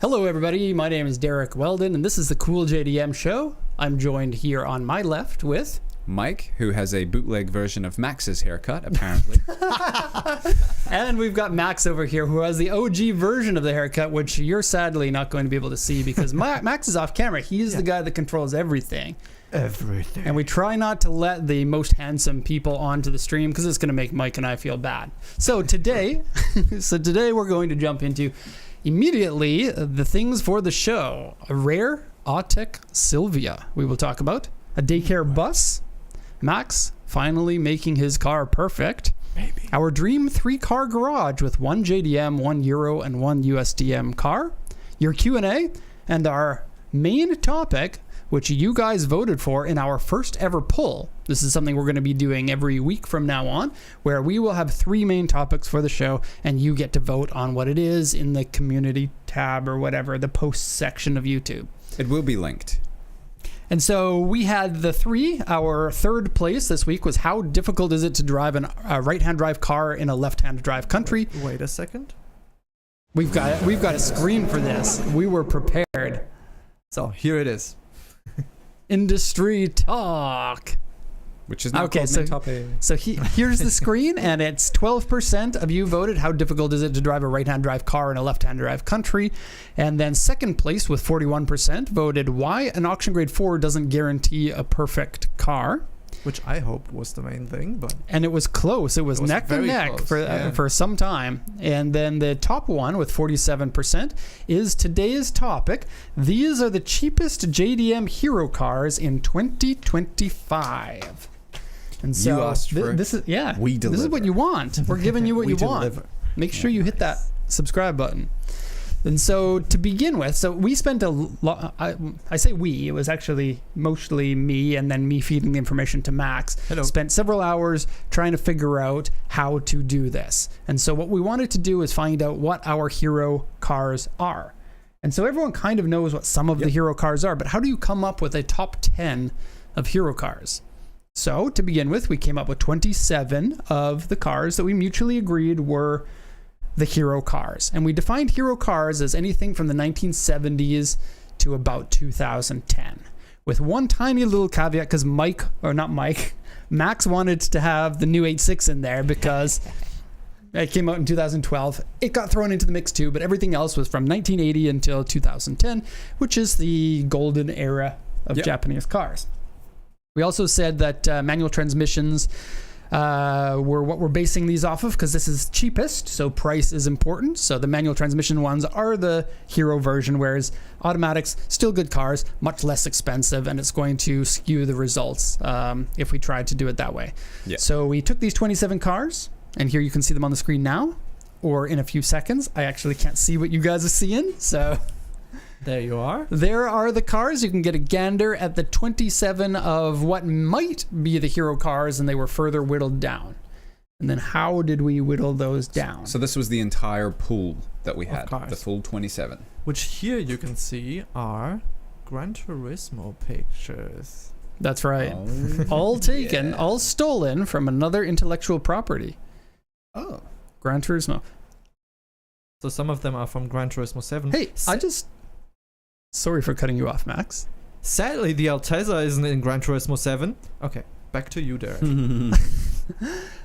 Hello everybody, my name is Derek Weldon and this is the Cool JDM Show. I'm joined here on my left with... Mike, who has a bootleg version of Max's haircut, apparently. And we've got Max over here who has the OG version of the haircut, which you're sadly not going to be able to see because Max is off camera. He's the guy that controls everything. Everything. And we try not to let the most handsome people onto the stream because it's going to make Mike and I feel bad. So today we're going to jump into immediately the things for the show. A rare Autech Sylvia we will talk about. A daycare bus. Max finally making his car perfect. Maybe. Our dream 3-car garage with 1 JDM, 1 Euro, and 1 USDM car. Your Q&A, and our main topic, which you guys voted for in our first ever poll. This is something we're going to be doing every week from now on, where we will have 3 main topics for the show, and you get to vote on what it is in the community tab or whatever, the post section of YouTube. It will be linked. And so we had the 3. Our third place this week was how difficult is it to drive a right-hand drive car in a left-hand drive country? Wait a second. We've got a screen for this. We were prepared. So here it is. Industry talk. Which is now called main topic. So here's the screen, and it's 12% of you voted how difficult is it to drive a right-hand drive car in a left-hand drive country. And then second place with 41% voted why an auction grade 4 doesn't guarantee a perfect car. Which I hope was the main thing, but... And it was close. It was neck and neck for some time. And then the top one with 47% is today's topic. These are the cheapest JDM Hero cars in 2025. And so you asked for this is we deliver. This is what you want. We're giving you what you deliver. want. Make sure you hit that subscribe button. And so to begin with, so we spent a lot, I say we, it was actually mostly me and then me feeding the information to Max. Hello. Spent several hours trying to figure out how to do this. And so what we wanted to do is find out what our hero cars are. And so everyone kind of knows what some of the hero cars are, but how do you come up with a top 10 of hero cars? So to begin with, we came up with 27 of the cars that we mutually agreed were the hero cars. And we defined hero cars as anything from the 1970s to about 2010. With one tiny little caveat, because Max wanted to have the new 86 in there because it came out in 2012. It got thrown into the mix too, but everything else was from 1980 until 2010, which is the golden era of Japanese cars. We also said that manual transmissions were what we're basing these off of because this is cheapest, so price is important. So the manual transmission ones are the hero version, whereas automatics, still good cars, much less expensive, and it's going to skew the results if we tried to do it that way. Yeah. So we took these 27 cars, and here you can see them on the screen now, or in a few seconds. I actually can't see what you guys are seeing, so... There you are. There are the cars. You can get a gander at the 27 of what might be the hero cars, and they were further whittled down. And then how did we whittle those down? So this was the entire pool that we had, cars. the full 27. Which here you can see are Gran Turismo pictures. That's right. All taken, all stolen from another intellectual property. Oh. Gran Turismo. So some of them are from Gran Turismo 7. Hey, Sorry for cutting you off, Max. Sadly, the Altezza isn't in Gran Turismo 7. Okay, back to you, Derek. The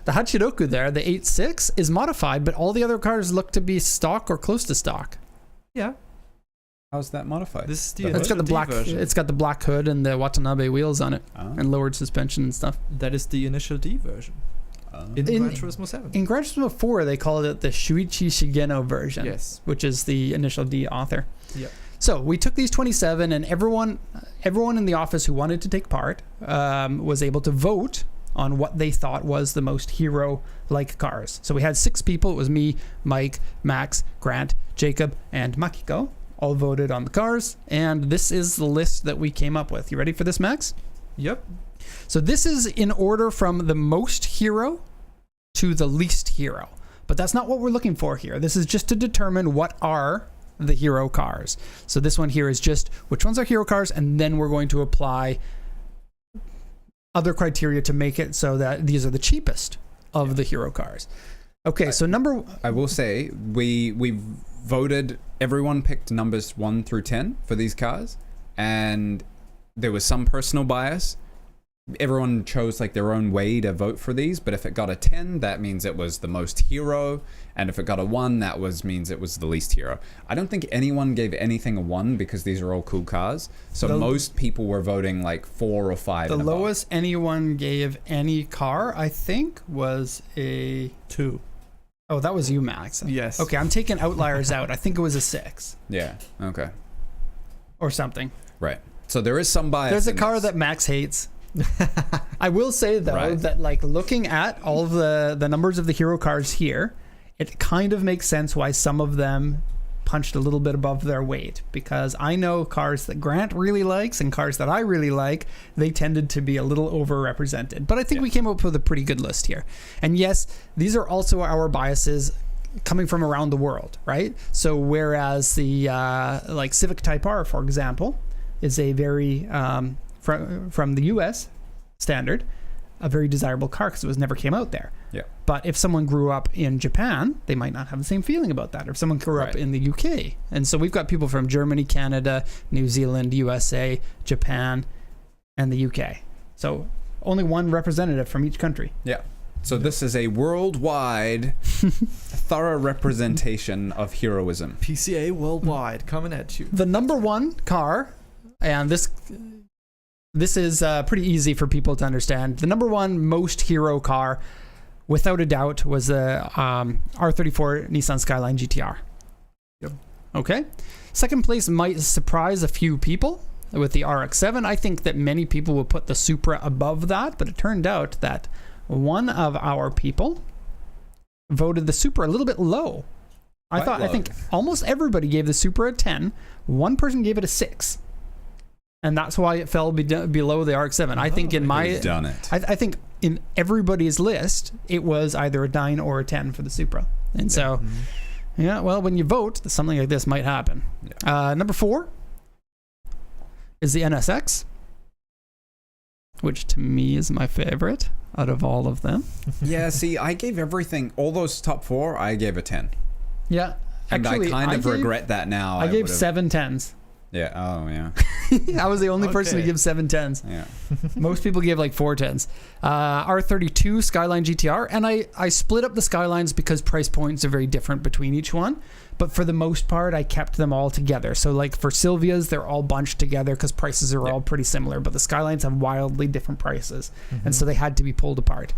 Hachiroku there, the 86, is modified, but all the other cars look to be stock or close to stock. Yeah. How's that modified? This is the It's got the black version. It's got the black hood and the Watanabe wheels on it and lowered suspension and stuff. That is the initial D version. In Gran Turismo 7. In Gran Turismo 4, they called it the Shuichi Shigeno version. Yes. Which is the initial D author. Yep. So we took these 27, and everyone in the office who wanted to take part was able to vote on what they thought was the most hero-like cars. So we had 6 people. It was me, Mike, Max, Grant, Jacob, and Makiko. All voted on the cars, and this is the list that we came up with. You ready for this, Max? Yep. So this is in order from the most hero to the least hero. But that's not what we're looking for here. This is just to determine what are the hero cars. So this one here is just which ones are hero cars, and then we're going to apply other criteria to make it so that these are the cheapest of the hero cars. Okay, so I will say we voted, everyone picked numbers 1 through 10 for these cars, and there was some personal bias. Everyone chose like their own way to vote for these, but if it got a 10, that means it was the most hero, and if it got a 1, that means it was the least hero. I don't think anyone gave anything a 1 because these are all cool cars, so most people were voting like 4 or 5. The lowest anyone gave any car, I think, was a 2. Oh, that was you, Max. Yes. Okay, I'm taking outliers out. I think it was a 6 Yeah, okay. or something. Right. So there is some bias. There's a in car this. that Max hates. I will say though Right. that like looking at all of the numbers of the hero cars here, it kind of makes sense why some of them punched a little bit above their weight, because I know cars that Grant really likes and cars that I really like, they tended to be a little overrepresented. But I think we came up with a pretty good list here. And yes, these are also our biases coming from around the world, right? So whereas the like Civic Type R, for example, is a very from the US standard, a very desirable car because it never came out there. Yeah. But if someone grew up in Japan, they might not have the same feeling about that. Or if someone grew up in the UK. And so we've got people from Germany, Canada, New Zealand, USA, Japan, and the UK. So only one representative from each country. Yeah. So this is a worldwide, thorough representation of heroism. PCA worldwide coming at you. The number one car, and this is pretty easy for people to understand. The number one most hero car, without a doubt, was the R34 Nissan Skyline GTR. Yep. Okay. Second place might surprise a few people with the RX-7. I think that many people will put the Supra above that, but it turned out that one of our people voted the Supra a little bit low. I think almost everybody gave the Supra a 10. One person gave it a 6. And that's why it fell below the RX-7. I think in my... done it. I think in everybody's list, it was either a 9 or a 10 for the Supra. And so, yeah, well, when you vote, something like this might happen. Yeah. Number 4 is the NSX, which to me is my favorite out of all of them. Yeah, see, I gave everything, all those top 4, I gave a 10. Yeah. And actually, I kind of regret that now. I gave 7 10s. Yeah, oh yeah. I was the only person to give 7 10s. Yeah. Most people gave like 4 10s. R32 Skyline GTR, and I split up the Skylines because price points are very different between each one. But for the most part, I kept them all together. So like for Silvia's, they're all bunched together because prices are all pretty similar. But the Skylines have wildly different prices. And so they had to be pulled apart.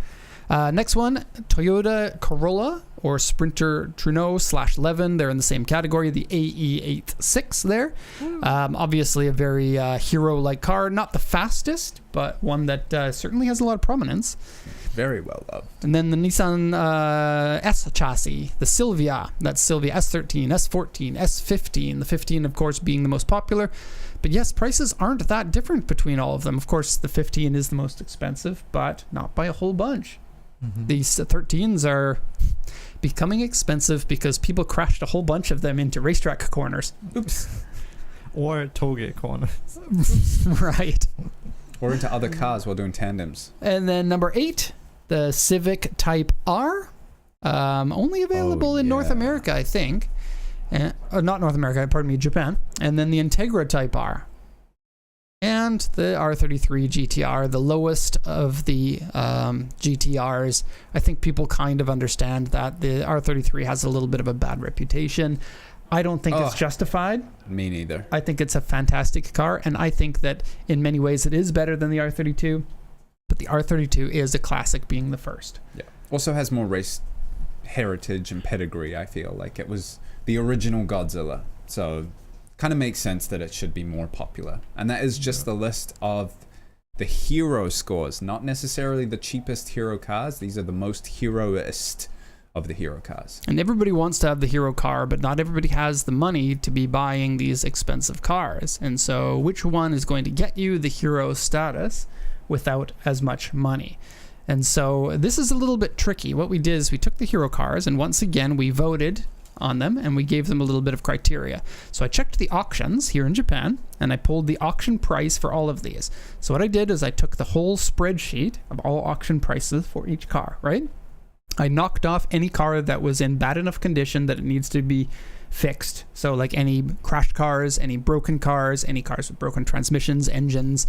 Next one, Toyota Corolla or Sprinter Trudeau /Levin. They're in the same category, the AE86 there. Obviously a very hero-like car. Not the fastest, but one that certainly has a lot of prominence. Very well loved. And then the Nissan S chassis, the Silvia. That's Silvia S13, S14, S15. The 15, of course, being the most popular. But yes, prices aren't that different between all of them. Of course, the 15 is the most expensive, but not by a whole bunch. These 13s are becoming expensive because people crashed a whole bunch of them into racetrack corners. Oops. Or tollgate corners. Right. Or into other cars while doing tandems. And then number 8, the Civic Type R. Only available in North America, I think. Not North America, pardon me, Japan. And then the Integra Type R. And the R33 GTR, the lowest of the GTRs. I think people kind of understand that the R33 has a little bit of a bad reputation. I don't think it's justified. Me neither. I think it's a fantastic car, and I think that in many ways it is better than the R32, but the R32 is a classic being the first. Yeah. Also has more race heritage and pedigree, I feel. Like it was the original Godzilla. So kind of makes sense that it should be more popular. And that is just the list of the hero scores, not necessarily the cheapest hero cars. These are the most heroist of the hero cars. And everybody wants to have the hero car, but not everybody has the money to be buying these expensive cars. And so which one is going to get you the hero status without as much money? And so this is a little bit tricky. What we did is we took the hero cars and once again we voted on them and we gave them a little bit of criteria. So I checked the auctions here in Japan and I pulled the auction price for all of these. So what I did is I took the whole spreadsheet of all auction prices for each car, right? I knocked off any car that was in bad enough condition that it needs to be fixed. So like any crashed cars, any broken cars, any cars with broken transmissions, engines,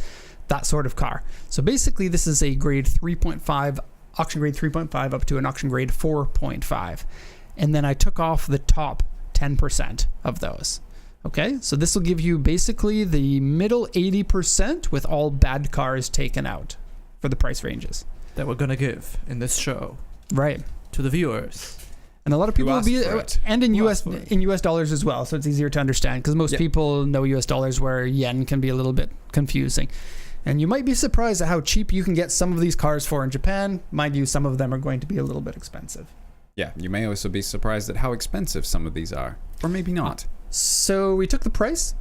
that sort of car. So basically this is a grade 3.5, auction grade 3.5 up to an auction grade 4.5. And then I took off the top 10% of those. Okay, so this will give you basically the middle 80% with all bad cars taken out for the price ranges. That we're gonna give in this show Right. to the viewers. And a lot of people will asked be, for it? and in Who US asked for it? in US dollars as well, so it's easier to understand because most Yeah. people know US dollars where yen can be a little bit confusing. And you might be surprised at how cheap you can get some of these cars for in Japan. Mind you, some of them are going to be a little bit expensive. Yeah, you may also be surprised at how expensive some of these are, or maybe not. So we took the price.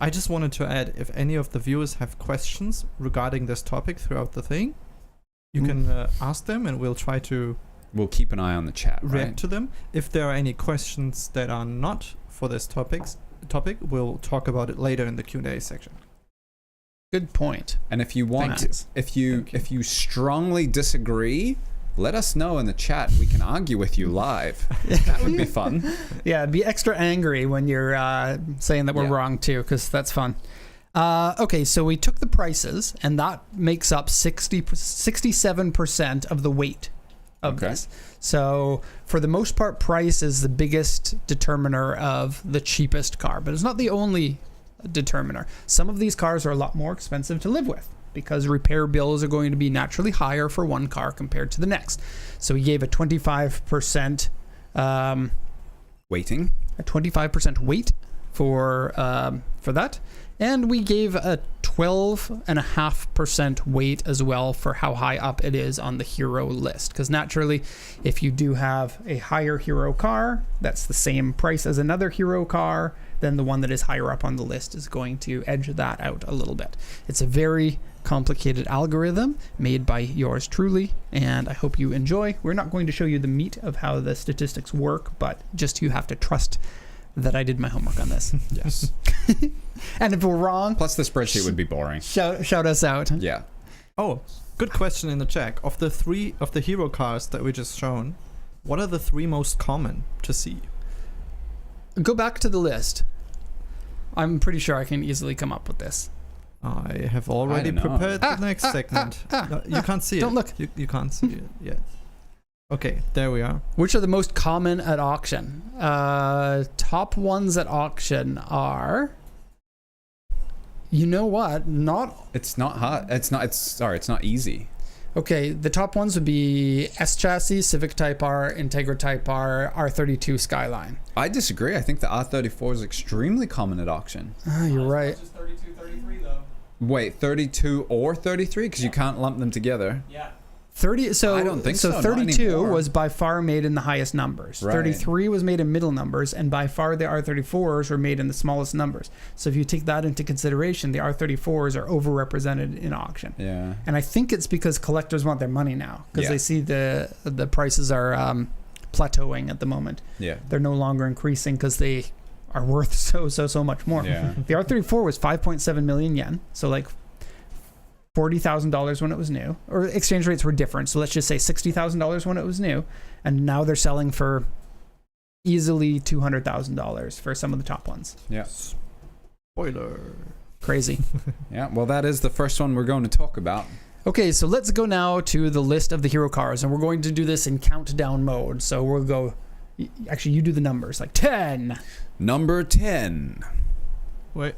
I just wanted to add, if any of the viewers have questions regarding this topic throughout the thing, you can ask them and we'll try to We'll keep an eye on the chat, react right? to them. If there are any questions that are not for this topic, we'll talk about it later in the Q&A section. Good point. And if you want, Thanks. if you Thank you. strongly disagree, let us know in the chat. We can argue with you live. That would be fun. Yeah, be extra angry when you're saying that we're Yeah. wrong too, because that's fun. Okay, so we took the prices, and that makes up 67% of the weight of Okay. this. So for the most part, price is the biggest determiner of the cheapest car, but it's not the only determiner. Some of these cars are a lot more expensive to live with, because repair bills are going to be naturally higher for one car compared to the next. So we gave a 25% Waiting. a 25% weight for that, and we gave a 12.5% weight as well for how high up it is on the hero list, because naturally if you do have a higher hero car that's the same price as another hero car, then the one that is higher up on the list is going to edge that out a little bit. It's a very complicated algorithm made by yours truly, and I hope you enjoy. We're not going to show you the meat of how the statistics work, but just you have to trust that I did my homework on this. Yes. And if we're wrong, Plus the spreadsheet would be boring. shout us out. Yeah. Oh, good question in the chat. Of the three of the hero cars that we just shown, what are the three most common to see? Go back to the list. I'm pretty sure I can easily come up with this. I have already don't know. prepared the next segment. No, you can't see Don't it. look. You can't see it yet. Okay, there we are. Which are the most common at auction? Top ones at auction are... You know what? It's not hard. It's not easy. Okay, the top ones would be S chassis, Civic Type R, Integra Type R, R32 Skyline. I disagree. I think the R34 is extremely common at auction. You're right. 32, 33 though. Wait, 32 or 33? Because you can't lump them together. Yeah. 30. So I don't think so, not 32 anymore. was by far made in the highest numbers. Right. 33 was made in middle numbers, and by far the R34s were made in the smallest numbers. So if you take that into consideration, the R34s are overrepresented in auction. Yeah. And I think it's because collectors want their money now, because Yeah. they see the prices are plateauing at the moment. Yeah. They're no longer increasing because they are worth so much more. Yeah. The R34 was 5.7 million yen, so like $40,000 when it was new, or exchange rates were different. So let's just say $60,000 when it was new, and now they're selling for easily $200,000 for some of the top ones. Yeah. Spoiler. Crazy. Yeah. Well, that is the first one we're going to talk about. Okay, so let's go now to the list of the hero cars, and we're going to do this in countdown mode. So we'll go. Actually, you do the numbers, like 10. Number 10. Wait.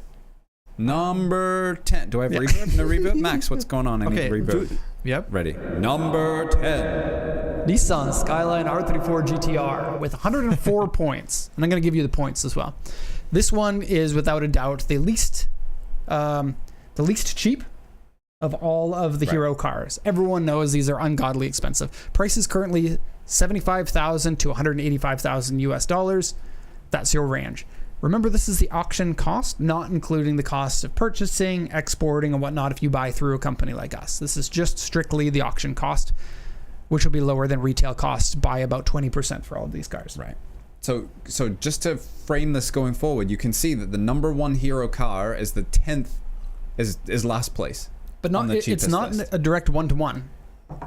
Number 10. Do I have Yeah. reverb? No reverb? Max, what's going on? I Okay. need reverb. Yep. Ready. Number 10. Nissan Skyline R34 GTR with 104 points, and I'm going to give you the points as well. This one is without a doubt the least cheap of all of the Right. hero cars. Everyone knows these are ungodly expensive. Price is currently $75,000 to $185,000 US dollars. That's your range. Remember, this is the auction cost, not including the cost of purchasing, exporting, and whatnot if you buy through a company like us. This is just strictly the auction cost, which will be lower than retail costs by about 20% for all of these cars. Right. So just to frame this going forward, you can see that the number one hero car is the 10th, is last place. But not on the it's cheapest not list. a direct one-to-one.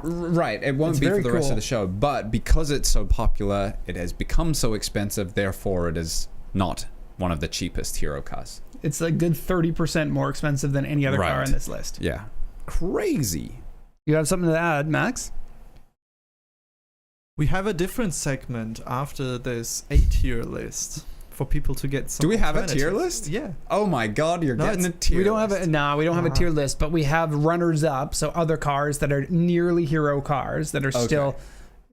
Right, it won't It's be for very the rest cool. of the show, but because it's so popular, it has become so expensive, therefore it is not one of the cheapest hero cars. It's a good 30% more expensive than any other car Right. on this list. Yeah. Crazy. You have something to add, Max? We have a different segment after this A-tier list for people to get some. Do we have a tier alternatives. list? Yeah. Oh my god, you're No, getting a it's- tier We don't have list. we don't have a tier list, but we have runners up, so other cars that are nearly hero cars that are still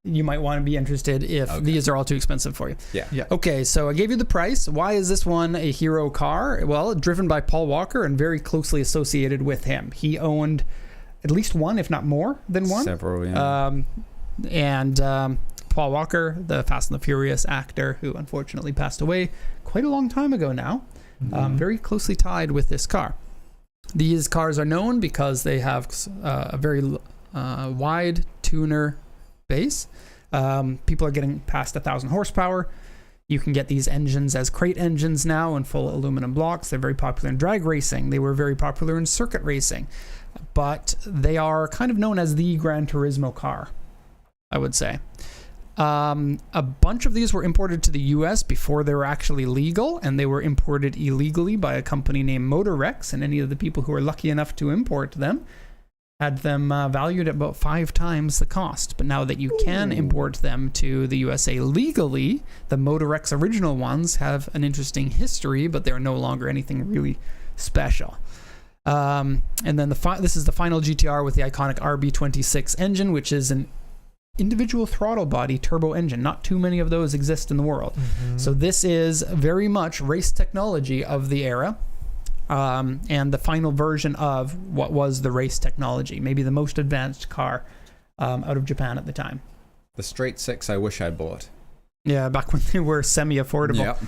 you might want to be interested if these are all too expensive for you. Yeah. Yeah. Okay, so I gave you the price. Why is this one a hero car? Well, driven by Paul Walker and very closely associated with him. He owned at least one, if not more than one. Several, yeah. Paul Walker, the Fast and the Furious actor, who unfortunately passed away quite a long time ago now, very closely tied with this car. These cars are known because they have a very wide tuner base. People are getting past 1,000 horsepower. You can get these engines as crate engines now in full aluminum blocks. They're very popular in drag racing. They were very popular in circuit racing. But they are kind of known as the Gran Turismo car, I would say. A bunch of these were imported to the US before they were actually legal, and they were imported illegally by a company named Motorex, and any of the people who were lucky enough to import them had them valued at about 5 times the cost. But now that you can import them to the USA legally, the Motorex original ones have an interesting history, but they're no longer anything really special. And then this is the final GTR with the iconic RB26 engine, which is an individual throttle body turbo engine. Not too many of those exist in the world. So this is very much race technology of the era, and the final version of what was the race technology, maybe the most advanced car out of Japan at the time. The straight six I wish I bought. Yeah, back when they were semi-affordable. Yep.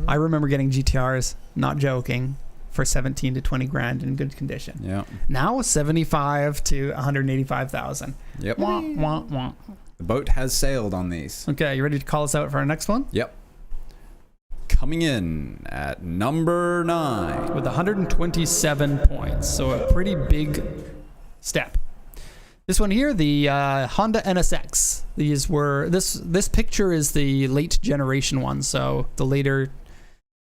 I remember getting GTRs, not joking, for 17 to 20 grand in good condition. Yeah. Now 75 to 185,000. Yep. Wah, wah, wah. The boat has sailed on these. Okay, you ready to call us out for our next one? Yep. Coming in at number 9. With 127 points, so a pretty big step. This one here, the Honda NSX. These were this picture is the late generation one, so the later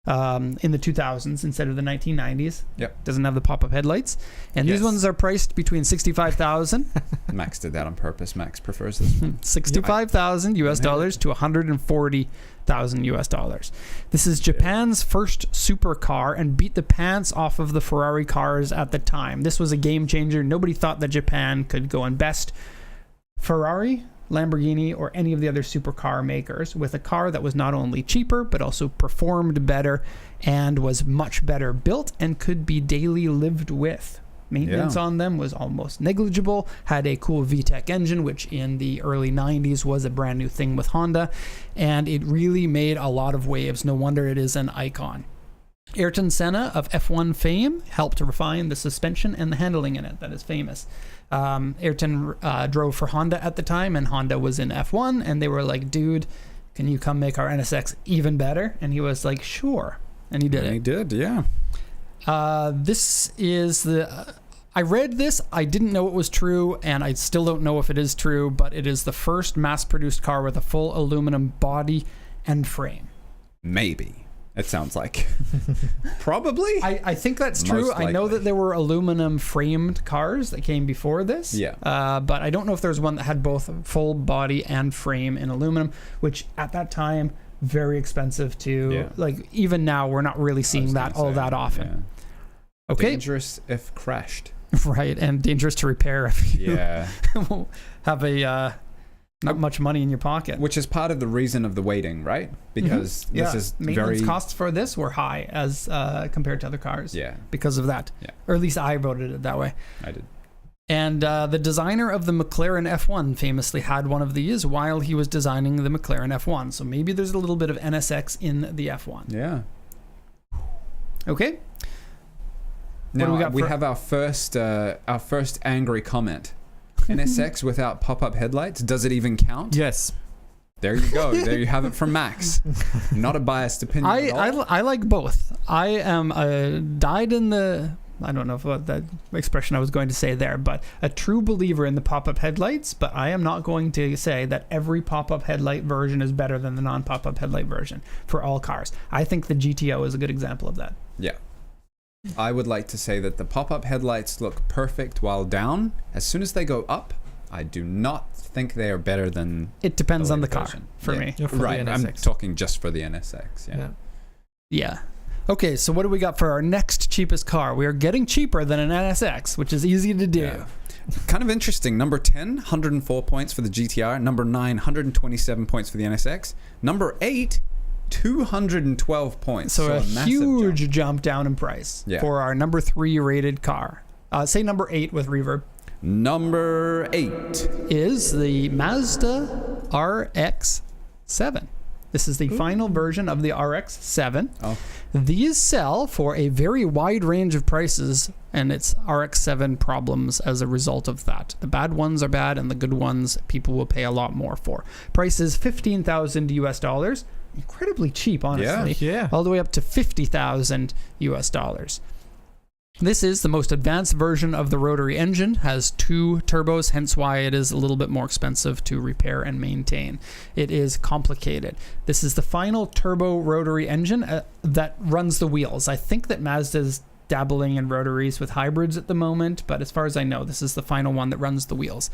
in the 2000s instead of the 1990s. Yep. Doesn't have the pop-up headlights, and these ones are priced between $65,000. Max did that on purpose. Max prefers this one. $65,000 US dollars to $140,000 US dollars. This is Japan's first supercar and beat the pants off of the Ferrari cars at the time. This was a game changer. Nobody thought that Japan could go and best Ferrari, Lamborghini, or any of the other supercar makers with a car that was not only cheaper but also performed better and was much better built and could be daily lived with. Maintenance on them was almost negligible, had a cool VTEC engine, which in the early 90s was a brand new thing with Honda, and it really made a lot of waves. No wonder it is an icon. Ayrton Senna of F1 fame helped to refine the suspension and the handling in it. That is famous. Ayrton drove for Honda at the time, and Honda was in F1, and they were like, dude, can you come make our NSX even better? And he was like, sure. And he did it. He did, yeah. This is the... I read this, I didn't know it was true, and I still don't know if it is true, but it is the first mass-produced car with a full aluminum body and frame. Maybe. It sounds like. Probably? I think that's true. Most I know likely. that there were aluminum framed cars that came before this. Yeah. But I don't know if there was one that had both full body and frame in aluminum, which at that time, very expensive to, Yeah. like, even now, we're not really seeing that all that often. Yeah. Okay. Dangerous if crashed. Right. And dangerous to repair if you Yeah. have a, not much money in your pocket. Which is part of the reason of the waiting, right? Because this is maintenance very... costs for this were high as compared to other cars. Yeah, Because of that. Yeah. Or at least I voted it that way. I did. And the designer of the McLaren F1 famously had one of these while he was designing the McLaren F1. So maybe there's a little bit of NSX in the F1. Yeah. Okay. Now we have our first angry comment. NSX without pop-up headlights, does it even count? Yes. There you go. There you have it from Max. Not a biased opinion at all. I like both. I am dyed in the I don't know what that expression I was going to say there, but a true believer in the pop-up headlights, but I am not going to say that every pop-up headlight version is better than the non-pop-up headlight version for all cars. I think the GTO is a good example of that. Yeah. I would like to say that the pop-up headlights look perfect while down. As soon as they go up, I do not think they are better than... It depends on the later car version. for me. Yeah, for Right, the I'm NSX. talking just for the NSX. Yeah. Yeah. Okay, so what do we got for our next cheapest car? We are getting cheaper than an NSX, which is easy to do. Yeah. Kind of interesting. Number 10, 104 points for the GTR. Number 9, 127 points for the NSX. Number 8, 212 points. So a massive huge jump down in price for our number 3 rated car. Say number 8 with reverb. Number 8 is the Mazda RX-7. This is the final version of the RX-7. Oh. These sell for a very wide range of prices, and it's RX-7 problems as a result of that. The bad ones are bad, and the good ones people will pay a lot more for. Price is $15,000 US. Incredibly cheap, honestly. Yeah. All the way up to $50,000 US. This is the most advanced version of the rotary engine, has 2 turbos, hence why it is a little bit more expensive to repair and maintain. It is complicated. This is the final turbo rotary engine that runs the wheels. I think that Mazda's dabbling in rotaries with hybrids at the moment, but as far as I know, this is the final one that runs the wheels.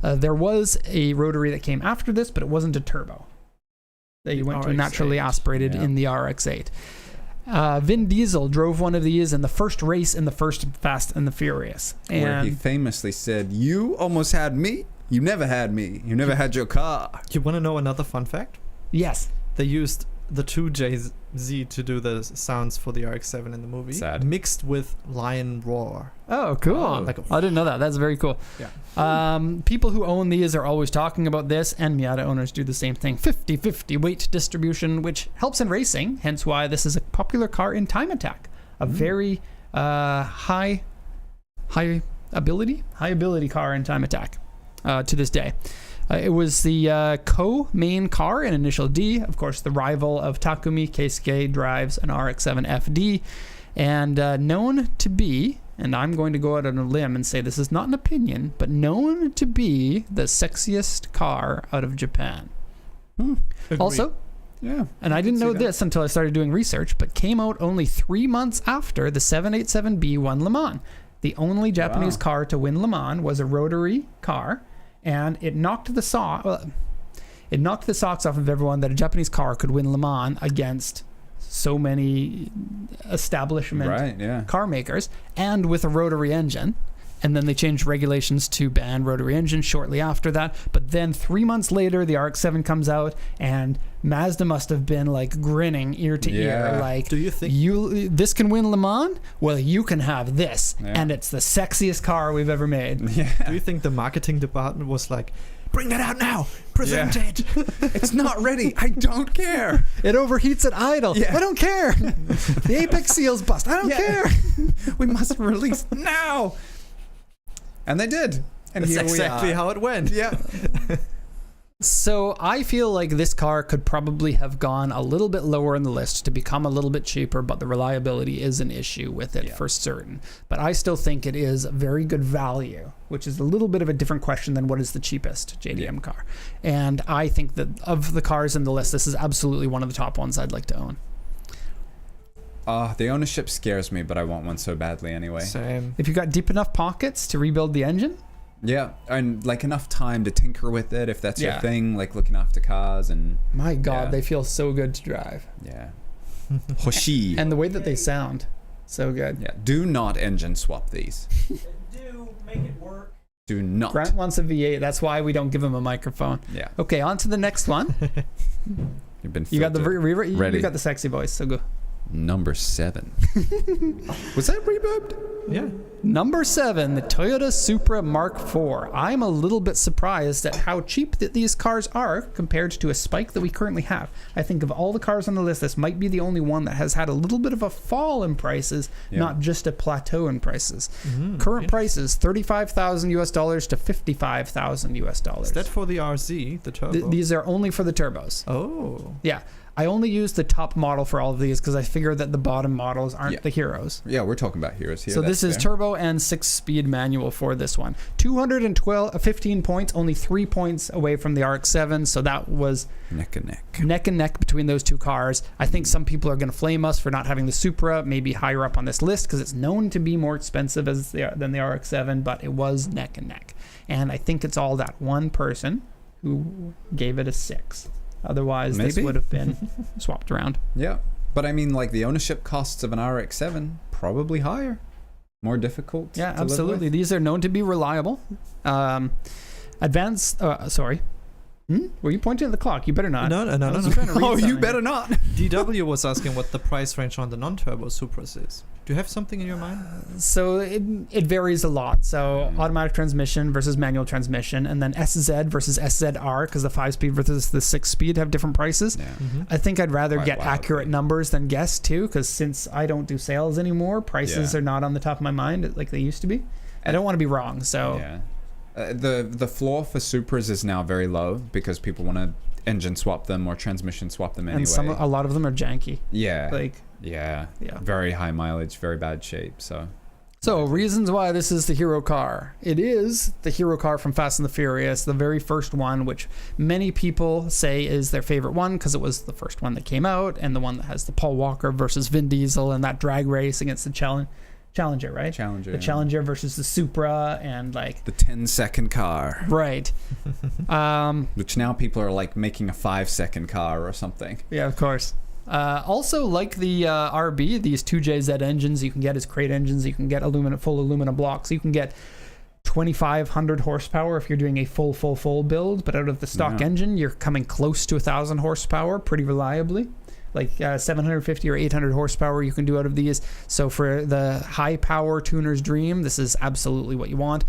There was a rotary that came after this, but it wasn't a turbo. They went to naturally aspirated in the RX-8. Vin Diesel drove one of these in the first race in the first Fast and the Furious. And where he famously said, "You almost had me. You never had me. You never had your car." You want to know another fun fact? Yes. They used the 2JZ to do the sounds for the RX-7 in the movie. Sad. Mixed with lion roar. Oh, cool. Like I didn't know that. That's very cool. Yeah. People who own these are always talking about this, and Miata owners do the same thing. 50-50 weight distribution, which helps in racing, hence why this is a popular car in Time Attack. A very high ability car in Time Attack to this day. It was the co-main car in Initial D, of course, the rival of Takumi. Keisuke drives an RX-7 FD, and known to be, and I'm going to go out on a limb and say this is not an opinion, but known to be the sexiest car out of Japan. Also, and I didn't know this until I started doing research, but came out only 3 months after the 787B won Le Mans. The only Japanese car to win Le Mans was a rotary car, and it knocked the socks off of everyone that a Japanese car could win Le Mans against so many establishment car makers, and with a rotary engine. And then they changed regulations to ban rotary engines shortly after that. But then 3 months later, the RX-7 comes out, and Mazda must have been like grinning ear to ear, like, do you think this can win Le Mans? Well, you can have this, and it's the sexiest car we've ever made. Do you think the marketing department was like, bring that out now, present it? It's not ready. I don't care. It overheats at idle. I don't care. The apex seals bust. I don't care. We must release now. And they did. And That's here exactly we are. how it went. Yeah. So I feel like this car could probably have gone a little bit lower in the list to become a little bit cheaper, but the reliability is an issue with it for certain. But I still think it is very good value, which is a little bit of a different question than what is the cheapest JDM car. And I think that of the cars in the list, this is absolutely one of the top ones I'd like to own. The ownership scares me, but I want one so badly anyway. Same. If you've got deep enough pockets to rebuild the engine. Yeah, and like enough time to tinker with it if that's your Yeah. thing, like looking after cars and... My God, they feel so good to drive. Yeah. Hoshi. And the way that they sound, so good. Yeah, do not engine swap these. Do make it work. Do not. Grant wants a V8. That's why we don't give him a microphone. Yeah. Okay, on to the next one. You've been You got the filtered. Ready. you got the sexy voice, so go. Number 7. Was that rebubbed? Yeah. Number 7, the Toyota Supra Mark IV. I'm a little bit surprised at how cheap that these cars are compared to a spike that we currently have. I think of all the cars on the list, this might be the only one that has had a little bit of a fall in prices, not just a plateau in prices. Current prices, $35,000 US to $55,000 US. Is that for the RZ, the turbo? These are only for the turbos. Oh. Yeah. I only use the top model for all of these because I figure that the bottom models aren't the heroes. Yeah, we're talking about heroes here. So this is turbo and 6-speed manual for this one. 15 points, only 3 points away from the RX-7. So that was neck and neck. Neck and neck between those two cars. I think some people are going to flame us for not having the Supra maybe higher up on this list because it's known to be more expensive than the RX-7, but it was neck and neck. And I think it's all that one person who gave it a 6. Otherwise, this would have been swapped around. Yeah. But I mean, like, the ownership costs of an RX-7, probably higher. More difficult to absolutely. live with. These are known to be reliable. Sorry. Were you pointing at the clock? You better not. No. Oh, you better not. DW was asking what the price range on the non-turbo Supras is. Do you have something in your mind? So it varies a lot. So automatic transmission versus manual transmission, and then SZ versus SZR, because the 5-speed versus the 6-speed have different prices. Yeah. I think I'd rather get accurate numbers than guess too, because since I don't do sales anymore, prices are not on the top of my mind like they used to be. I don't want to be wrong. So the floor for Supras is now very low because people want to engine swap them or transmission swap them anyway. And a lot of them are janky. Yeah. Yeah. Very high mileage, very bad shape. So reasons why this is the hero car. It is the hero car from Fast and the Furious, the very first one, which many people say is their favorite one because it was the first one that came out and the one that has the Paul Walker versus Vin Diesel and that drag race against the Challenger, right? Challenger. The Challenger versus the Supra and like the 10-second car. Right. Which now people are like making a 5-second car or something. Yeah, of course. Also, like the RB, these 2JZ engines you can get as crate engines. You can get full aluminum blocks. You can get 2,500 horsepower if you're doing a full build. But out of the stock engine, you're coming close to 1,000 horsepower pretty reliably. Like 750 or 800 horsepower you can do out of these. So for the high power tuner's dream, this is absolutely what you want.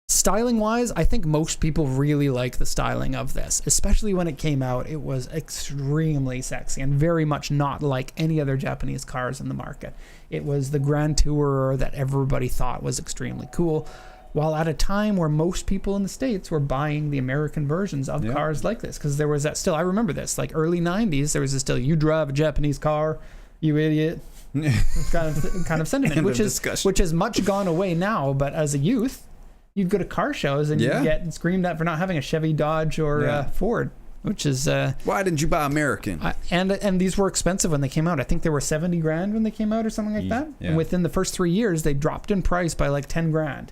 Styling wise, I think most people really like the styling of this, especially when it came out. It was extremely sexy and very much not like any other Japanese cars in the market. It was the Grand Tourer that everybody thought was extremely cool, while at a time where most people in the States were buying the American versions of cars like this, because there was that still, I remember this, like early 90s, there was this still, you drive a Japanese car, you idiot, kind of sentiment, which has much gone away now, but as a youth, you'd go to car shows and you'd get screamed at for not having a Chevy, Dodge, or Ford, which is... why didn't you buy American? And these were expensive when they came out. I think they were $70,000 when they came out or something like that. Yeah. And within the first 3 years, they dropped in price by like $10,000.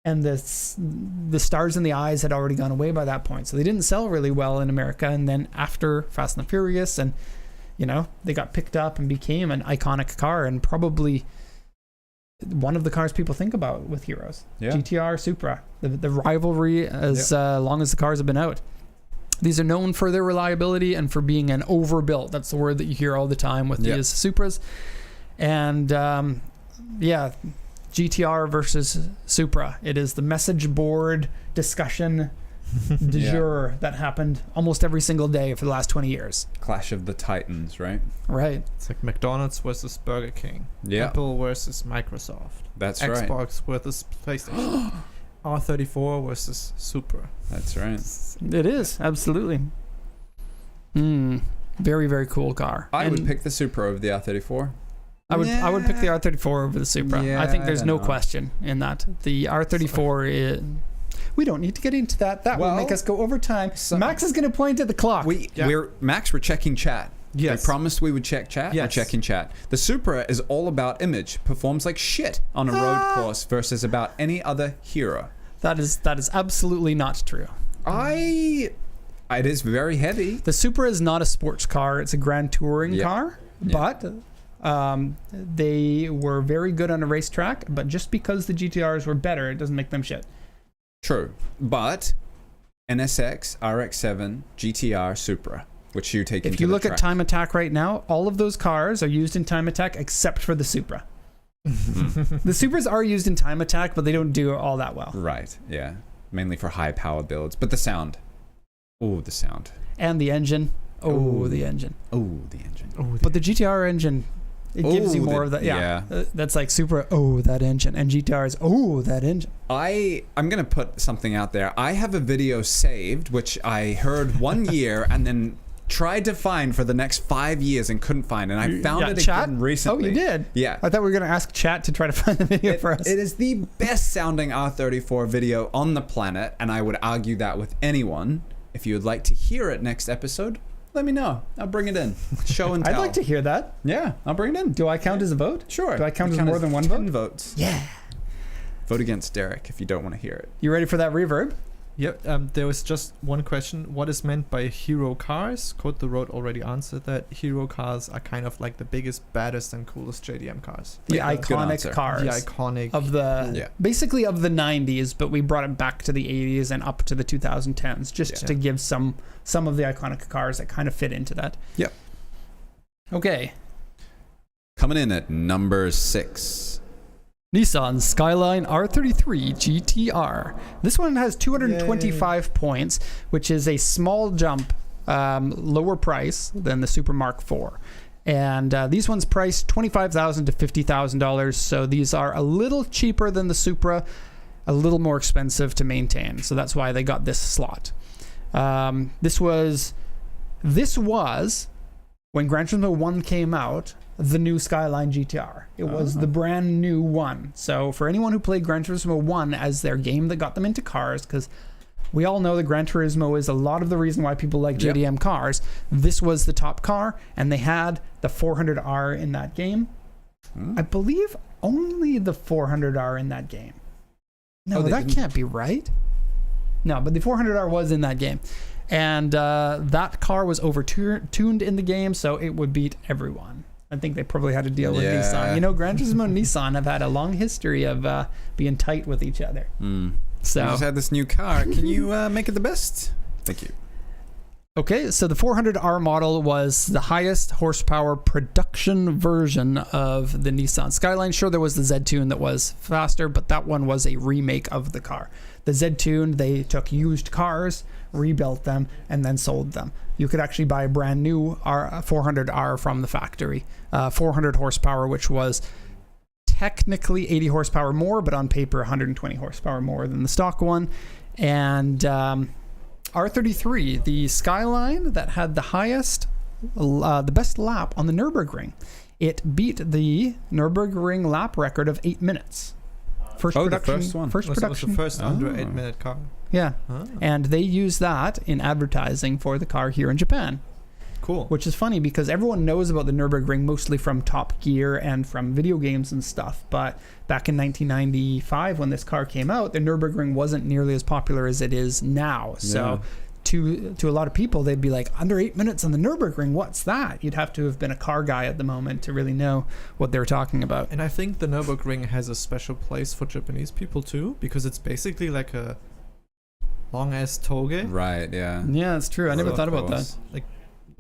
And the stars in the eyes had already gone away by that point. So they didn't sell really well in America. And then after Fast and the Furious, and, they got picked up and became an iconic car and probably... one of the cars people think about with heroes. GTR, Supra, the rivalry as long as the cars have been out. These are known for their reliability and for being an overbuilt. That's the word that you hear all the time with these Supras. And GTR versus Supra. It is the message board discussion de jour that happened almost every single day for the last 20 years. Clash of the Titans, right? Right. It's like McDonald's versus Burger King. Apple versus Microsoft. That's right. Xbox versus PlayStation. R34 versus Supra. That's right. It is, absolutely. Very, very cool car. I would pick the Supra over the R34. I would pick the R34 over the Supra. I think there's no question in that. The R34 is... We don't need to get into that. That will make us go over time. Max is going to point at the clock. We're checking chat. Yes. I promised we would check chat. Yes. We're checking chat. The Supra is all about image. Performs like shit on a road course versus about any other hero. That is absolutely not true. It is very heavy. The Supra is not a sports car. It's a grand touring car. But they were very good on a racetrack. But just because the GTRs were better, it doesn't make them shit. True, but NSX, RX-7, GTR, Supra, which you take into the If you look at Time Attack right now, all of those cars are used in Time Attack except for the Supra. The Supras are used in Time Attack, but they don't do it all that well. Right, yeah. Mainly for high power builds. But the sound. Oh, the sound. And the engine. The engine. The engine. But the GTR engine... It gives you more of that. That's like Supra, that engine. And GTR is, that engine. I'm going to put something out there. I have a video saved, which I heard one year, and then tried to find for the next 5 years and couldn't find, and I found it chat? again recently. Oh, you did? Yeah. I thought we were going to ask chat to try to find the video for us. It is the best sounding R34 video on the planet, and I would argue that with anyone. If you would like to hear it next episode, let me know. I'll bring it in. Show and tell. I'd like to hear that. Yeah, I'll bring it in. Do I count as a vote? Sure. Do I count You as more than one 10 vote? votes. Yeah. Vote against Derek if you don't want to hear it. You ready for that reverb? Yep. There was just one question. What is meant by hero cars? Code the Road already answered that. Hero cars are kind of like the biggest, baddest, and coolest JDM cars. The Yeah, good iconic answer. cars. The iconic. Of the Yeah. basically of the 90s, but we brought it back to the 80s and up to the 2010s just Yeah. to give some of the iconic cars that kind of fit into that. Yep. Okay. Coming in at number 6. Nissan Skyline R33 GTR. This one has 225 points, which is a small jump, lower price than the Super Mark IV. And these ones priced $25,000 to $50,000, so these are a little cheaper than the Supra, a little more expensive to maintain. So that's why they got this slot. This was when Gran Turismo 1 came out, the new Skyline GTR. It was the brand new one. So for anyone who played Gran Turismo 1 as their game that got them into cars, because we all know that Gran Turismo is a lot of the reason why people like JDM cars, this was the top car, and they had the 400R in that game. I believe only the 400R in that game. No, that can't be right. No, but the 400R was in that game. And that car was over-tuned in the game, so it would beat everyone. I think they probably had to deal with Nissan. You know, Gran Turismo and Nissan have had a long history of being tight with each other. So I just had this new car. Can you make it the best? Thank you. Okay, so the 400R model was the highest horsepower production version of the Nissan Skyline. Sure, there was the Z-Tune that was faster, but that one was a remake of the car. The Z-Tune, they took used cars, rebuilt them, and then sold them. You could actually buy a brand new 400R from the factory. 400 horsepower, which was technically 80 horsepower more, but on paper 120 horsepower more than the stock one. And R33, the Skyline that had the highest, the best lap on the Nürburgring. It beat the Nürburgring lap record of 8 minutes. First production, the first one. First was production. the first under 8-minute car. Yeah. Ah. And they use that in advertising for the car here in Japan. Cool. Which is funny because everyone knows about the Nürburgring mostly from Top Gear and from video games and stuff. But back in 1995 when this car came out, the Nürburgring wasn't nearly as popular as it is now. So to a lot of people, they'd be like, under 8 minutes on the Nürburgring, what's that? You'd have to have been a car guy at the moment to really know what they were talking about. And I think the Nürburgring has a special place for Japanese people too, because it's basically like a long-ass toge. Right, yeah. Yeah, that's true. I never Of thought about that. course. Like,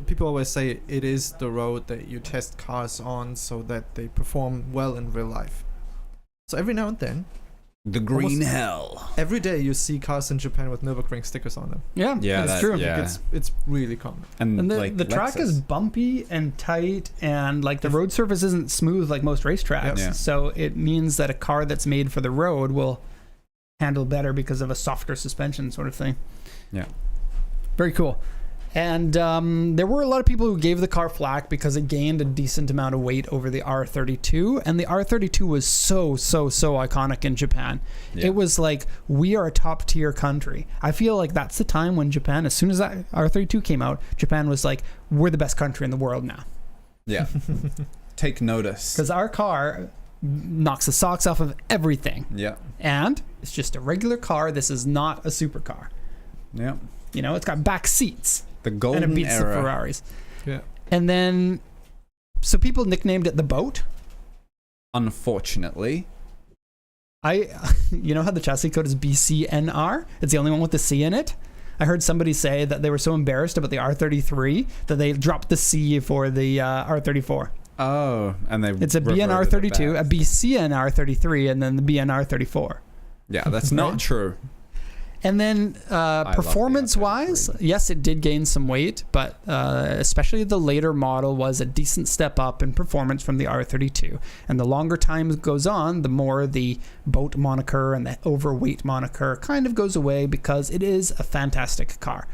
people always say it is the road that you test cars on so that they perform well in real life. So every now and then, The green hell. every day you see cars in Japan with Nürburgring stickers on them. Yeah, Yeah, it's that- true. yeah. Like it's really common. And the, like the track is Lexus. bumpy and tight, and like the road surface isn't smooth like most racetracks. Yeah. So it means that a car that's made for the road will handle better because of a softer suspension sort of thing. Yeah. Very cool. And there were a lot of people who gave the car flack because it gained a decent amount of weight over the R32. And the R32 was so iconic in Japan. Yeah. It was like, we are a top tier country. I feel like that's the time when Japan, as soon as that R32 came out, Japan was like, we're the best country in the world now. Yeah. Take notice. Because our car knocks the socks off of everything. Yeah. And it's just a regular car. This is not a supercar. Yeah. You know, it's got back seats. The And golden it beats era. the Ferraris. Yeah. And then, so people nicknamed it the boat. Unfortunately. You know how the chassis code is BCNR? It's the only one with the C in it. I heard somebody say that they were so embarrassed about the R33 that they dropped the C for the R34. Oh, and they It's a reverted it BNR32, a back. BCNR33, and then the BNR34. Yeah, that's not true. And then love the performance-wise, R33. yes, it did gain some weight, but especially the later model was a decent step up in performance from the R32. And the longer time goes on, the more the boat moniker and the overweight moniker kind of goes away because it is a fantastic car.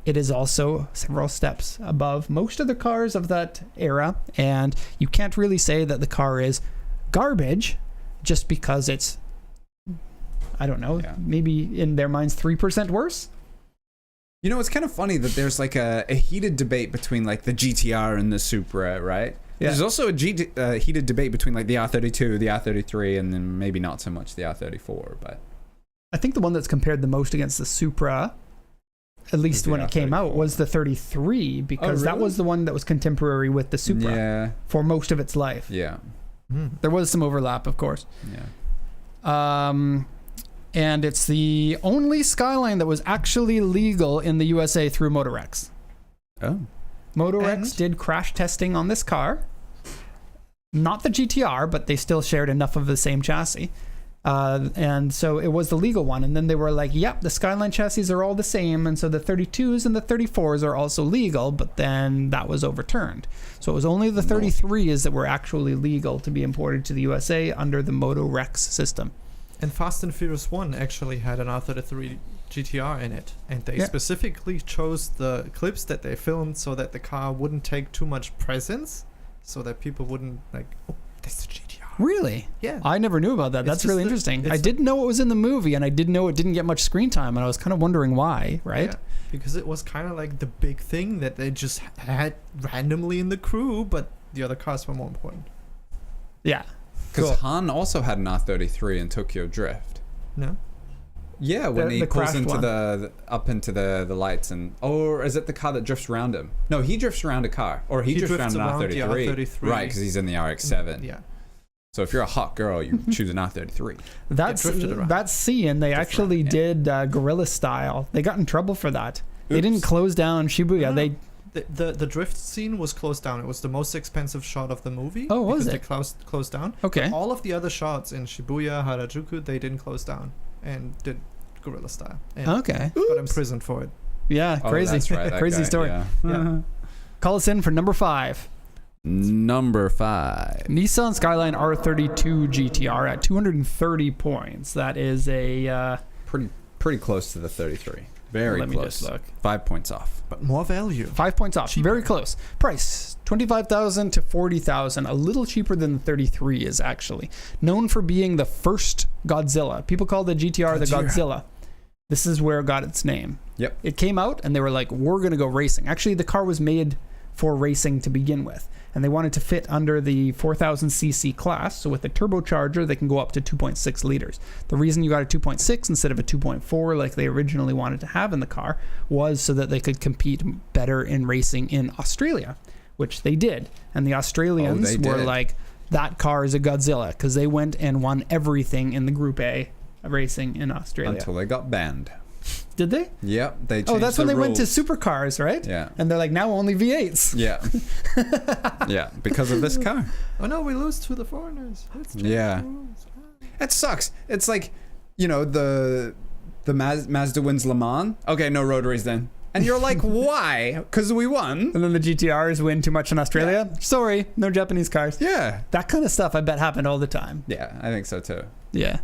it is also several steps above most of the cars of that era, and you can't really say that the car is garbage just because it's, I don't know, maybe in their minds 3% worse. You know, it's kind of funny that there's like a heated debate between like the GTR and the Supra, right? Yeah. There's also a heated debate between like the R32, the R33, and then maybe not so much the R34, but I think the one that's compared the most against the Supra, at least when it came out, was the 33, because that was the one that was contemporary with the Supra for most of its life. Yeah. There was some overlap, of course. Yeah. And it's the only Skyline that was actually legal in the USA through Motorex. Oh. Motorex did crash testing on this car. Not the GTR, but they still shared enough of the same chassis. And so it was the legal one. And then they were like, yep, the Skyline chassis are all the same. And so the 32s and the 34s are also legal, but then that was overturned. So it was only the 33s that were actually legal to be imported to the USA under the Motorex system. And Fast and Furious 1 actually had an R33 GTR in it. And they specifically chose the clips that they filmed so that the car wouldn't take too much presence, so that people wouldn't like, oh, that's the GTR. Really? Yeah. I never knew about that. It's That's really just interesting. I didn't know it was in the movie, and I didn't know it didn't get much screen time, and I was kind of wondering why, right? Yeah, because it was kind of like the big thing that they just had randomly in the crew, but the other cars were more important. Yeah. Because Han also had an R33 in Tokyo Drift. No? Yeah, when he pulls crashed into one. up into the lights, and or is it the car that drifts around him? No, he drifts around a car, or he drifts around an the R33. R33. Right, because he's in the RX-7. Yeah. So if you're a hot girl, you choose an R33. That's scene. They actually did guerrilla style. They got in trouble for that. They didn't close down Shibuya. No. The drift scene was closed down. It was the most expensive shot of the movie. Oh, was it? They closed down. Okay. But all of the other shots in Shibuya, Harajuku, they didn't close down and did guerrilla style. And Okay. got imprisoned for it. Yeah, Oh, crazy. that's right, that Crazy guy, story. yeah. Call us in for number 5. Number 5. Nissan Skyline R32 GTR at 230 points. That is a... Pretty close to the 33. Very let close. me just look. 5 points off. But more value. 5 points off. Cheaper. Very close. Price, $25,000 to $40,000. A little cheaper than the 33 is actually. Known for being the first Godzilla. People call the GTR the Godzilla. This is where it got its name. Yep. It came out and they were like, we're going to go racing. Actually, the car was made for racing to begin with. And they wanted to fit under the 4,000cc class. So with the turbocharger, they can go up to 2.6 liters. The reason you got a 2.6 instead of a 2.4 like they originally wanted to have in the car was so that they could compete better in racing in Australia, which they did. And the Australians were like, that car is a Godzilla, because they went and won everything in the Group A racing in Australia. Until they got banned. Did they? Yep. They changed that's when they went to rules. supercars, right? Yeah. And they're like, now only V8s. Yeah. Yeah, because of this car. Oh no, we lose to the foreigners. Let's change Yeah. the rules. It sucks. It's like, you know, the Mazda wins Le Mans. Okay, no rotaries then. And you're like, why? Because we won. And then the GTRs win too much in Australia. Yeah. Sorry, no Japanese cars. Yeah. That kind of stuff I bet happened all the time. Yeah, I think so too. Yeah.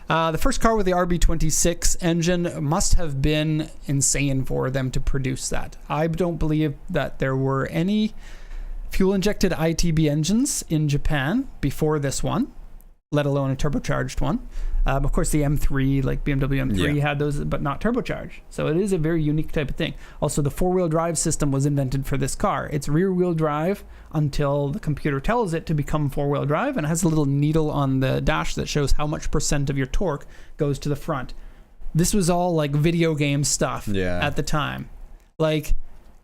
The first car with the RB26 engine must have been insane for them to produce that. I don't believe that there were any fuel-injected ITB engines in Japan before this one, let alone a turbocharged one. Of course, the M3, like BMW M3, had those, but not turbocharged. So it is a very unique type of thing. Also, the four-wheel drive system was invented for this car. It's rear-wheel drive until the computer tells it to become four-wheel drive, and it has a little needle on the dash that shows how much % of your torque goes to the front. This was all like video game stuff at the time. Like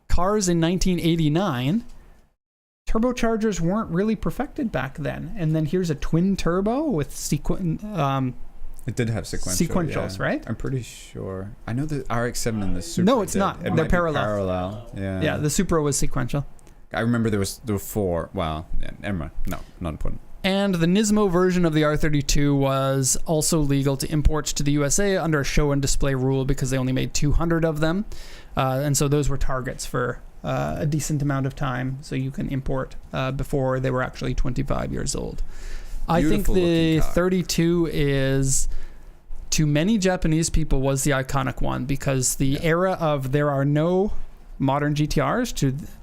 cars in 1989, turbochargers weren't really perfected back then. And then here's a twin turbo with it did have sequentials, right? I'm pretty sure. I know the RX-7 and the Supra. No, it's did. not. It They're might be parallel. Yeah. Yeah, the Supra was sequential. I remember there were 4. Wow. Yeah, never mind. No, not important. And the Nismo version of the R32 was also legal to import to the USA under a show and display rule because they only made 200 of them. And so those were targets for a decent amount of time, so you can import before they were actually 25 years old. I think the 32 is, to many Japanese people, was the iconic one because the era of there are no modern GTRs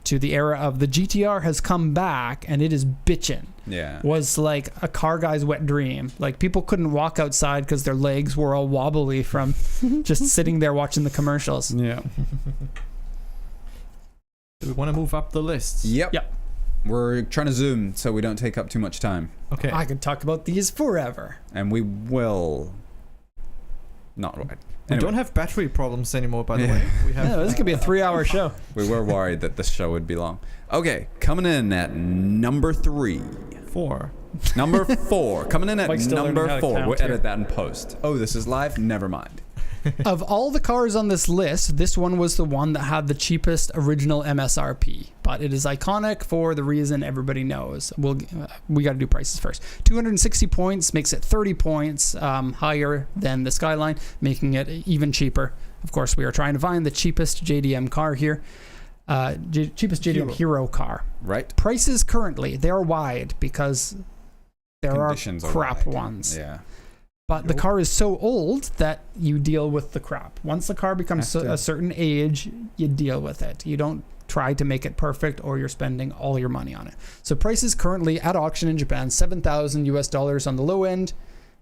to the era of the GTR has come back and it is bitchin'. Yeah. Was like a car guy's wet dream. Like people couldn't walk outside because their legs were all wobbly from just sitting there watching the commercials. Yeah. Do we want to move up the list? Yep. Yep. We're trying to zoom so we don't take up too much time. Okay. I could talk about these forever. And we will not right. We Anyway, don't have battery problems anymore, by the Yeah. way. We have. Yeah, this could be a 3-hour show. we were worried that this show would be long. Okay, coming in at number 3. 4. Number 4. Coming in at Mike's still learning number how to 4. count We'll here. edit that in post. Oh, this is live? Never mind. Of all the cars on this list, this one was the one that had the cheapest original MSRP, but it is iconic for the reason everybody knows. We got to do prices first. 260 points makes it 30 points higher than the Skyline, making it even cheaper. Of course, we are trying to find the cheapest JDM car here. Cheapest JDM Hero car. Right? Prices currently, they are wide because there Conditions are are crap wide. ones. Yeah. But the car is so old that you deal with the crap. Once the car becomes Have to. a certain age, you deal with it. You don't try to make it perfect or you're spending all your money on it. So prices currently at auction in Japan, $7,000 on the low end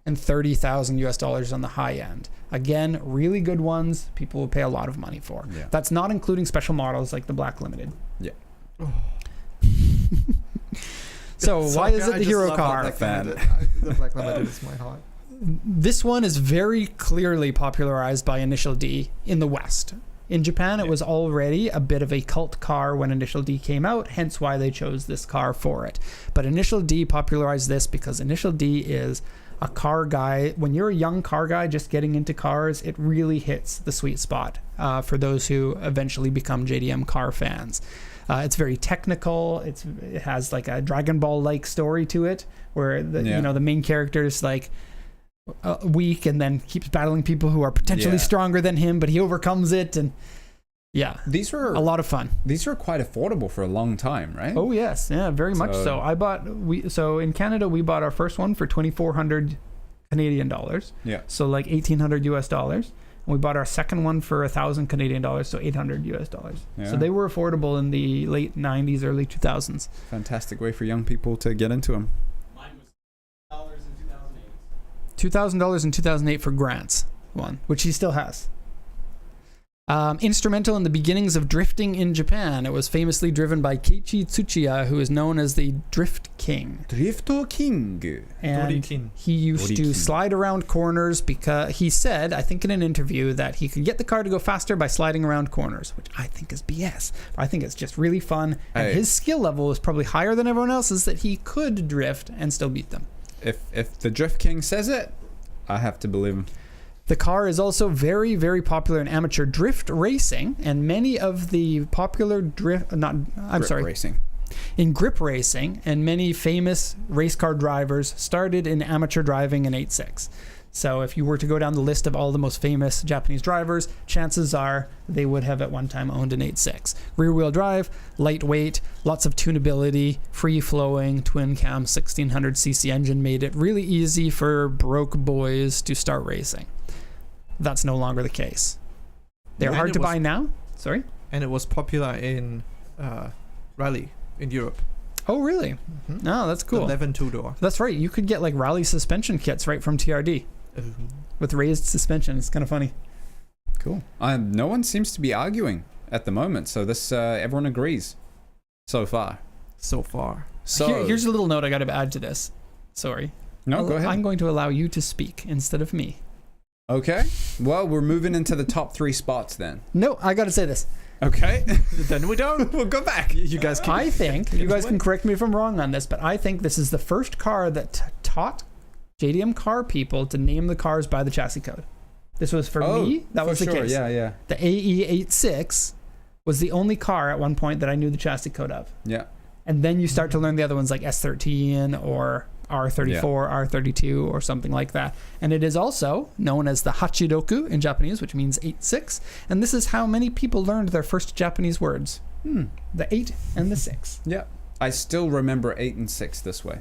and $30,000 on the high end. Again, really good ones people will pay a lot of money for. Yeah. That's not including special models like the Black Limited. Yeah. So why is it the hero car? The Black Limited is my heart. This one is very clearly popularized by Initial D in the West. In Japan, it was already a bit of a cult car when Initial D came out, hence why they chose this car for it. But Initial D popularized this because Initial D is a car guy. When you're a young car guy just getting into cars, it really hits the sweet spot for those who eventually become JDM car fans. It's very technical. It has like a Dragon Ball-like story to it, where the main character is like weak and then keeps battling people who are potentially stronger than him, but he overcomes it, and These were a lot of fun. These were quite affordable for a long time, right? Oh yes, yeah, very much so. So in Canada we bought our first one for 2,400 Canadian dollars. Yeah. So like $1,800 US. And we bought our second one for 1,000 Canadian dollars, so $800 US. Yeah. So they were affordable in the late 90s, early 2000s. Fantastic way for young people to get into them. Mine was $2,000 in 2008. $2,000 in 2008 for Grant's one, which he still has. Instrumental in the beginnings of drifting in Japan, it was famously driven by Keiichi Tsuchiya, who is known as the Drift King. Drifto King. And Dorikin. he used to Dorikin. slide around corners because he said, I think in an interview, that he could get the car to go faster by sliding around corners, which I think is BS. I think it's just really fun. And Hey. his skill level is probably higher than everyone else's, that he could drift and still beat them. If the Drift King says it, I have to believe him. The car is also very, very popular in amateur drift racing, and many of the popular Grip racing. in grip racing, and many famous race car drivers started in amateur driving in 8.6. So if you were to go down the list of all the most famous Japanese drivers, chances are they would have at one time owned an 8.6. Rear-wheel drive, lightweight, lots of tunability, free-flowing, twin-cam 1600cc engine made it really easy for broke boys to start racing. That's no longer the case. They're And hard it to was- buy now. Sorry? And it was popular in rally in Europe. Oh, really? Mhm. No, that's cool. 11 two-door. That's right. You could get like rally suspension kits right from TRD with raised suspension. It's kind of funny. Cool. No one seems to be arguing at the moment, so this everyone agrees so far. So far. So Here's a little note I got to add to this. Sorry. no, go ahead. I'm going to allow you to speak instead of me. Okay. Well, we're moving into the top 3 spots then. No, I got to say this. Okay. Then we don't. We'll go back. You guys can. I think, you guys can correct me if I'm wrong on this, but I think this is the first car that taught JDM car people to name the cars by the chassis code. This was for me. That was the case. Yeah. The AE86 was the only car at one point that I knew the chassis code of. Yeah. And then you start to learn the other ones like S13 or R34, R32 or something like that. And it is also known as the Hachiroku in Japanese, which means 8-6. And this is how many people learned their first Japanese words. The 8 and the 6. Yeah. I still remember 8 and 6 this way.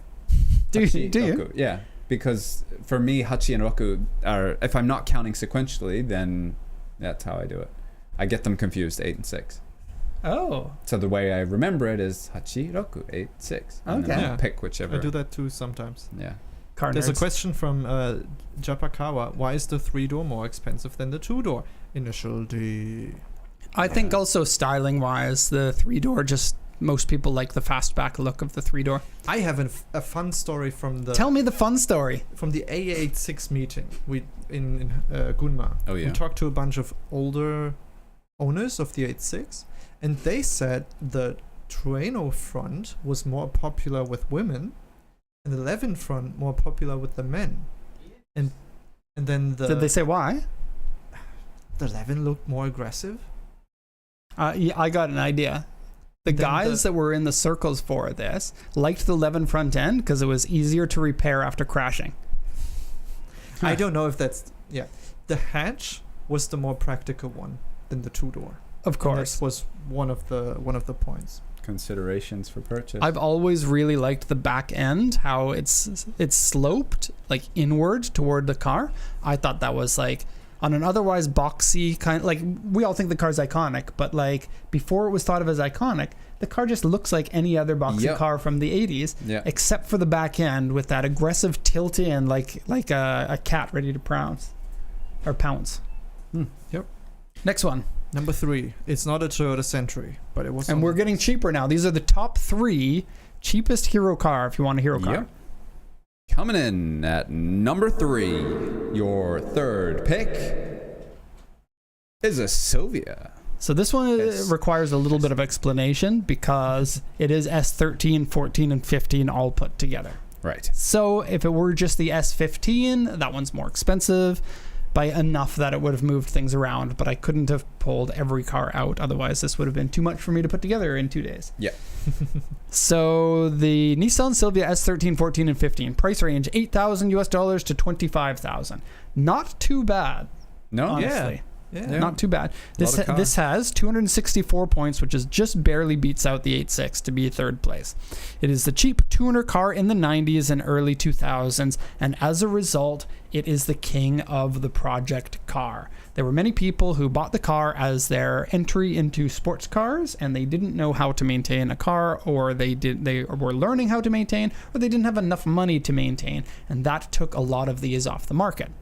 Do you? Roku. Yeah. Because for me, Hachi and Roku are, if I'm not counting sequentially, then that's how I do it. I get them confused, 8 and 6. Oh. So the way I remember it is Hachiroku 86. And then Okay. I'll Yeah. pick whichever. I do that too sometimes. Yeah. Car There's a nerds. question from Japakawa. Why is the 3-door more expensive than the 2-door? Initial D. I think also styling wise, the 3-door just most people like the fastback look of the 3-door. I have a fun story from the Tell me the fun story. from the A86 meeting we in Gunma. Oh, yeah. We talked to a bunch of older owners of the 86, and they said the Traino front was more popular with women, and the Levin front more popular with the men. And then Did they say why? the Levin looked more aggressive. Yeah, I got an idea. The Then guys that were in the circles for this liked the 11 front end because it was easier to repair after crashing. I don't know if that's The hatch was the more practical one than the 2-door. Of And course. that was one of the points. Considerations for purchase. I've always really liked the back end, how it's sloped like inward toward the car. I thought that was like on an otherwise boxy kind, like we all think the car's iconic, but like before it was thought of as iconic, the car just looks like any other boxy Yep. car from the 80s, Yeah. except for the back end with that aggressive tilt in, like a cat ready to pounce. Yep. Next one. Number 3. It's not a Toyota Century, but it was. And on we're the getting list. cheaper now. These are the top 3 cheapest hero car if you want a hero car. Yep. Coming in at number 3, your third pick is a Sylvia. So this one Yes. requires a little bit of explanation because it is S13, 14, and 15 all put together. Right. So if it were just the S15, that one's more expensive by enough that it would have moved things around, but I couldn't have pulled every car out. Otherwise, this would have been too much for me to put together in 2 days. Yeah. So the Nissan Silvia S13, 14, and 15 price range $8,000 to $25,000. Not too bad, No? honestly. Yeah. Not too bad. Lot of car. This has 264 points, which is just barely beats out the 86 to be third place. It is the cheap tuner car in the 90s and early 2000s, and as a result, it is the king of the project car. There were many people who bought the car as their entry into sports cars, and they didn't know how to maintain a car, or they were learning how to maintain, or they didn't have enough money to maintain, and that took a lot of these off the market.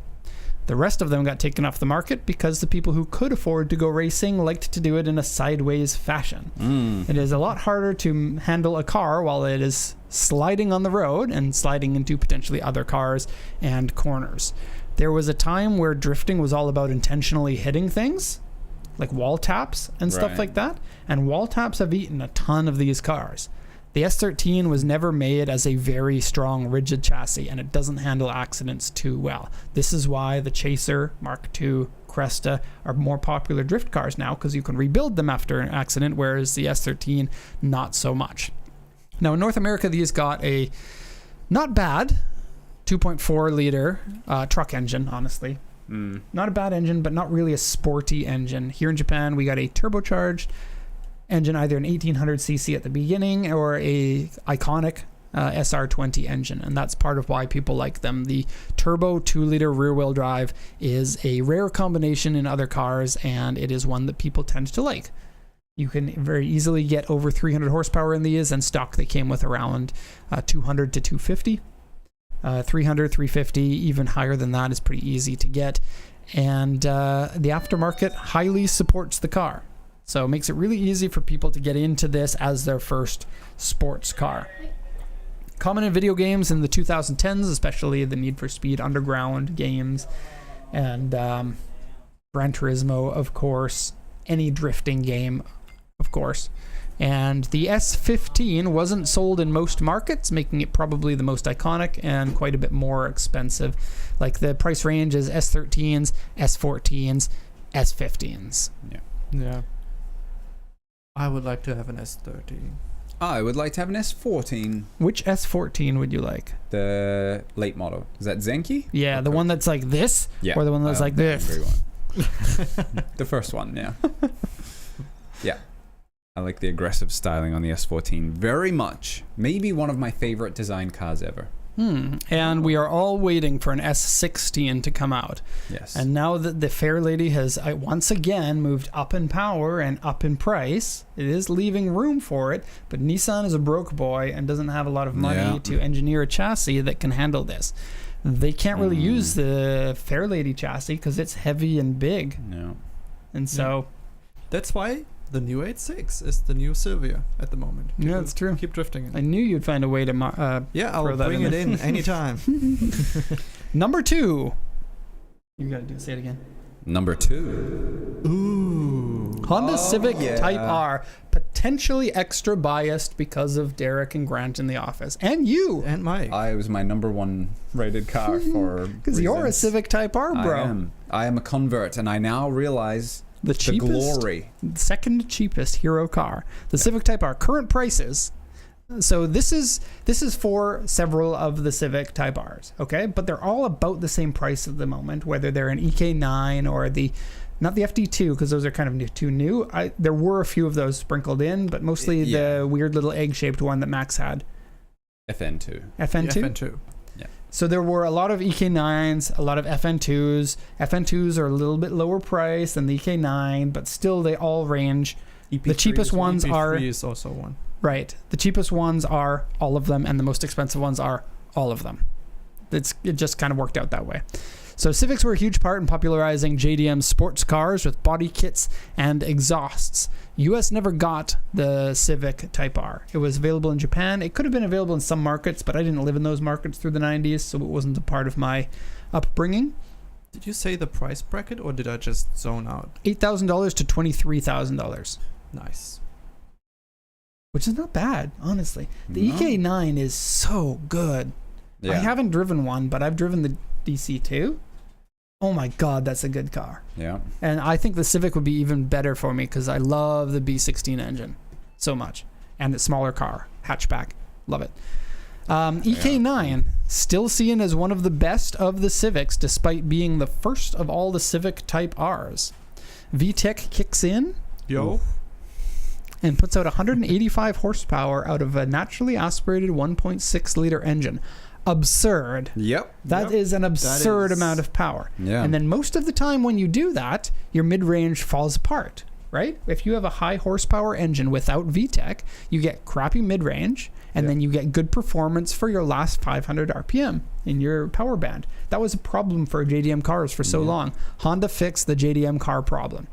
The rest of them got taken off the market because the people who could afford to go racing liked to do it in a sideways fashion. It is a lot harder to handle a car while it is sliding on the road and sliding into potentially other cars and corners. There was a time where drifting was all about intentionally hitting things, like wall taps and stuff Right. like that, and wall taps have eaten a ton of these cars. The S13 was never made as a very strong, rigid chassis, and it doesn't handle accidents too well. This is why the Chaser, Mark II, Cresta are more popular drift cars now, because you can rebuild them after an accident, whereas the S13, not so much. Now, in North America, these got a not bad 2.4 liter truck engine, honestly. Not a bad engine, but not really a sporty engine. Here in Japan, we got a turbocharged engine, either an 1800cc at the beginning or a iconic SR20 engine, and that's part of why people like them. The turbo 2-liter rear-wheel drive is a rare combination in other cars, and it is one that people tend to like. You can very easily get over 300 horsepower in these, and stock they came with around 200 to 250. 300, 350, even higher than that is pretty easy to get, and the aftermarket highly supports the car. So it makes it really easy for people to get into this as their first sports car. Common in video games in the 2010s, especially the Need for Speed Underground games and Gran Turismo, of course, any drifting game, of course. And the S15 wasn't sold in most markets, making it probably the most iconic and quite a bit more expensive. Like the price range is S13s, S14s, S15s. Yeah. I would like to have an S13. I would like to have an S14. Which S14 would you like? The late model. Is that Zenki? Yeah, the one that's like this, Yeah. or the one that's like this. Every one. The first one, yeah. Yeah. I like the aggressive styling on the S14 very much. Maybe one of my favorite design cars ever. And we are all waiting for an S16 to come out. Yes. And now that the Fair Lady has once again moved up in power and up in price, it is leaving room for it. But Nissan is a broke boy and doesn't have a lot of money to engineer a chassis that can handle this. They can't really use the Fair Lady chassis because it's heavy and big. No. And so... That's why the new 8.6 is the new Silvia at the moment. Yeah, that's true. Keep drifting it. I knew you'd find a way to I'll throw that bring in it there. in anytime. Number 2. You gotta say it again. Number 2. Ooh. Honda Civic Type R, potentially extra biased because of Derek and Grant in the office, and you, And Mike. It was my number 1 rated car for because you're a reasons. Civic Type R, bro. I am a convert, and I now realize The the cheapest, glory. second cheapest hero car, the Civic Type R. Current prices. So this is for several of the Civic Type Rs, okay? But they're all about the same price at the moment, whether they're an EK9 or not the FD2, because those are kind of too new. There were a few of those sprinkled in, but mostly the weird little egg-shaped one that Max had. FN2. FN2? The FN2. So there were a lot of EK9s, a lot of FN2s. FN2s are a little bit lower price than the EK9, but still they all range. The cheapest ones are... EP3 is also one. Right. The cheapest ones are all of them, and the most expensive ones are all of them. It just kind of worked out that way. So Civics were a huge part in popularizing JDM sports cars with body kits and exhausts. US never got the Civic Type R. It was available in Japan. It could have been available in some markets, but I didn't live in those markets through the 90s, so it wasn't a part of my upbringing. Did you say the price bracket, or did I just zone out? $8,000 to $23,000. Nice. Which is not bad, honestly. The No. EK9 is so good. Yeah. I haven't driven one, but I've driven the DC2. Oh my God, that's a good car. Yeah. And I think the Civic would be even better for me because I love the B16 engine so much. And the smaller car, hatchback. Love it. EK9, still seen as one of the best of the Civics despite being the first of all the Civic Type Rs. VTEC kicks in Yo. and puts out 185 horsepower out of a naturally aspirated 1.6 liter engine. Absurd. Yep. That is an absurd amount of power. Yeah. And then most of the time when you do that, your mid-range falls apart, right? If you have a high horsepower engine without VTEC, you get crappy mid-range, and then you get good performance for your last 500 RPM in your power band. That was a problem for JDM cars for so long. Honda fixed the JDM car problem.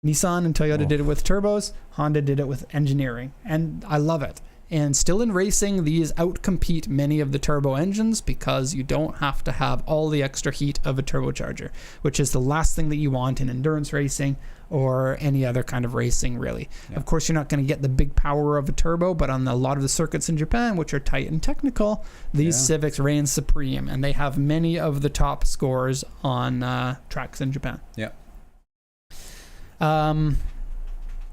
Nissan and Toyota did it with turbos. Honda did it with engineering. And I love it. And still in racing, these outcompete many of the turbo engines because you don't have to have all the extra heat of a turbocharger, which is the last thing that you want in endurance racing or any other kind of racing, really. Yeah. Of course, you're not going to get the big power of a turbo, but on a lot of the circuits in Japan, which are tight and technical, these Civics reign supreme, and they have many of the top scores on tracks in Japan. Yeah. A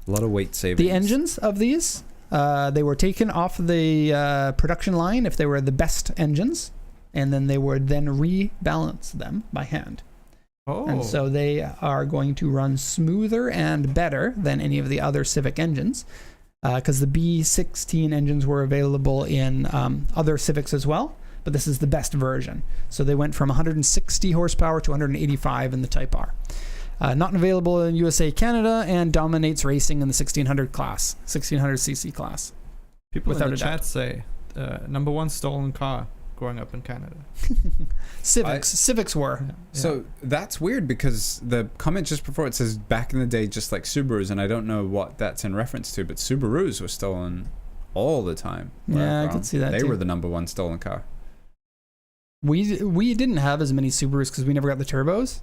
lot of weight savings. The engines of these... they were taken off the production line if they were the best engines, and then they would then rebalance them by hand. Oh. And so they are going to run smoother and better than any of the other Civic engines, because the B16 engines were available in other Civics as well, but this is the best version. So they went from 160 horsepower to 185 in the Type R. Not available in USA, Canada, and dominates racing in the 1600 class, 1600cc class. People without in the a doubt. chat say, number one stolen car growing up in Canada. Civics were. Yeah. So that's weird because the comment just before it says back in the day, just like Subarus, and I don't know what that's in reference to, but Subarus were stolen all the time. Yeah, I could see that They too. were the number one stolen car. We didn't have as many Subarus because we never got the turbos.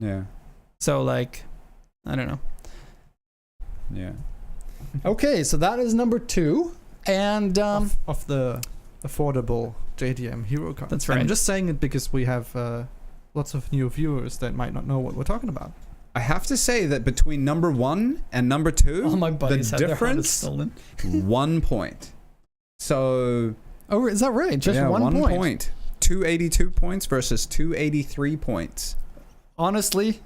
Yeah. So like, I don't know. Yeah. Okay, so that is number 2, and Of the affordable JDM Hero car. That's And right. I'm just saying it because we have lots of new viewers that might not know what we're talking about. I have to say that between number 1 and number 2, all my buddies the had their Hondas difference, stolen. 1 point. So Oh, is that right? Just yeah, 1 point. 1 point. 282 points versus 283 points. Honestly,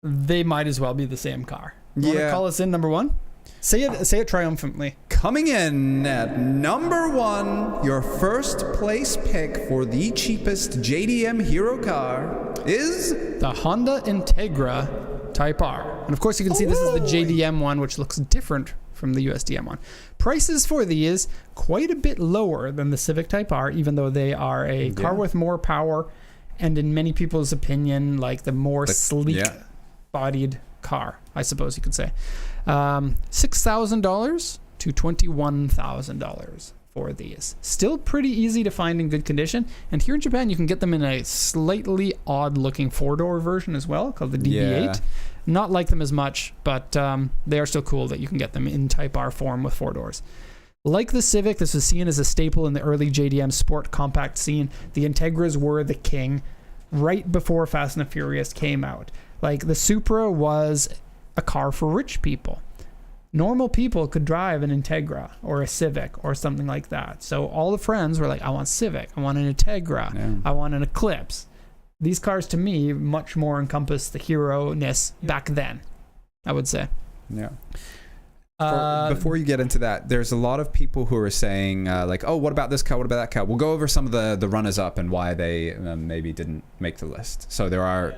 they might as well be the same car. You want to Yeah. call us in number 1? Say it triumphantly. Coming in at number 1, your first place pick for the cheapest JDM Hero car is The Honda Integra Type R. And of course you can see this is the JDM one, which looks different from the USDM one. Prices for these quite a bit lower than the Civic Type R, even though they are a car with more power and in many people's opinion, like the more sleek bodied car, I suppose you could say. $6,000 to $21,000 for these. Still pretty easy to find in good condition. And here in Japan, you can get them in a slightly odd looking 4-door version as well, called the DB8. Yeah. Not like them as much, but they are still cool that you can get them in Type R form with 4 doors. Like the Civic, this was seen as a staple in the early JDM sport compact scene. The Integras were the king right before Fast and the Furious came out. Like the Supra was a car for rich people. Normal people could drive an Integra or a Civic or something like that. So all the friends were like, I want Civic, I want an Integra, I want an Eclipse. These cars to me much more encompass the hero-ness back then, I would say. Yeah. Before you get into that, there's a lot of people who are saying like, oh, what about this car? What about that car? We'll go over some of the runners-up and why they maybe didn't make the list. So there are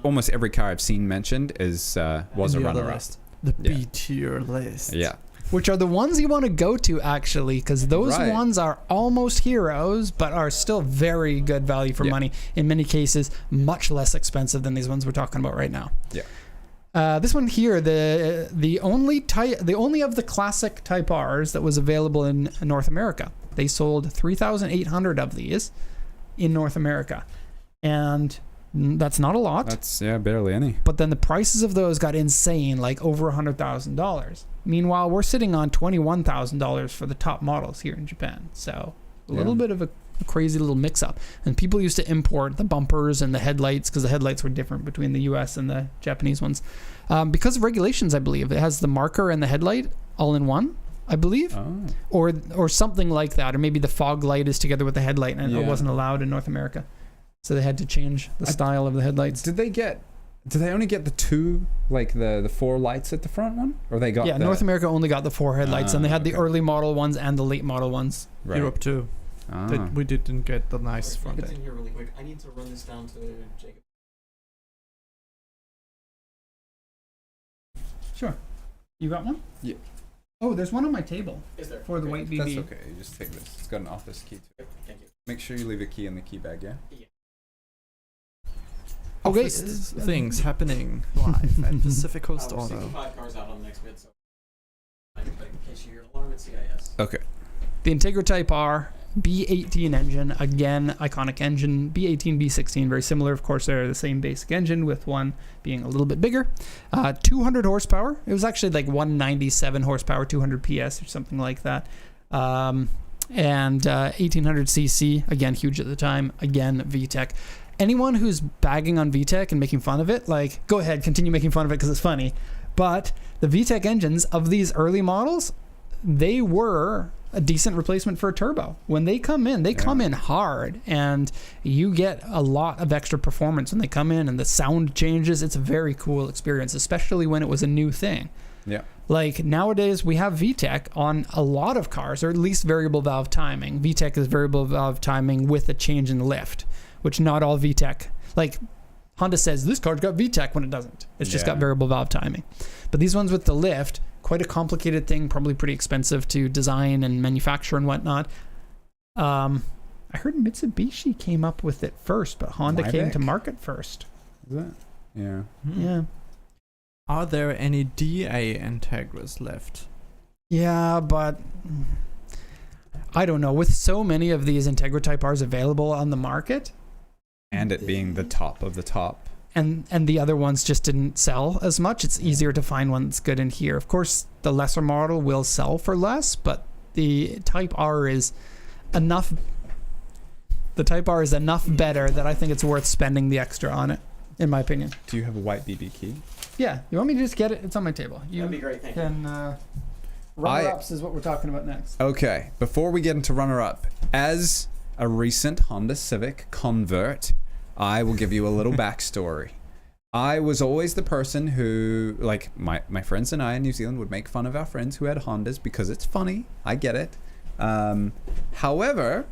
almost every car I've seen mentioned was a runner-up. The B tier list. Yeah. Which are the ones you want to go to, actually, because those ones are almost heroes, but are still very good value for money. In many cases, much less expensive than these ones we're talking about right now. Yeah. This one here, the only of the classic Type R's that was available in North America. They sold 3,800 of these in North America, and that's not a lot. That's barely any. But then the prices of those got insane, like over $100,000. Meanwhile, we're sitting on $21,000 for the top models here in Japan. So a little bit of a crazy little mix-up. And people used to import the bumpers and the headlights because the headlights were different between the US and the Japanese ones. Because of regulations, I believe. It has the marker and the headlight all in one, I believe. Oh. Or something like that. Or maybe the fog light is together with the headlight and it wasn't allowed in North America. So they had to change the style of the headlights. Did they only get the 2, like the 4 lights at the front one? Or they got North America only got the 4 headlights, and they had the early model ones and the late model ones. Right. Europe too. We didn't get the nice front end. Continue here really quick. I need to run this down to Jacob. Sure. You got one? Yeah. Oh, there's one on my table. Is there? For the white BB. That's okay. You just take this. It's got an office key too. Thank you. Make sure you leave a key in the key bag, yeah? Okay. Things happening live at Pacific Coast We're Auto. 65 cars out on the next bid, so in case you hear alarm at CIS. Okay. The Integra Type R, B18 engine, again, iconic engine. B18, B16, very similar. Of course, they're the same basic engine with one being a little bit bigger. 200 horsepower. It was actually like 197 horsepower, 200 PS or something like that. And 1800 cc, again, huge at the time. Again, VTEC. Anyone who's bagging on VTEC and making fun of it, like, go ahead, continue making fun of it because it's funny. But the VTEC engines of these early models, they were a decent replacement for a turbo. When they come in, they come in hard, and you get a lot of extra performance when they come in, and the sound changes. It's a very cool experience, especially when it was a new thing. Yeah. Like nowadays, we have VTEC on a lot of cars, or at least variable valve timing. VTEC is variable valve timing with a change in lift, which not all VTEC, like Honda says this car's got VTEC when it doesn't. It's just got variable valve timing. But these ones with the lift, quite a complicated thing, probably pretty expensive to design and manufacture and whatnot. I heard Mitsubishi came up with it first, but Honda came to market first. Is that? Yeah. Yeah. Are there any DA Integras left? Yeah, but I don't know. With so many of these Integra Type Rs available on the market, And it being the top of the top. and the other ones just didn't sell as much, it's easier to find one that's good in here. Of course, the lesser model will sell for less, but the Type R is enough. The Type R is enough better that I think it's worth spending the extra on it, in my opinion. Do you have a white BB key? Yeah, you want me to just get it? It's on my table. You That'd be great, thank you. can. Runner-ups is what we're talking about next. Okay, before we get into runner-up, as a recent Honda Civic convert, I will give you a little backstory. I was always the person who, like, my friends and I in New Zealand would make fun of our friends who had Hondas because it's funny. I get it. However,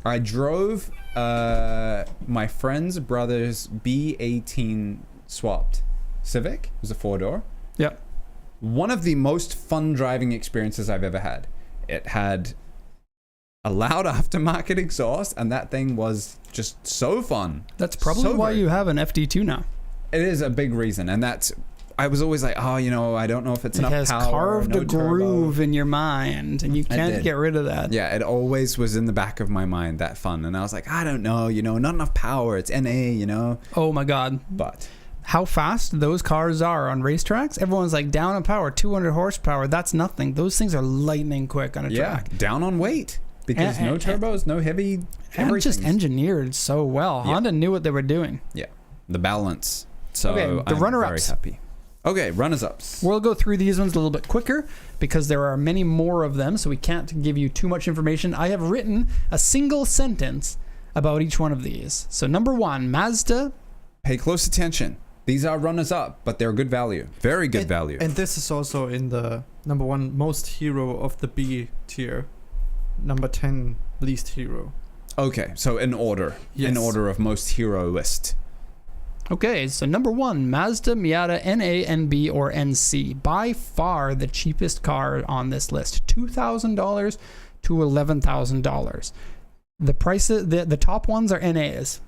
I drove my friend's brother's B18 swapped Civic. It was a 4-door. Yep. One of the most fun driving experiences I've ever had. It had a loud aftermarket exhaust, and that thing was just so fun. That's probably So why great. you have an FD2 now. It is a big reason, and that's. I was always like, oh, I don't know if it's It enough has power. carved no a turbo. groove in your mind, and you can't did. get rid of that. Yeah, it always was in the back of my mind, that fun, and I was like, I don't know, not enough power. It's NA, Oh my God. But How fast those cars are on racetracks. Everyone's like down on power, 200 horsepower. That's nothing. Those things are lightning quick on a track. down on weight because no turbos, no heavy. And just everything's- engineered so well. Yeah. Honda knew what they were doing. Yeah, the balance. So Okay, the I'm runner-ups. very happy. Okay, runners-ups. We'll go through these ones a little bit quicker because there are many more of them, so we can't give you too much information. I have written a single sentence about each one of these. So number 1, Mazda. Pay close attention. These are runners-up, but they're good value. Very good value. And this is also in the number 1 most hero of the B tier, number 10 least hero. Okay, so in order. Yes. In order of most hero list. Okay, so number 1, Mazda Miata NA, NB, or NC. By far the cheapest car on this list. $2,000 to $11,000. The prices, the top ones are NAs.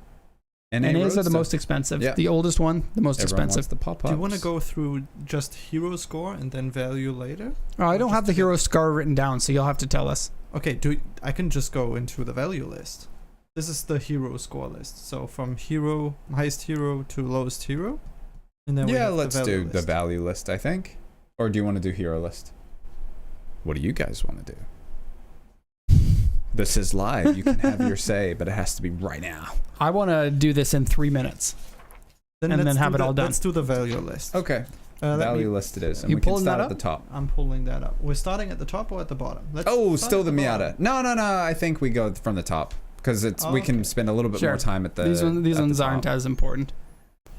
NAs are the most expensive. Yeah. The oldest one, the most Everyone expensive. wants the pop-ups. Do you want to go through just hero score and then value later? Oh, I don't Just have the to hero scar written down, so you'll have to tell us. Okay, I can just go into the value list. This is the hero score list. So from hero, highest hero to lowest hero. And then we Yeah, have let's the value do the list. value list, I think. Or do you want to do hero list? What do you guys want to do? This is live. You can have your say, but it has to be right now. I want to do this in 3 minutes. and let's then have do it all done. Let's do the value list. Okay. Let Value me- list it is. And You we can pulling start that at the up? top. I'm pulling that up. We're starting at the top or at the bottom? Let's Oh, start still at the bottom. Miata. No. I think we go from the top. Because it's we can Okay. spend a little bit Sure. more time at the These at the ones top. aren't as important.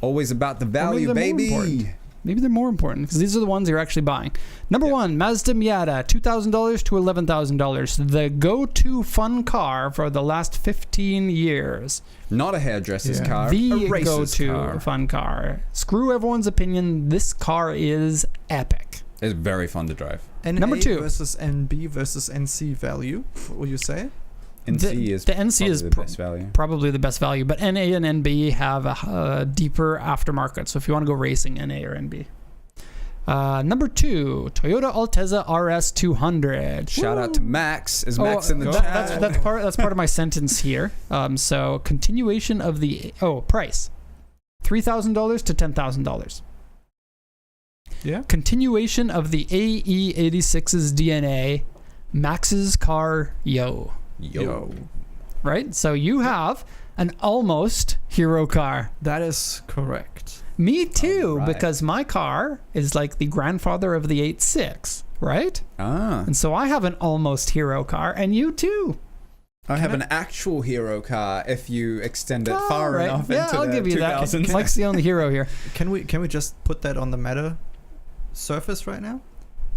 Always about the maybe value, they're more baby. important. Maybe they're more important because these are the ones you're actually buying. Number Yeah. 1, Mazda Miata, $2,000 to $11,000. The go-to fun car for the last 15 years. Not a hairdresser's Yeah. car. The a racer's go-to car. fun car. Screw everyone's opinion. This car is epic. It's very fun to drive. NA Number 2. versus NB versus NC value. What would you say? NC is the NC is probably the best value. probably the best value, but NA and NB have a deeper aftermarket. So if you want to go racing, NA or NB. Number 2, Toyota Altezza RS200. Shout out to Max. Is Max in the that- chat? That's part of my sentence here. So continuation of the price, $3,000 to $10,000. Yeah. Continuation of the AE86's DNA, Max's car, yo. Yo. Right? So you have an almost hero car. That is correct. Me too, Alright. because my car is like the grandfather of the 8.6, right? Ah. And so I have an almost hero car, and you too. I have an actual hero car if you extend it far Alright. enough Yeah, into I'll the give you 2000s. that. Mike's the only hero here. Can we just put that on the meta surface right now?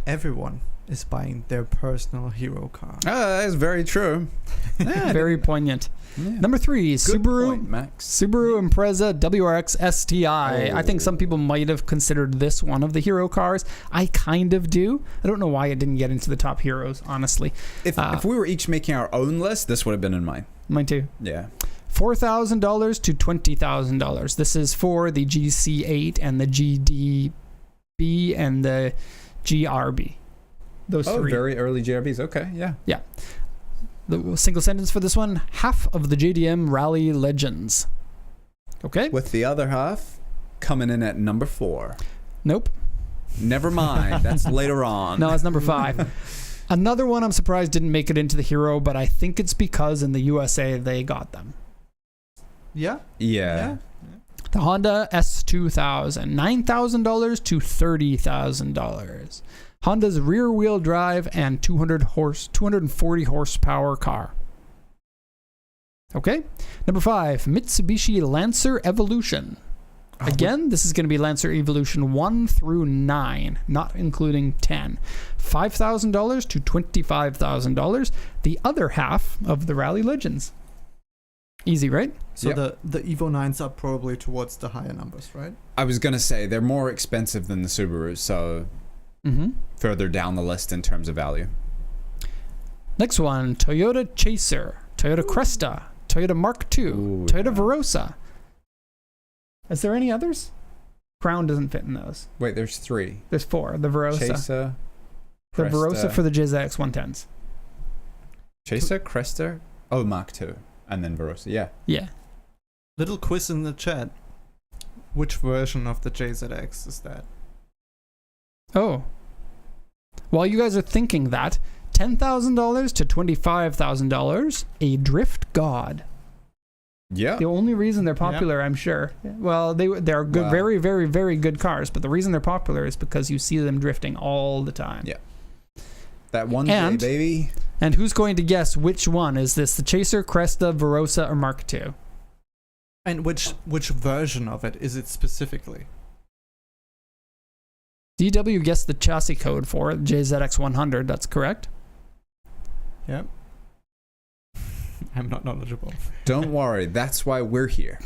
Everyone is buying their personal hero car. Ah, that's very true. Yeah, Very poignant. yeah. Number 3, Good Subaru. point, Max. Subaru Impreza WRX STI. I think some Oh. people might have considered this one of the hero cars. I kind of do. I don't know why it didn't get into the top heroes, honestly. If we were each making our own list, this would have been in mine. Mine too. Yeah. $4,000 to $20,000. This is for the GC8 and the GDB and the GRB. Those Oh, three. very early JRBs. Okay, yeah. The single sentence for this one, half of the JDM Rally Legends. Okay? With the other half coming in at number 4. Nope. Never mind. That's later on. No, it's number 5. Another one I'm surprised didn't make it into the hero, but I think it's because in the USA they got them. Yeah. Yeah. The Honda S2000, $9,000 to $30,000. Honda's rear-wheel drive and 240 horsepower car. Okay. Number 5, Mitsubishi Lancer Evolution. Again, this is going to be Lancer Evolution 1 through 9, not including 10. $5,000 to $25,000, the other half of the Rally Legends. Easy, right? So Yep. the Evo 9s are probably towards the higher numbers, right? I was gonna say they're more expensive than the Subarus, so Mm-hmm. further down the list in terms of value. Next one, Toyota Chaser, Toyota Cresta, Toyota Mark II, Ooh, Toyota yeah. Verosa. Is there any others? Crown doesn't fit in those. Wait, there's 3. There's 4. The Verosa. Chaser, The Cresta, Verosa for the JZX 110s. Chaser, Cresta, Mark II, and then Verosa. Yeah. Yeah. Little quiz in the chat. Which version of the JZX is that? Oh. While you guys are thinking that, $10,000 to $25,000, a Drift God. Yeah. The only reason they're popular, I'm sure. Well, they're good, Wow. very, very, very good cars, but the reason they're popular is because you see them drifting all the time. Yeah. That one And- day, baby. And who's going to guess which one? Is this the Chaser, Cresta, Verosa, or Mark II? And which version of it is it specifically? DW guessed the chassis code for it, JZX 100. That's correct. Yep. I'm not knowledgeable. Don't worry, that's why we're here.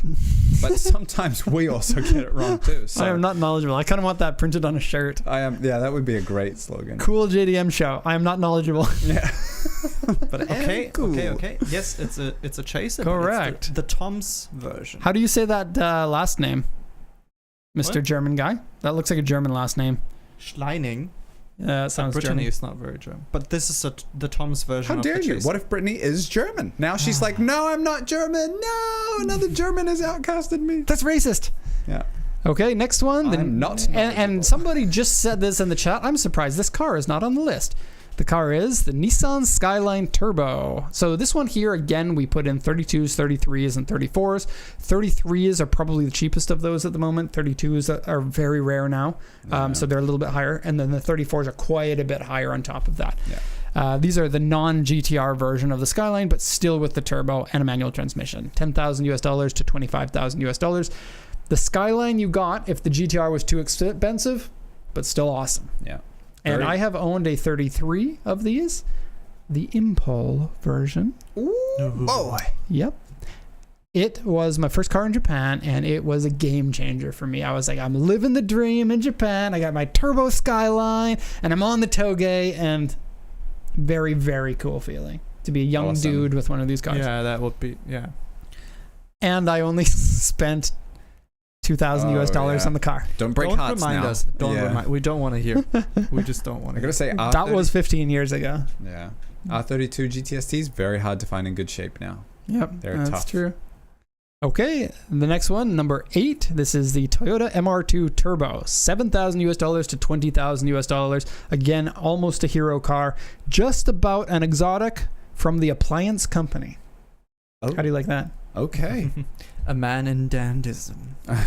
But sometimes we also get it wrong too. So I am not knowledgeable. I kind of want that printed on a shirt. I am. Yeah, that would be a great slogan. Cool JDM show. I am not knowledgeable. Yeah. But okay, cool. okay. Yes, it's a Chaser. Correct. But it's the Tom's version. How do you say that last name, Mr. What? German guy? That looks like a German last name. Schleining. Sounds Brittany German. is not very German. But this is the Tom's version How of dare the you? Chaser. What if Brittany is German? Now she's like, no, I'm not German. No, another German has outcasted me. That's racist. Yeah. Okay, next one. I'm not And knowledgeable. somebody just said this in the chat. I'm surprised this car is not on the list. The car is the Nissan Skyline Turbo. So this one here, again, we put in 32s, 33s, and 34s. 33s are probably the cheapest of those at the moment. 32s are very rare now, so they're a little bit higher. And then the 34s are quite a bit higher on top of that. Yeah. These are the non-GTR version of the Skyline, but still with the turbo and a manual transmission. $10,000 to $25,000. The Skyline you got if the GTR was too expensive, but still awesome. Yeah. And Very- I have owned a 33 of these, the Impol version. Ooh, boy. Yep. It was my first car in Japan, and it was a game changer for me. I was like, I'm living the dream in Japan. I got my turbo Skyline, and I'm on the Toge, and very, very cool feeling to be a young Awesome. dude with one of these cars. Yeah, that would be, yeah. And I only spent $2,000 US dollars yeah. on the car. Don't break Don't hearts remind now. us. Don't Yeah. remind. We don't want to hear. We just don't want I to. gotta say, That was 15 years ago. yeah. R32 GTSTs very hard to find in good shape now. Yep, They're that's tough. true. Okay, the next one, number 8. This is the Toyota MR2 Turbo, $7,000 to $20,000. Again, almost a hero car, just about an exotic from the appliance company. Oh. How do you like that? Okay. A man in dandism.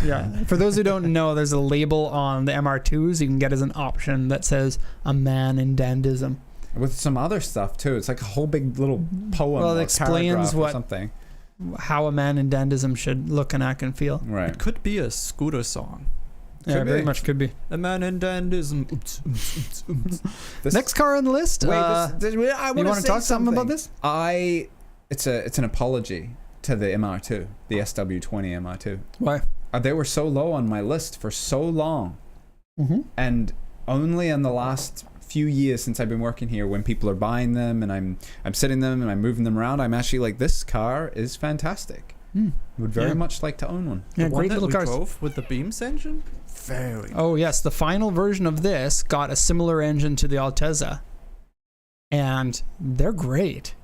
Yeah. For those who don't know, there's a label on the MR2s you can get as an option that says "a man in dandism." With some other stuff too. It's like a whole big little poem. Well, it or explains paragraph or what- something. How a man in dandism should look and act and feel. Right. It could be a scooter song. Yeah, Could very be. much could be. A man in dandism. Oops, oops, oops, oops. This- Next car on the list. Wait, I you want to talk something about this? It's an apology to the MR2, the SW20 MR2. Why? They were so low on my list for so long, Mm-hmm. and only in the last few years since I've been working here, when people are buying them and I'm sitting them and I'm moving them around, I'm actually like, this car is fantastic. Would very Yeah. much like to own one. Yeah, The one great that little we cars. drove with the Beams engine. Very. Oh yes, the final version of this got a similar engine to the Altezza, and they're great.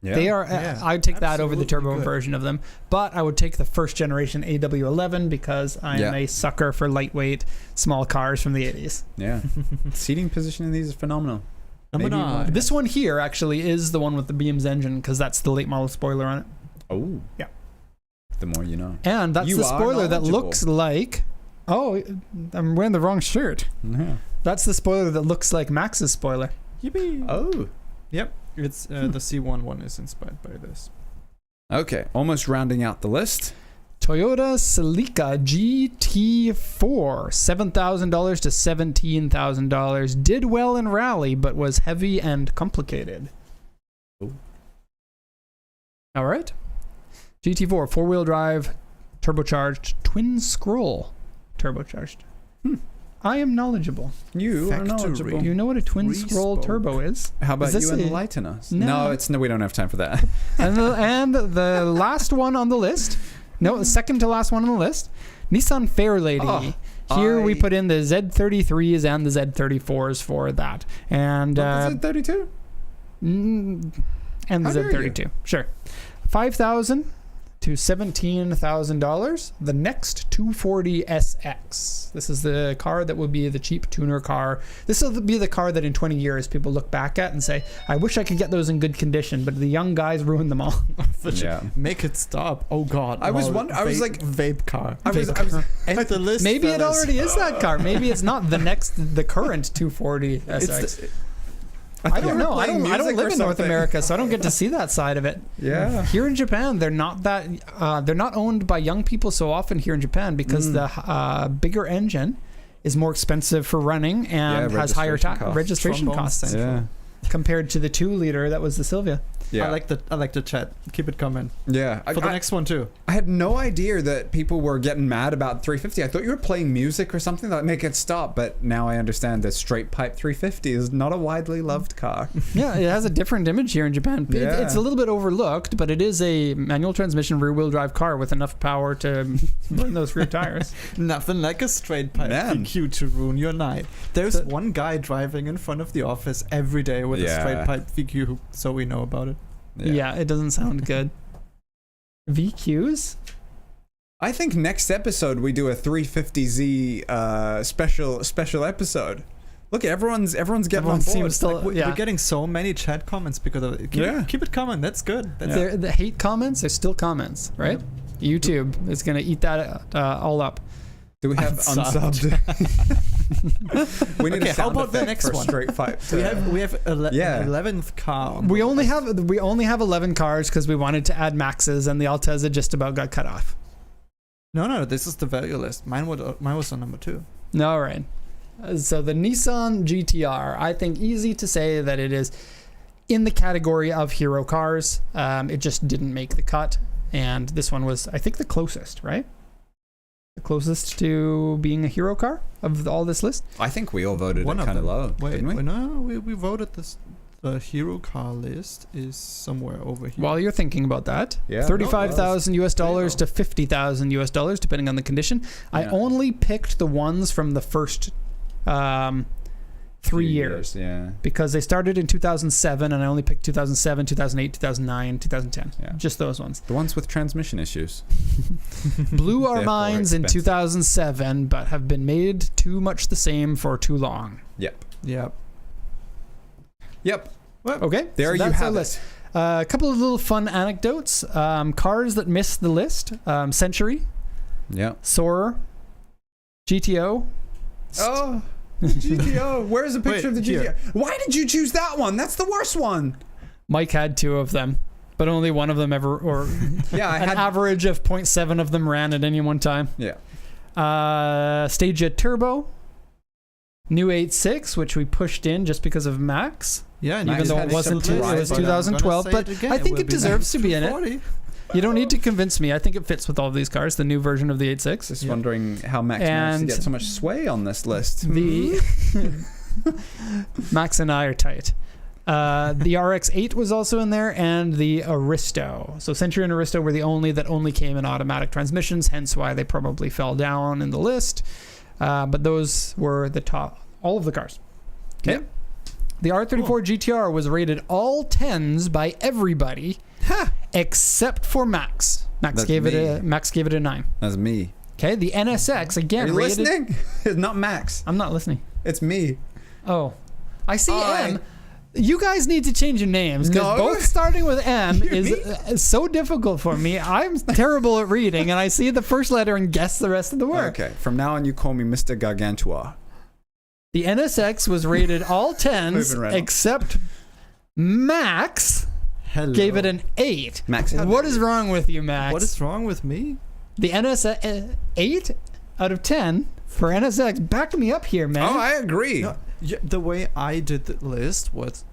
Yeah. They are. Yeah, I'd take that over the absolutely turbo good. version of them, but I would take the first generation AW11 because I am Yeah. a sucker for lightweight small cars from the 80s. Yeah. Seating position in these is phenomenal. Number Maybe 9. This one here actually is the one with the Beams engine because that's the late model spoiler on it, Oh. Yeah. The more you know. and that's You the are spoiler that knowledgeable. looks like. Oh, I'm wearing the wrong shirt. Yeah. That's the spoiler that looks like Max's spoiler. Yippee. Oh. Yep. It's the C1 one is inspired by this. Okay. Almost rounding out the list. Toyota Celica GT4, $7,000 to $17,000. Did well in rally, but was heavy and complicated. Ooh. All right. GT4, four-wheel drive, turbocharged, twin scroll, turbocharged. I am knowledgeable. You are Factory. knowledgeable. You know what a twin Three scroll spoke. turbo is? How about Is this you a- enlighten us? No. No, we don't have time for that. And the last one on the list, no, the second to last one on the list, Nissan Fairlady. Oh, Here we I- put in the Z33s and the Z34s for that. And What was it, 32? and the How dare Z32. Sure. $5,000 to $17,000. The next 240 SX. This is the car that will be the cheap tuner car. This will be the car that in 20 years people look back at and say, I wish I could get those in good condition, but the young guys ruined them all. Yeah. Make it stop. Oh God. I was no, wondering- I was vape- like- vape car. I was Enter the list. Maybe it fellas. already is that car. Maybe it's not the current 240 SX. It's I don't you were know. I playing don't music live or in North something. America, so I don't get to see that side of it. Yeah. Here in Japan, they're not owned by young people so often here in Japan because the bigger engine is more expensive for running and has higher registration costs. registration Trombone costs central. Yeah. compared to the 2-liter that was the Sylvia. Yeah. I like the chat. Keep it coming. Yeah. For the next one too. I had no idea that people were getting mad about 350. I thought you were playing music or something that would make it stop, but now I understand that straight pipe 350 is not a widely loved car. Yeah, it has a different image here in Japan. Yeah. It's a little bit overlooked, but it is a manual transmission rear-wheel drive car with enough power to burn those rear tires. Nothing like a straight pipe Man. PQ to ruin your night. There's So- one guy driving in front of the office every day with a Yeah. straight pipe VQ, so we know about it. Yeah, it doesn't sound good. VQs? I think next episode we do a 350Z special episode. Look, everyone's getting Everyone on board. seems to- We're getting so many chat comments because of it. Keep it coming. That's good. That's Yeah. The hate comments are still comments, right? YouTube is going to eat that all up. Do we have Unsubbed. unsubbed? We need Okay, a how sound about the effect next for one? straight pipe. We have Yeah. 11th car. On We the only list. have 11 cars because we wanted to add Maxes, and the Altezza just about got cut off. No. This is the value list. Mine was on number 2. All right. So the Nissan GTR, I think easy to say that it is in the category of hero cars. It just didn't make the cut, and this one was, I think, the closest, right? The closest to being a hero car of all this list. I think we all voted One it of kind of them. low, Wait, didn't we? no, we voted this. The hero car list is somewhere over here. While you're thinking about that, Yeah. $35,000 US dollars There to $50,000 US dollars, depending on the condition. I Yeah. only picked the ones from the first 3 years Yeah. because they started in 2007, and I only picked 2007, 2008, 2009, 2010. Yeah. Just those ones. The ones with transmission issues. Blew our Therefore minds in expensive. 2007, but have been made too much the same for too long. Yep. Yeah. Yep. Okay, There so you that's our have list. it. A couple of little fun anecdotes. Cars that missed the list: Century, Yep. Soarer, GTO. Oh, GTO. Where's the picture of the Wait, GTO? here. Why did you choose that one? That's the worst one. Mike had 2 of them, but only one of them ever, or Yeah, I an had. average of 0.7 of them ran at any one time. Yeah. Stagejet Turbo, new 8.6, which we pushed in just because of Max. Yeah, and Max Even though had it wasn't, some it was surprise, but I'm 2012, but I think it deserves to be in it. 240. You don't need to convince me. I think it fits with all of these cars, the new version of the 8.6. Just Yeah. wondering how Max managed to And get so much sway on this list. The Max and I are tight. The RX-8 was also in there, and the Aristo. So Century and Aristo were the only came in automatic transmissions, hence why they probably fell down in the list. But those were the top, all of the cars. Okay. Yep. The R34 GTR was rated all 10s by everybody, except for Max. Max That's gave me. it a 9. That's me. Okay. The NSX Are again you rated. listening? It's not Max. I'm not listening. It's me. Oh, I see I- M. You guys need to change your names because No. both starting with M You is mean? so difficult for me. I'm terrible at reading, and I see the first letter and guess the rest of the word. Okay. From now on, you call me Mr. Gargantua. The NSX was rated all 10s Moving right on. except Max Hello. gave it an 8. Max. What is wrong with you, Max? What is wrong with me? The NSX 8 out of 10 for NSX. Back me up here, man. Oh, I agree. No, yeah, the way I did the list was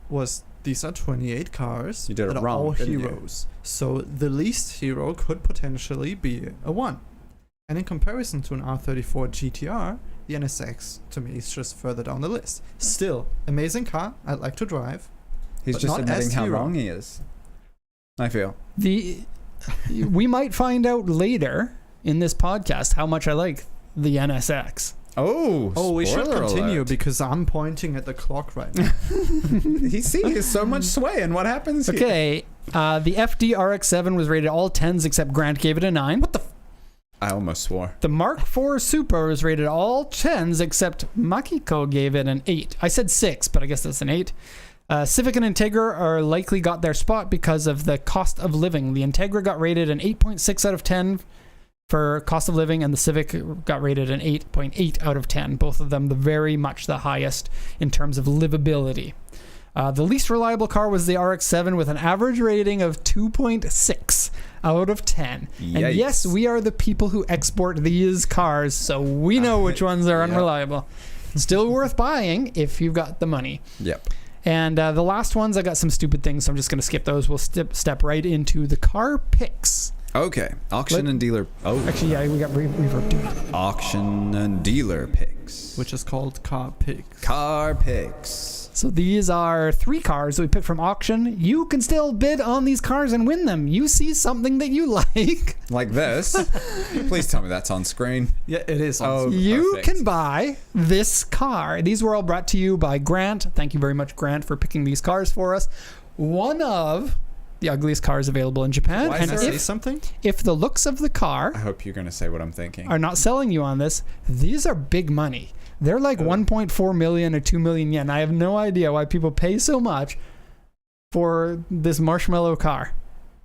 these are 28 cars You did it that are wrong, all didn't you? heroes. So the least hero could potentially be a 1. And in comparison to an R34 GTR, the NSX to me is just further down the list. Still, amazing car. I'd like to drive. He's But just not admitting as how hero. wrong he is. I feel. We might find out later in this podcast how much I like the NSX. Oh, We should spoiler continue alert. because I'm pointing at the clock right now. There's so much sway, and what happens here? Okay, the FD RX-7 was rated all 10s except Grant gave it a 9. What the? I almost swore. The Mark IV Super was rated all 10s except Makiko gave it an 8. I said 6, but I guess that's an 8. Civic and Integra are likely got their spot because of the cost of living. The Integra got rated an 8.6 out of 10 for cost of living, and the Civic got rated an 8.8 out of 10. Both of them very much the highest in terms of livability. The least reliable car was the RX-7 with an average rating of 2.6 out of 10. And Yikes. yes, we are the people who export these cars, so we know which ones are Yep. unreliable. Still worth buying if you've got the money. Yep. And the last ones, I got some stupid things, so I'm just going to skip those. We'll step right into the car picks. Okay. Auction and dealer. Oh. Actually, yeah, we got reverb too. Auction and dealer picks. Which is called car picks. Car picks. So these are 3 cars that we picked from auction. You can still bid on these cars and win them. You see something that you like. Like this. Please tell me that's on screen. Yeah, it is. Oh, You perfect. can buy this car. These were all brought to you by Grant. Thank you very much, Grant, for picking these cars for us. One of the ugliest cars available in Japan. Why And is Can I there say something? if the looks of the car I hope you're going to say what I'm thinking. are not selling you on this, these are big money. They're like 1.4 million or 2 million yen. I have no idea why people pay so much for this marshmallow car.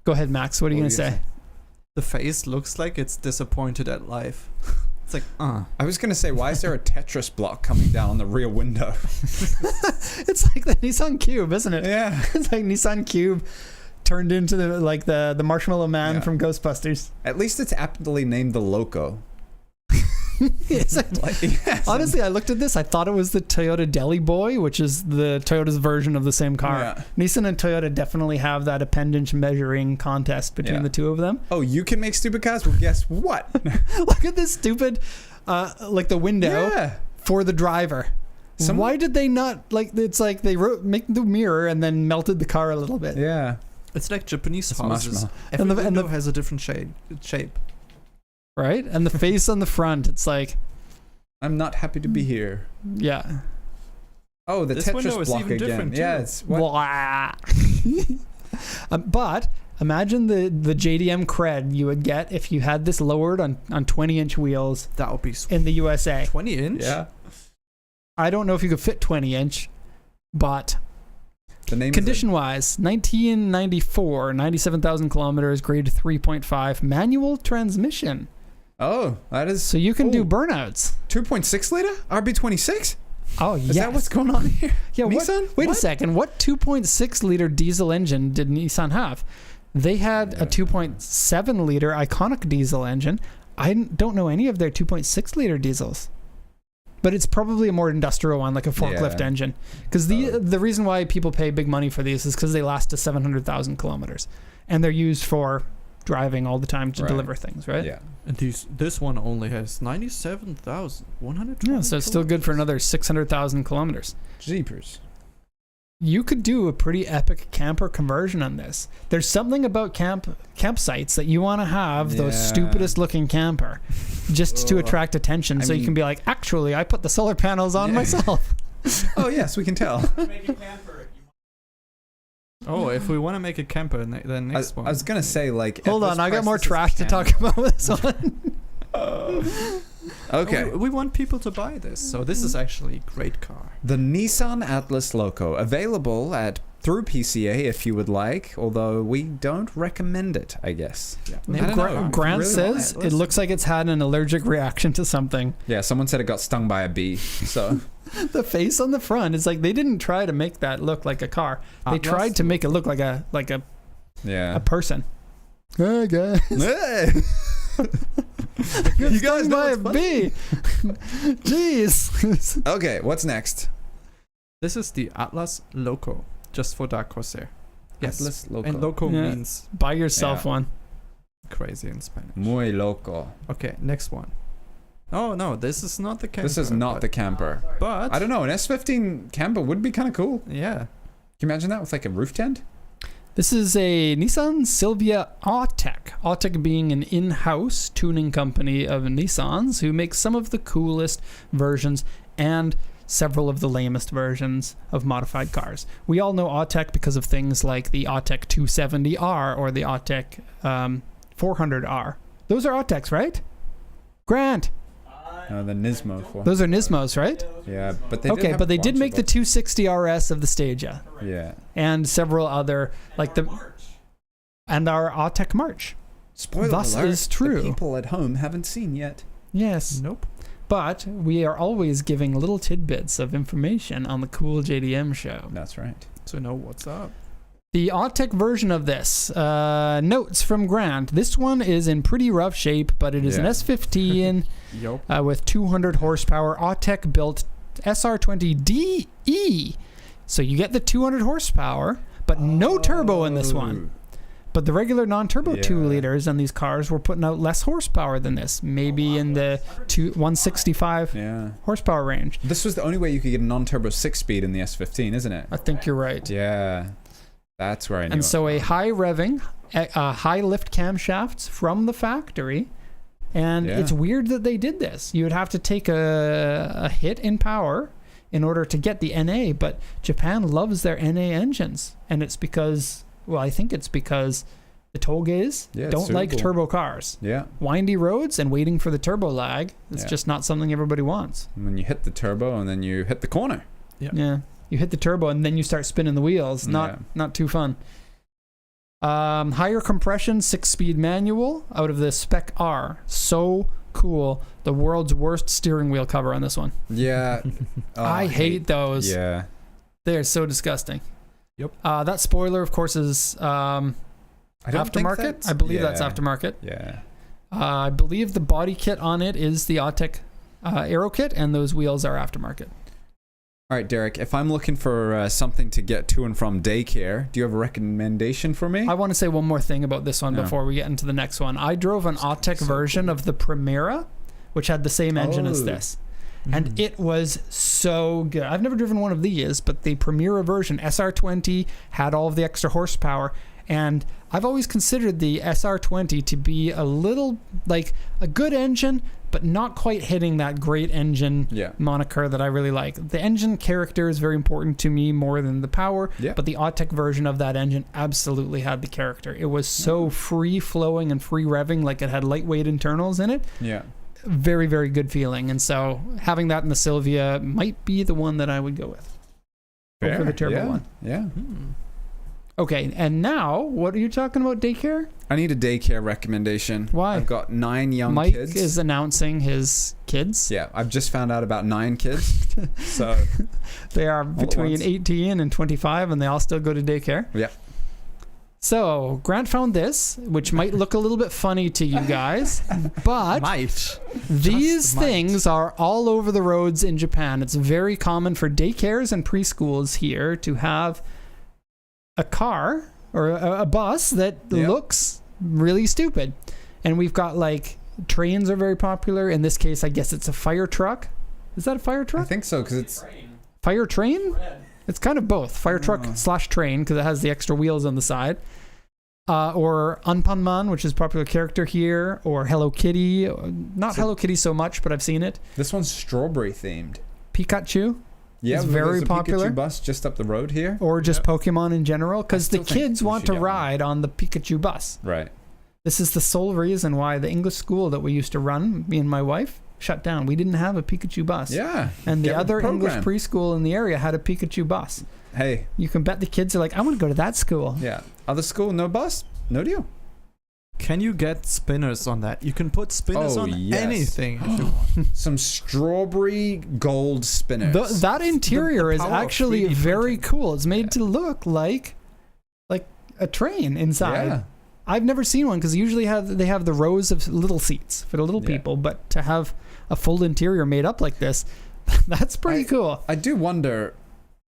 Go ahead, Max. What are you going to say? The face looks like it's disappointed at life. It's like, I was going to say, why is there a Tetris block coming down the rear window? It's like the Nissan Cube, isn't it? Yeah. It's like Nissan Cube turned into the Marshmallow Man Yeah. from Ghostbusters. At least it's aptly named the Loco. Is it? Like, yes. Honestly, I looked at this. I thought it was the Toyota Deli Boy, which is the Toyota's version of the same car. Yeah. Nissan and Toyota definitely have that appendage measuring contest between Yeah. the two of them. Oh, you can make stupid cars? Well, guess what? Look at this stupid, like the window Yeah. for the driver. Some- Why did they not, it's like they make the mirror and then melted the car a little bit. Yeah. it's like Japanese It's houses. marshmallow. Every And the- and window the- has a different shape. Right? And the face on the front, it's like, I'm not happy to be here. yeah. Oh, the This window Tetris is block even again. different, Yeah, too. it's what? Blah. But imagine the JDM cred you would get if you had this lowered on 20-inch wheels That would be in the USA. 20 inch. Yeah. I don't know if you could fit 20-inch, but The name condition-wise, 1994, 97,000 kilometers, grade 3.5, manual transmission. Oh, that is So you can do Ooh. burnouts. 2.6 liter? RB26? Oh, Is yes. that what's going on here? Yeah, what? Nissan? Wait a What? second. What 2.6 liter diesel engine did Nissan have? They had a 2.7 liter Iconic diesel engine. I don't know any of their 2.6 liter diesels. But it's probably a more industrial one, like a forklift Yeah. engine. Because the reason why people pay big money for these is because they last to 700,000 kilometers. And they're used for driving all the time to Right. deliver things, right? Yeah. And this one only has 97,120. Yeah, so it's still good for another 600,000 kilometers. Jeepers. You could do a pretty epic camper conversion on this. There's something about campsites that you want to have those Yeah. stupidest looking camper just to attract attention. I So you mean- can be like, actually, I put the solar panels on Yeah. myself. Oh, yes, we can tell. Make a camper. Oh, if we want to make a camper, then I next one. was going to say, like... Hold at on, this I got price, more this is trash to talk camera. about with this one. Okay. We want people to buy this, so this is actually a great car. The Nissan Atlas Loco, available through PCA if you would like, although we don't recommend it, I guess. Yeah. I don't know. Grant Really says want it looks like it's had an allergic reaction to something. Yeah, someone said it got stung by a bee, so... The face on the front is like they didn't try to make that look like a car. They Atlas? tried to make it look like a Yeah. person. Hey guys. You guys know by a what's funny? bee. Jeez. Okay, what's next? This is the Atlas Loco, just for Dark Corsair. Yes. Atlas Loco. And Loco Yeah. means Buy yourself Yeah. one. crazy in Spanish. Muy loco. Okay, next one. Oh no, this is not the camper. This is not the camper. But I don't know. An S15 camper would be kind of cool. yeah. Can you imagine that with like a roof tent? This is a Nissan Silvia Autech. Autech being an in-house tuning company of Nissans who makes some of the coolest versions and several of the lamest versions of modified cars. We all know Autech because of things like the Autech 270R or the Autech 400R. Those are Autechs, right? Grant, The Nismo for. those are Nismos, right? Yeah, but they Okay, have but they a did bunch make of the 260 RS of the Stagia Yeah. and several other, like the and our Autech March. Spoiler Thus alert, is true. The people at home haven't seen yet. Yes. Nope. But we are always giving little tidbits of information on the cool JDM show. That's right. So know what's up. The Autech version of this, notes from Grant. This one is in pretty rough shape, but it is an Yeah. S15 Yup. with 200 horsepower Autech built SR20DE. So you get the 200 horsepower, but no turbo in this one. But the regular non-turbo 2 Yeah. liters and these cars were putting out less horsepower than this, maybe in the 165 Yeah. horsepower range. This was the only way you could get a non-turbo 6-speed in the S15, isn't it? I think you're right. Yeah. That's where I knew And it so a from. high revving, high lift camshafts from the factory. And Yeah. it's weird that they did this. You would have to take a hit in power in order to get the NA, but Japan loves their NA engines. And it's because, well, I think it's because the Toges Yeah, it's don't like suitable. turbo cars. Yeah. Windy roads and waiting for the turbo lag, it's Yeah. just not something everybody wants. And then you hit the turbo and then you hit the corner. Yeah. You hit the turbo and then you start spinning the wheels. Not too fun. Higher compression, 6-speed manual out of the Spec R. So cool. The world's worst steering wheel cover on this one. Yeah. Oh, I hate those. Yeah. They're so disgusting. Yep. That spoiler, of course, is I don't think aftermarket. that's- I believe that's yeah. aftermarket. Yeah. I believe the body kit on it is the Autech Aero kit, and those wheels are aftermarket. All right, Derek, if I'm looking for something to get to and from daycare, do you have a recommendation for me? I want to say one more thing about this one Yeah. before we get into the next one. I drove an Autech version of the Primera, which had the same engine as Oh. this. And it was so good. I've never driven one of these, but the Primera version, SR20, had all of the extra horsepower. And I've always considered the SR20 to be a little, like, a good engine, but not quite hitting that great engine Yeah. moniker that I really like. The engine character is very important to me more than the power, Yeah. but the Autech version of that engine absolutely had the character. It was so free-flowing and free-revving, like it had lightweight internals in it. Yeah. Very, very good feeling. And so having that in the Silvia might be the one that I would go with. Go for the turbo yeah. one. Yeah. Okay, and now, what are you talking about, daycare? I need a daycare recommendation. Why? I've got 9 young Mike kids. is announcing his kids. Yeah, I've just found out about 9 kids. So, They are between once. 18 and 25, and they all still go to daycare. yeah. So, Grant found this, which might look a little bit funny to you guys, but Might. these Just might. things are all over the roads in Japan. It's very common for daycares and preschools here to have a car or a bus that Yeah. looks really stupid. And we've got, like, trains are very popular. In this case, I guess it's a fire truck. Is that a fire I truck? think so, because it's... Fire train? Red. It's kind of both. Fire truck / train, because it has the extra wheels on the side. Or Anpanman, which is a popular character here. Or Hello Kitty. Not So- Hello Kitty so much, but I've seen it. This one's strawberry themed. Pikachu. Yeah, It's but very there's a popular. Pikachu bus just up the road here. Or just Pokemon in general. Because the still think kids we want should to get one. ride on the Pikachu bus. Right. This is the sole reason why the English school that we used to run, me and my wife, shut down. We didn't have a Pikachu bus. Yeah. And the Get with other the English program. preschool in the area had a Pikachu bus. Hey, You can bet the kids are like, I want to go to that school. yeah. Other school, no bus? No deal. Can you get spinners on that? You can put spinners Oh, on yes. anything if you want. Some strawberry gold spinners. That interior is power of actually 3D very printing. cool. It's made to look like a train inside. Yeah. I've never seen one because usually they have the rows of little seats for the little people, but to have a full interior made up like this, that's pretty cool. I do wonder,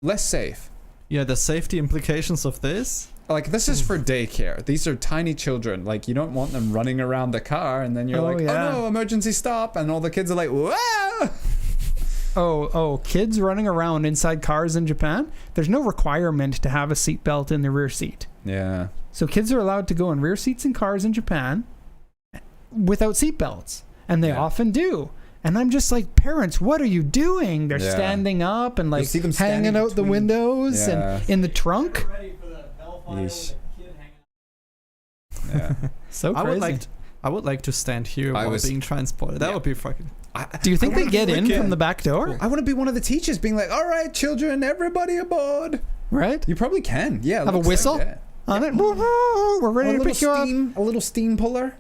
less safe. Yeah, the safety implications of this. Like, this is for daycare. These are tiny children. Like, you don't want them running around the car, and then you're oh no, emergency stop, and all the kids are like, whoa! Oh, kids running around inside cars in Japan? There's no requirement to have a seatbelt in the rear seat. Yeah. So kids are allowed to go in rear seats in cars in Japan without seatbelts, and they often do. And I'm just like, parents, what are you doing? They're standing up and like hanging out the windows and in the trunk. Yeah. So crazy. I would like to stand here while being transported. That would be fucking. Do you think they get in from the back door? I want to be one of the teachers being like, all right, children, everybody aboard. Right? You probably can. Yeah. Have a whistle on it. We're ready to pick you up. A little steam puller.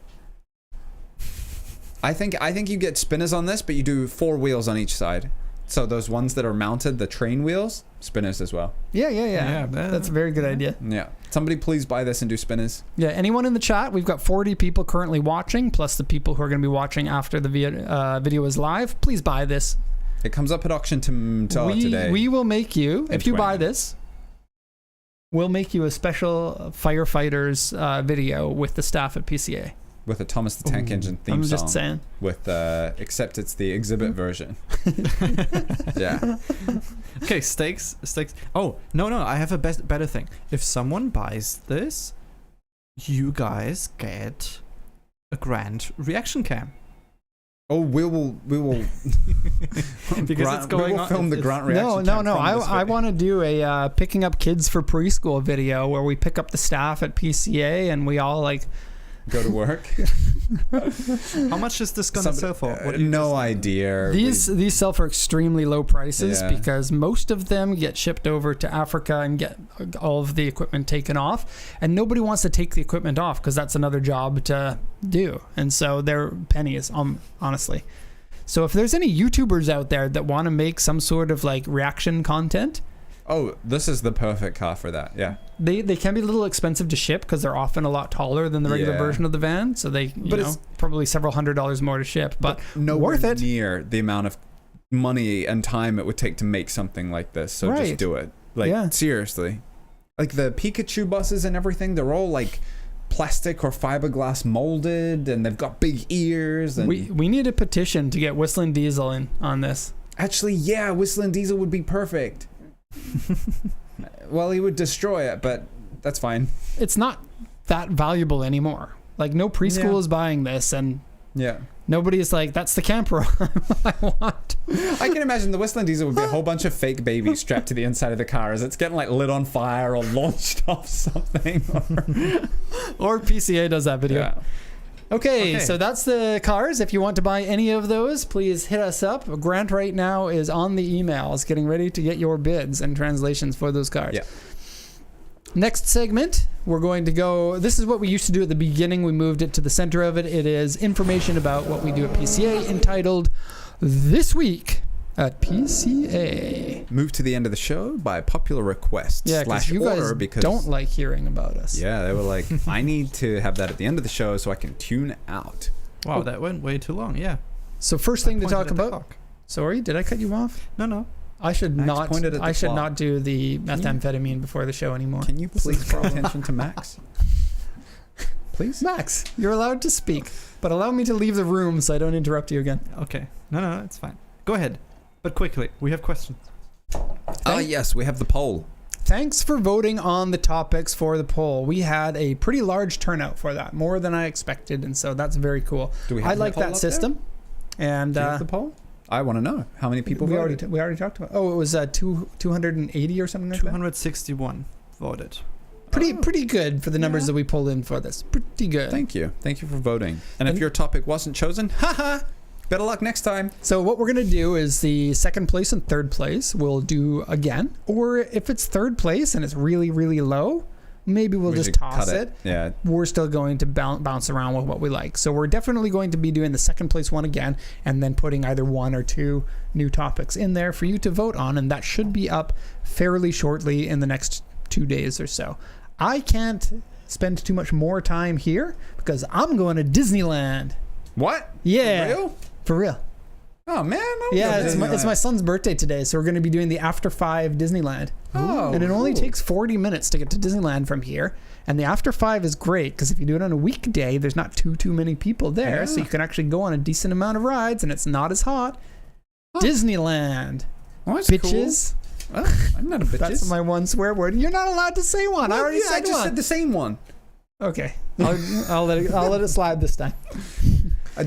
I think you get spinners on this, but you do 4 wheels on each side. So those ones that are mounted, the train wheels, spinners as well. Yeah. That's a very good idea. Yeah. Somebody please buy this and do spinners. Yeah. Anyone in the chat? We've got 40 people currently watching, plus the people who are going to be watching after the video is live. Please buy this. It comes up at auction today. We will make you, if you buy this, we'll make you a special firefighters video with the staff at PCA. With a Thomas the Tank Engine theme song. I'm just saying. With except it's the exhibit version. Yeah. Okay, stakes. Oh, no, I have a better thing. If someone buys this, you guys get a grand reaction cam. Oh, we will because it's going on. Film the Grant reaction. No. I want to do a picking up kids for preschool video where we pick up the staff at PCA and we all like go to work. How much is this gonna sell for? No idea. These sell for extremely low prices because most of them get shipped over to Africa and get all of the equipment taken off, and nobody wants to take the equipment off because that's another job to do, and so they're pennies, honestly. So if there's any YouTubers out there that want to make some sort of like reaction content, oh, this is the perfect car for that. Yeah. They can be a little expensive to ship because they're often a lot taller than the regular version of the van. So they, probably several $100s more to ship, but worth it. Near the amount of money and time it would take to make something like this. So just do it. Like, seriously. Like the Pikachu buses and everything, they're all like plastic or fiberglass molded and they've got big ears. And we need a petition to get Whistling Diesel in on this. Actually, yeah, Whistling Diesel would be perfect. Well, he would destroy it, but that's fine. It's not that valuable anymore. Like, no preschool is buying this, and nobody is like, that's the camper I want. I can imagine the Whistling Diesel would be a whole bunch of fake babies strapped to the inside of the car as it's getting like lit on fire or launched off something. Or PCA does that video. Yeah. Okay, so that's the cars. If you want to buy any of those, please hit us up. Grant right now is on the emails getting ready to get your bids and translations for those cars. Yeah. Next segment, we're going to go, this is what we used to do at the beginning. We moved it to the center of it. It is information about what we do at PCA entitled This Week at PCA. Moved to the end of the show by popular request. Yeah, because you guys don't like hearing about us. Yeah, they were like, I need to have that at the end of the show so I can tune out. Wow, that went way too long. Yeah. So first thing to talk about. Sorry, did I cut you off? No. I should not do the methamphetamine before the show anymore. Can you please pay attention to Max? Please? Max, you're allowed to speak, but allow me to leave the room so I don't interrupt you again. Okay. No, it's fine. Go ahead. But quickly, we have questions. Yes, we have the poll. Thanks for voting on the topics for the poll. We had a pretty large turnout for that, more than I expected, and so that's very cool. I like that system. And do you have the poll? I want to know how many people voted. We already talked about. Oh, it was 280 or something like 261 voted. Pretty good for the numbers that we pulled in for this. Pretty good. Thank you for voting. And if your topic wasn't chosen, haha. Better luck next time. So what we're going to do is the second place and third place we'll do again. Or if it's third place and it's really, really low, maybe we'll just toss it. Yeah. We're still going to bounce around with what we like. So we're definitely going to be doing the second place one again and then putting either one or two new topics in there for you to vote on. And that should be up fairly shortly in the next 2 days or so. I can't spend too much more time here because I'm going to Disneyland. What? Yeah. For real? For real. Oh man. Yeah, it's my son's birthday today, so we're going to be doing the After 5 Disneyland. Oh, and it only cool. takes 40 minutes to get to Disneyland from here. And the After 5 is great because if you do it on a weekday, there's not too many people there, so you can actually go on a decent amount of rides, and it's not as hot. Disneyland, Oh, that's bitches. Cool. Well, I'm not a bitches. That's my one swear word. You're not allowed to say one. I Well, already yeah, said I just one. said the same one. Okay, I'll let it slide this time.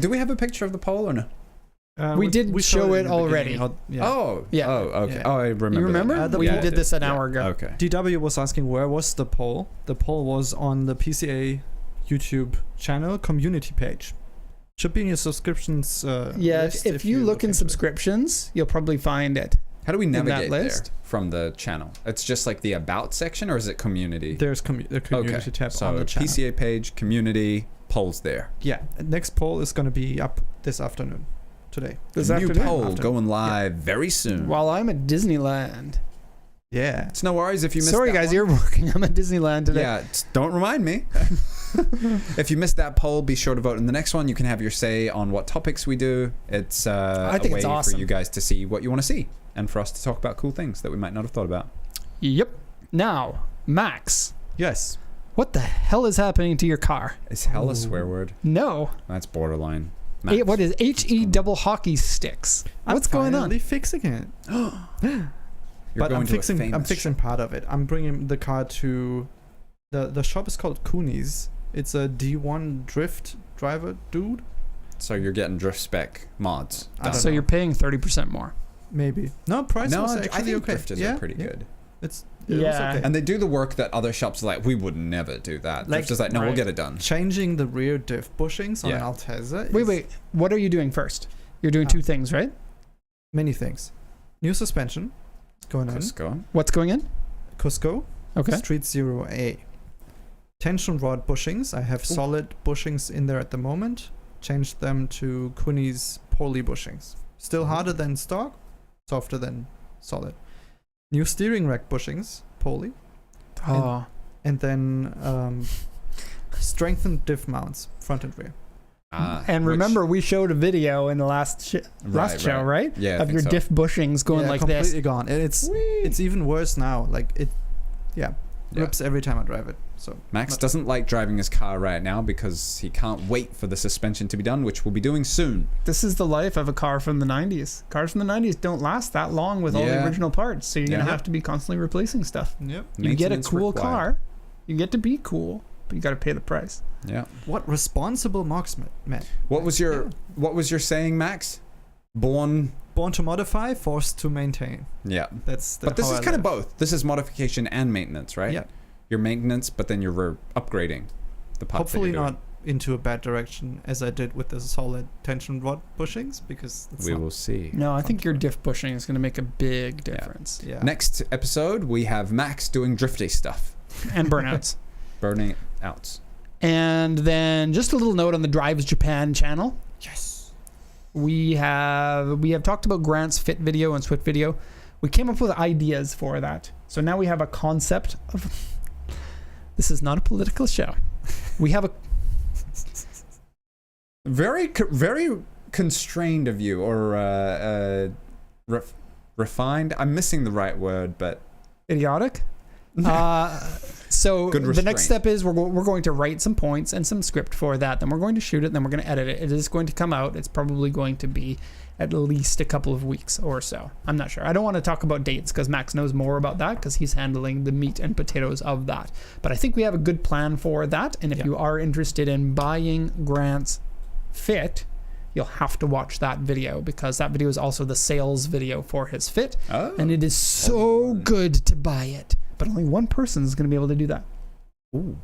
Do we have a picture of the pole or no? We did showed show in it the already. beginning. Yeah. Oh, Yeah. Oh, okay. Yeah. Oh, I remember. You remember? that. We Yeah, did this an hour ago. Okay. DW was asking where was the poll. The poll was on the PCA YouTube channel community page. Should be in your subscriptions. Yeah, list if you look in into it. subscriptions, you'll probably find it. How do we that navigate there list? from the channel? It's just like the about section, or is it community? There's the community tab so on the channel. PCA page, community, polls there. Yeah, next poll is going to be up this afternoon, today. This New afternoon. poll going live very soon. While I'm at Disneyland. Yeah. It's no worries if you missed Sorry, that guys, one. you're working. I'm at Disneyland today. Yeah, don't remind me. If you missed that poll, be sure to vote in the next one. You can have your say on what topics we do. It's I think a way it's awesome. for you guys to see what you want to see and for us to talk about cool things that we might not have thought about. Yep. Now, Max, Yes. what the hell is happening to your car? Is hell a Ooh. swear word? No. That's borderline. What is HE double hockey sticks? What's going on? I'm fixing it. You're But going I'm to a fixing. I'm famous fixing part of it. I'm bringing the car to. The shop is called Coonies. It's a D1 drift driver dude. So you're getting drift spec mods. I don't So know. you're paying 30% more. Maybe. No, price No, was I actually think okay. drifters yeah, are pretty yeah. good. It was Yeah. okay. And they do the work that other shops are like, we would never do that. Like, Drifters like, no, we'll right. get it done. Changing the rear diff bushings on Yeah. an Altezza. Wait. What are you doing first? You're doing two things, right? Many things. New suspension going in. Cusco. What's going in? Cusco. Okay. Street Zero A. Tension rod bushings. I have solid bushings in there at the moment. Changed them to Coonies poly bushings. Still harder than stock, softer than solid. New steering rack bushings, poly. Oh. And then strengthened diff mounts, front and rear. And remember, we showed a video in the last show, right? Yeah, I Of think your so. diff bushings going Yeah, like completely this. gone. And it's even worse now. Like it, Yeah. rips every time I drive it. So Max doesn't like driving his car right now because he can't wait for the suspension to be done, which we'll be doing soon. This is the life of a car from the 90s. Cars from the 90s don't last that long with all the Yeah. original parts, so you're going Yeah. to have to be constantly replacing stuff. yep. You get a Maintenance cool required. car, you get to be cool, but you got to pay the price. Yeah. What responsible marksman, man. What was your saying, Max? Born. Born to modify, forced to maintain. Yeah. That's the But this how is I kind of live. both. This is modification and maintenance, right? Yeah. Your maintenance, but then you're upgrading the parts. Hopefully that you're not into a bad direction as I did with the solid tension rod bushings because it's doing. We not, will see. No, I think your Comfortable. diff bushing is going to make a big difference. yeah. Next episode, we have Max doing drifty stuff, And burnouts. burning out. And then just a little note on the Drives Japan channel. Yes. We have talked about Grant's fit video and Swift video. We came up with ideas for that. So now we have a concept of. This is not a political show. We have a. Very constrained of you, or refined. I'm missing the right word, but Idiotic. So Good the restraint. next step is we're going to write some points and some script for that. Then we're going to shoot it. Then we're going to edit it. It is going to come out. It's probably going to be at least a couple of weeks or so. I'm not sure. I don't want to talk about dates because Max knows more about that because he's handling the meat and potatoes of that. But I think we have a good plan for that. And if Yeah. you are interested in buying Grant's fit, you'll have to watch that video because that video is also the sales video for his fit. oh, And it is so good to buy it. But only one person is going to be able to do that. ooh.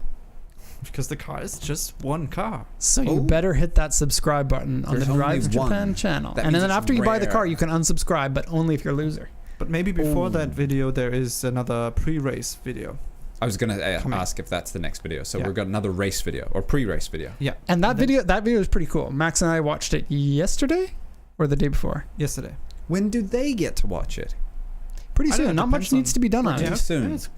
Because the car is just one car. So you Oh. better hit that subscribe button on There's the only Drives Japan one. channel. That And means then it's after you buy the rare. car, you can unsubscribe, but only if you're a loser. But maybe before Ooh. that video, there is another pre-race video. I was gonna Coming. ask if that's the next video. So Yeah. we've got another race video or pre-race video. Yeah. And that then- video is pretty cool. Max and I watched it yesterday or the day before. Yesterday. When do they get to watch it? Pretty I don't soon. know, Not much depends on- needs to be done on Yeah. it. Soon. It's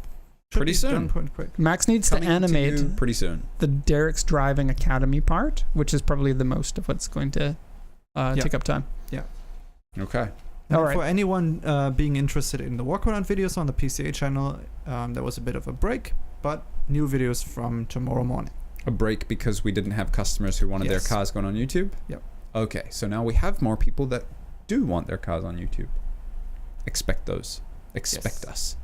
Pretty be soon. done pretty quick. Max needs to Coming animate you pretty soon. the Derek's Driving Academy part, which is probably the most of what's going to take up time. Okay. And All right. For anyone being interested in the walk around videos on the PCA channel, there was a bit of a break, but new videos from tomorrow morning. A break because we didn't have customers who wanted their Yes. cars going on YouTube? Yep. Okay, so now we have more people that do want their cars on YouTube. Expect those. Expect Yes. us.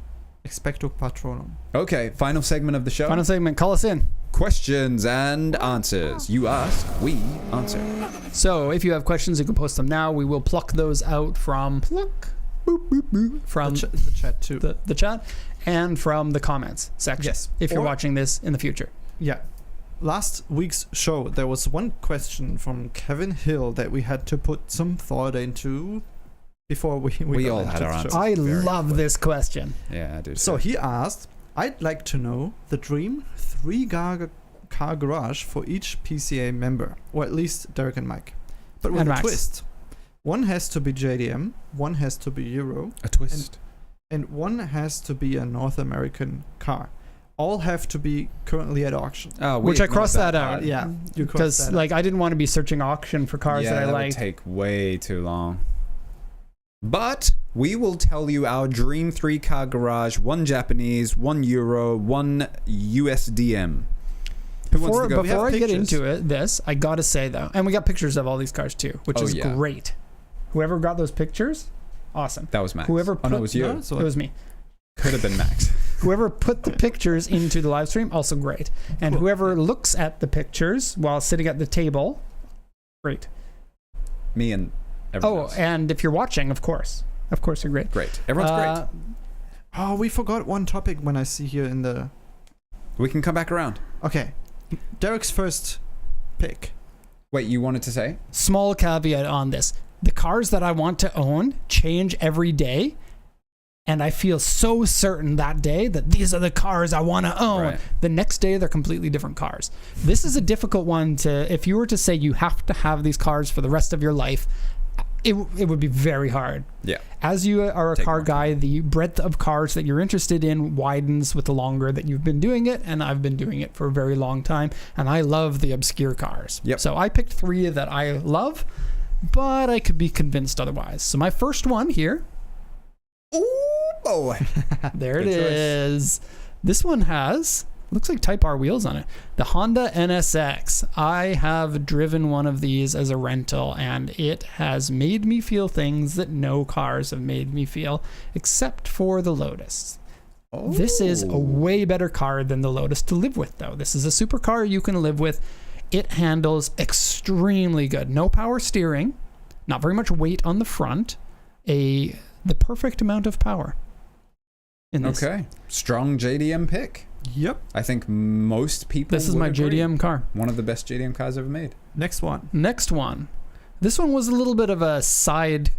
Expecto patronum. Okay, final segment of the show. Final segment, call us in. Questions and answers. You ask, we answer. So if you have questions, you can post them now. We will pluck those out from from The chat too. the chat and from the comments section. Yes. If you're Or- watching this in the future. Yeah. Last week's show, there was one question from Kevin Hill that we had to put some thought into before we got all into had our the show. answers. I Very love this question. Yeah, I do. So too. he asked, I'd like to know the dream 3-car garage for each PCA member, or at least Derek and Mike. But with And a Max. twist. One has to be JDM, one has to be Euro, a twist. and one has to be a North American car. All have to be currently at auction. Oh, we Which I ignored crossed that part. out. Yeah, you crossed Because that out. like I didn't want to be searching auction for cars yeah, that I would liked. take way too long. But we will tell you our dream 3-car garage: 1 Japanese, 1 Euro, 1 USDM. Who wants to go? We have Before I get pictures. into this, I gotta say though, and we got pictures of all these cars too, which Oh, is yeah. great. Whoever got those pictures, awesome. That was Max. Whoever oh no, put- it was you. No, so It was me. Could have been Max. Whoever put the pictures into the live stream, also great. And Cool. whoever looks at the pictures while sitting at the table, great. Me and everyone Oh, else. and if you're watching, of course you're great. Great. Everyone's great. Oh, we forgot one topic when I see here in the... We can come back around. Okay. Derek's first pick. Wait, you wanted to say? Small caveat on this: the cars that I want to own change every day. And I feel so certain that day that these are the cars I want to own. Right. The next day, they're completely different cars. This is a difficult one to, if you were to say you have to have these cars for the rest of your life, it would be very hard. Yeah. As you are a Take car more guy, the breadth of cars that you're interested in widens with the longer that you've been doing it. And I've been doing it for a very long time. And I love the obscure cars. Yep. So I picked 3 that I love, but I could be convinced otherwise. So my first one here. Oh boy. There it Good choice. is. This one has, looks like Type R wheels on it. The Honda NSX. I have driven one of these as a rental, and it has made me feel things that no cars have made me feel, except for the Lotus. This is a way better car than the Lotus to live with, though. This is a supercar you can live with. It handles extremely good. No power steering, not very much weight on the front, the perfect amount of power in this. Okay. Strong JDM pick. Yep. I think most people. This is would my agree. JDM car. One of the best JDM cars ever made. Next one. Next one. This one was a little bit of a side,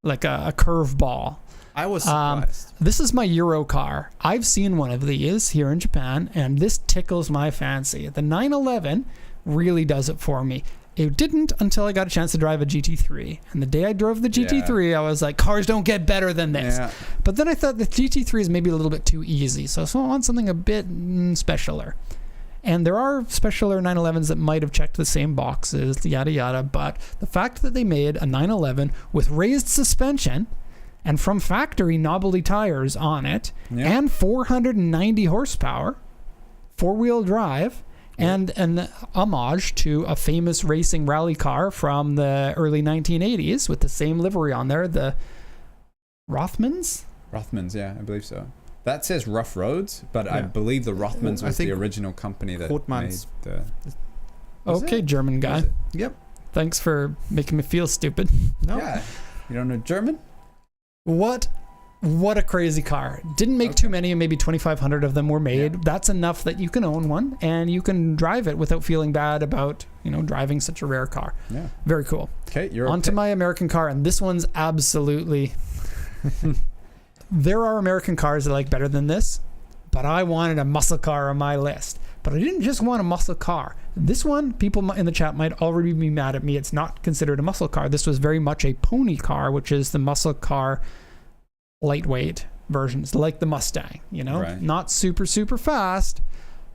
like a curveball. I was Um, surprised. This is my Euro car. I've seen one of these here in Japan, and this tickles my fancy. The 911 really does it for me. It didn't until I got a chance to drive a GT3. And the day I drove the GT3, I was like, cars don't get better than this. Yeah. But then I thought the GT3 is maybe a little bit too easy. So I want something a bit specialer. And there are specialer 911s that might have checked the same boxes, yada yada. But the fact that they made a 911 with raised suspension and from factory knobbly tires on it, Yeah. and 490 horsepower, 4-wheel drive, and an homage to a famous racing rally car from the early 1980s with the same livery on there, the Rothmans? Rothmans, yeah, I believe so. That says Rough Roads, but I Yeah. believe the Rothmans I was the think original company that Rothmans. made the... Was Okay, it? German guy. Was it? Yep. Thanks for making me feel stupid. No. Yeah. You don't know German? What a crazy car. Didn't make too many, maybe 2,500 of them were made. Yeah. That's enough that you can own one and you can drive it without feeling bad about, driving such a rare car. Yeah. Very cool. Okay, you're On to my American car, and this one's absolutely... There are American cars I like better than this, but I wanted a muscle car on my list. But I didn't just want a muscle car. This one, people in the chat might already be mad at me. It's not considered a muscle car. This was very much a pony car, which is the muscle car lightweight versions like the Mustang, you know, Right. not super, super fast,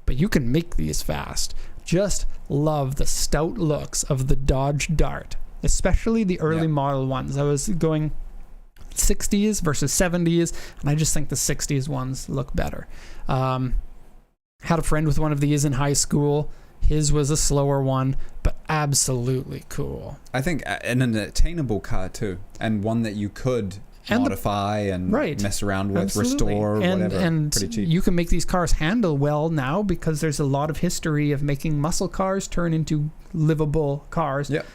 but you can make these fast. Just love the stout looks of the Dodge Dart, especially the early model ones. I was going 60s versus 70s, and I just think the 60s ones look better. Had a friend with one of these in high school. His was a slower one, but absolutely cool. I think an attainable car too, and one that you could modify and mess around with, Absolutely. restore, whatever. And pretty cheap. you can make these cars handle well now because there's a lot of history of making muscle cars turn into livable cars. Yep.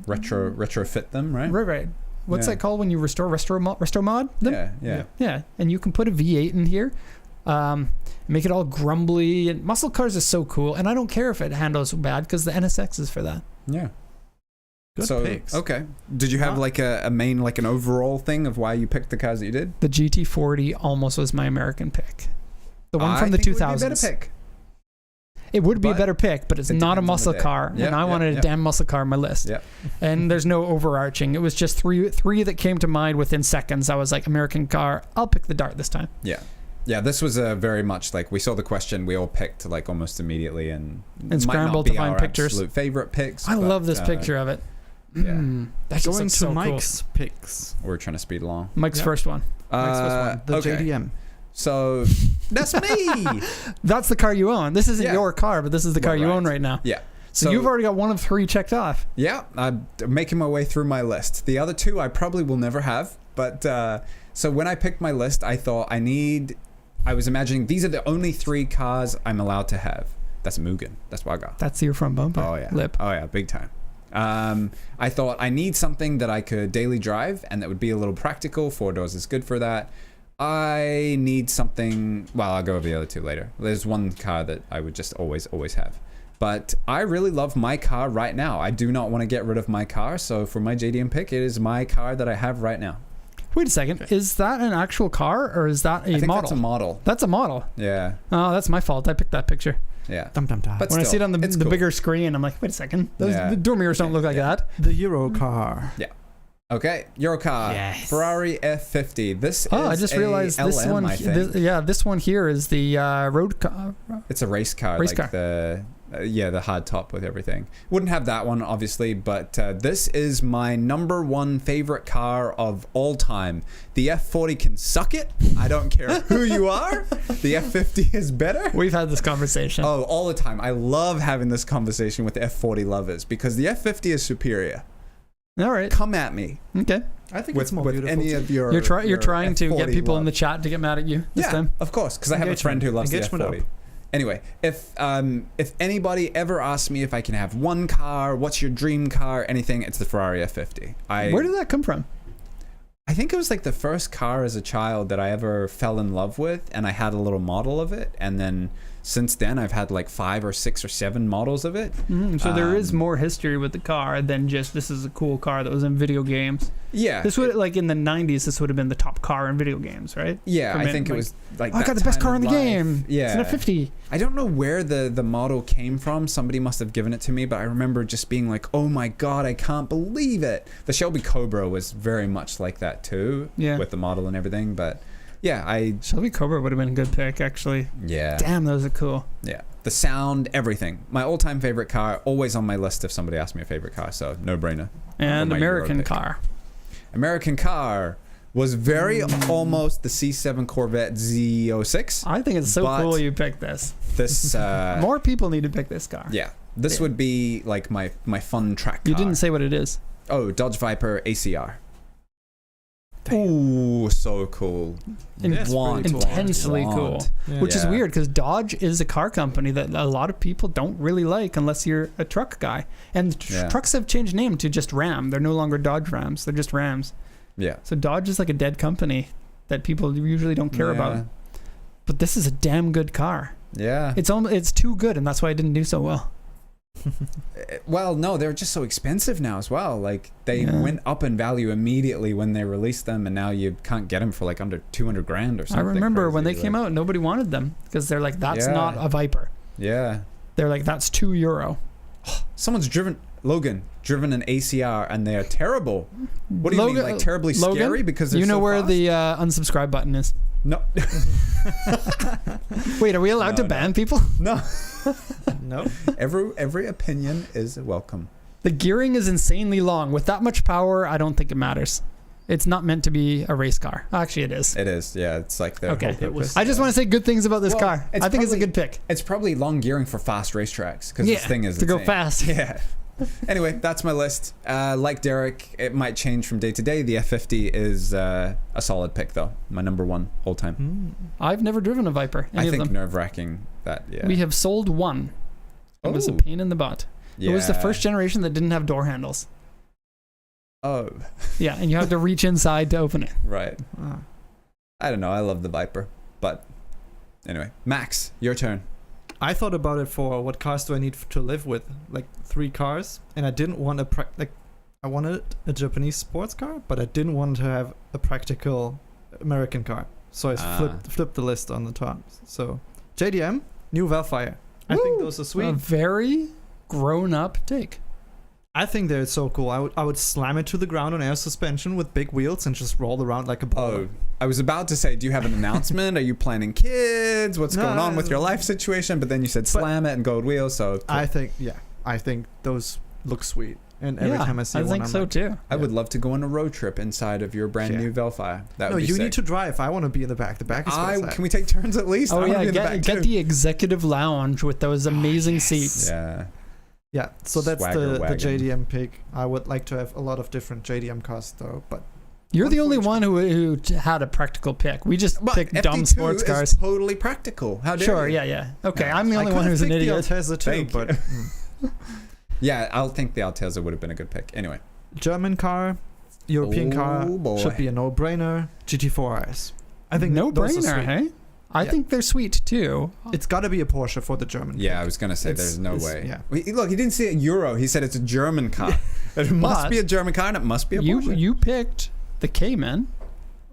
Retrofit them, right? Right. What's that called when you restore mod them? Yeah. And you can put a V8 in here. Make it all grumbly, and muscle cars are so cool, and I don't care if it handles bad because the NSX is for that. Yeah. Good picks. Okay. Did you have like a main, like an overall thing of why you picked the cars that you did? The GT40 almost was my American pick. The one from the think 2000s. It would be a better pick. It would be a better pick, but it's it not a depends on the muscle day. car, Yeah, and I yeah, wanted yeah. a damn muscle car on my list. Yeah. And there's no overarching. It was just three that came to mind within seconds. I was like, American car, I'll pick the Dart this time. Yeah. Yeah, this was a very much like we saw the question, we all picked like almost immediately, and scrambled might not be to find our pictures. Absolute favorite picks. I but, love this picture of it. Yeah. That just Going looks to so Mike's picks. We're trying to speed along. cool. Mike's first one. Next was one. The okay. JDM. So that's me. That's the car you own. This isn't Yeah. your car, but this is the car you Right. own right now. Yeah. So you've already got one of 3 checked off. Yeah, I'm making my way through my list. The other 2 I probably will never have. But so when I picked my list, I thought I was imagining these are the only 3 cars I'm allowed to have. That's Mugen. That's Wagon. That's your front bumper. Oh yeah. Lip. Oh yeah, big time. I thought I need something that I could daily drive and that would be a little practical. 4 doors is good for that. I need something. Well, I'll go over the other 2 later. There's one car that I would just always have. But I really love my car right now. I do not want to get rid of my car. So for my JDM pick, it is my car that I have right now. Wait a second. Is that an actual car or is that a I think model? that's a model. That's a model. Yeah. Oh, that's my fault. I picked that picture. Yeah. Dum dum dum. But When I still, see it on the it's cool. bigger screen, I'm like, wait a second. Yeah. The door mirrors don't look like that. The Euro car. Okay, your car. Yes. Ferrari F50. This Oh, is I just a realized this LM, one. I think. This one here is the road car. It's a race car, Race like car. the hard top with everything. Wouldn't have that one, obviously, but this is my number 1 favorite car of all time. The F40 can suck it. I don't care who you are. The F50 is better. We've had this conversation. Oh, all the time. I love having this conversation with the F40 lovers because the F50 is superior. All right. Come at me Okay. I think with, it's more with beautiful. any of your. You're your trying to get F40 people love. in the chat to get mad at you this Yeah, time. of course, because I have a friend who loves the Engagement F40. up. Anyway, if anybody ever asks me if I can have one car, what's your dream car, anything, it's the Ferrari F50. Where did that come from? I think it was like the first car as a child that I ever fell in love with, and I had a little model of it, and then since then I've had like 5 or 6 or 7 models of it. So there is more history with the car than just this is a cool car that was in video games. Yeah. This would like in the 90s. This would have been the top car in video games, right? Yeah, I think it was like. Oh, I that got the best time car in of the life. game. Yeah. It's an F50. I don't know where the model came from. Somebody must have given it to me, but I remember just being like, oh my God, I can't believe it. The Shelby Cobra was very much like that too. Yeah. With the model and everything. But yeah, Shelby Cobra would have been a good pick, actually. Yeah. Damn, those are cool. Yeah. The sound, everything. My all-time favorite car, always on my list if somebody asks me a favorite car, so no-brainer. And my American Euro pick. car. American car was very almost the C7 Corvette Z06. I think it's so But- cool you picked this. This More people need to pick this car. yeah. This would be like my fun track car. You didn't say what it is. Oh, Dodge Viper ACR. Ooh, so cool. That's pretty cool. Intensely cool. Want. Yeah. Which is Yeah. weird because Dodge is a car company that a lot of people don't really like unless you're a truck guy. And Yeah. trucks have changed name to just Ram. They're no longer Dodge Rams. They're just Rams. Yeah. So Dodge is like a dead company that people usually don't care Yeah. about. But this is a damn good car. Yeah. It's too good, and that's why it didn't do so well. Well, no, they're just so expensive now as well. Like they Yeah. went up in value immediately when they released them, and now you can't get them for like under 200 grand or I something. remember when they crazy, came like- out, nobody wanted them because they're like, that's Yeah. not a Viper. Yeah. They're like, that's €2. Someone's driven an ACR and they are terrible. What do you mean, like terribly Logan, scary because they're you know so where fast? the unsubscribe button is? No. Wait, are we allowed to No. ban people? No. No. Every opinion is welcome. The gearing is insanely long. With that much power, I don't think it matters. It's not meant to be a race car. Actually, it is. It is. Yeah, it's like their Okay. whole purpose. I just want to say good things about this Well, car. it's I think it's a probably- good pick. It's probably long gearing for fast racetracks because Yeah, this thing is to go insane. fast. Yeah. Anyway, that's my list. Like Derek, it might change from day to day. The F50 is a solid pick, though. My number one all time. I've never driven a Viper. Any I of think them. nerve-wracking that. Yeah. We have sold one. It was a Oh. pain in the butt. Yeah. It was the first generation that didn't have door handles. Oh, Yeah, and you have to reach inside to open it. right. I don't know. I love the Viper, but anyway, Max, your turn. I thought about it for what cars do I need to live with, like 3 cars, and I didn't want I wanted a Japanese sports car, but I didn't want to have a practical American car. So I flipped the list on the top. So JDM, new Valfire. I think Woo! those are A sweet. very grown-up take. I think they're so cool. I would slam it to the ground on air suspension with big wheels and just roll around like a ball. Oh, I was about to say, do you have an announcement? Are you planning kids? What's going on with your life situation? But then you said slam it and gold wheels. So cool. I think those look sweet. And every Yeah, time I see I one, think I'm so like, too. I would love to go on a road trip inside of your brand Yeah. new Velfire. That no, would be you sick. need to drive. I want to be in the back. The back is Can we take turns at least? Oh I wanna yeah, be in the back get too. the executive lounge with those amazing seats. Yeah. Yeah, so that's Swagger the wagon. JDM pick. I would like to have a lot of different JDM cars though, but You're the only Unfortunately. one who had a practical pick. We just But picked dumb FD2 sports is cars. totally practical. How dare Sure, you? yeah. Okay, Yeah. I'm the I only could one have who's an picked idiot. the Altezza too, Thank but Yeah, I'll think the Altezza would have been a good pick. Anyway. German car, European car boy. should be a no-brainer. GT4RS. I think No those are brainer, sweet. hey? I Yeah. think they're sweet too. It's got to be a Porsche for the German. Yeah, pick. I was going to say there's no way. Yeah. Look, he didn't say a Euro. He said it's a German car. It must But be a German car and it must be a Porsche. You picked the Cayman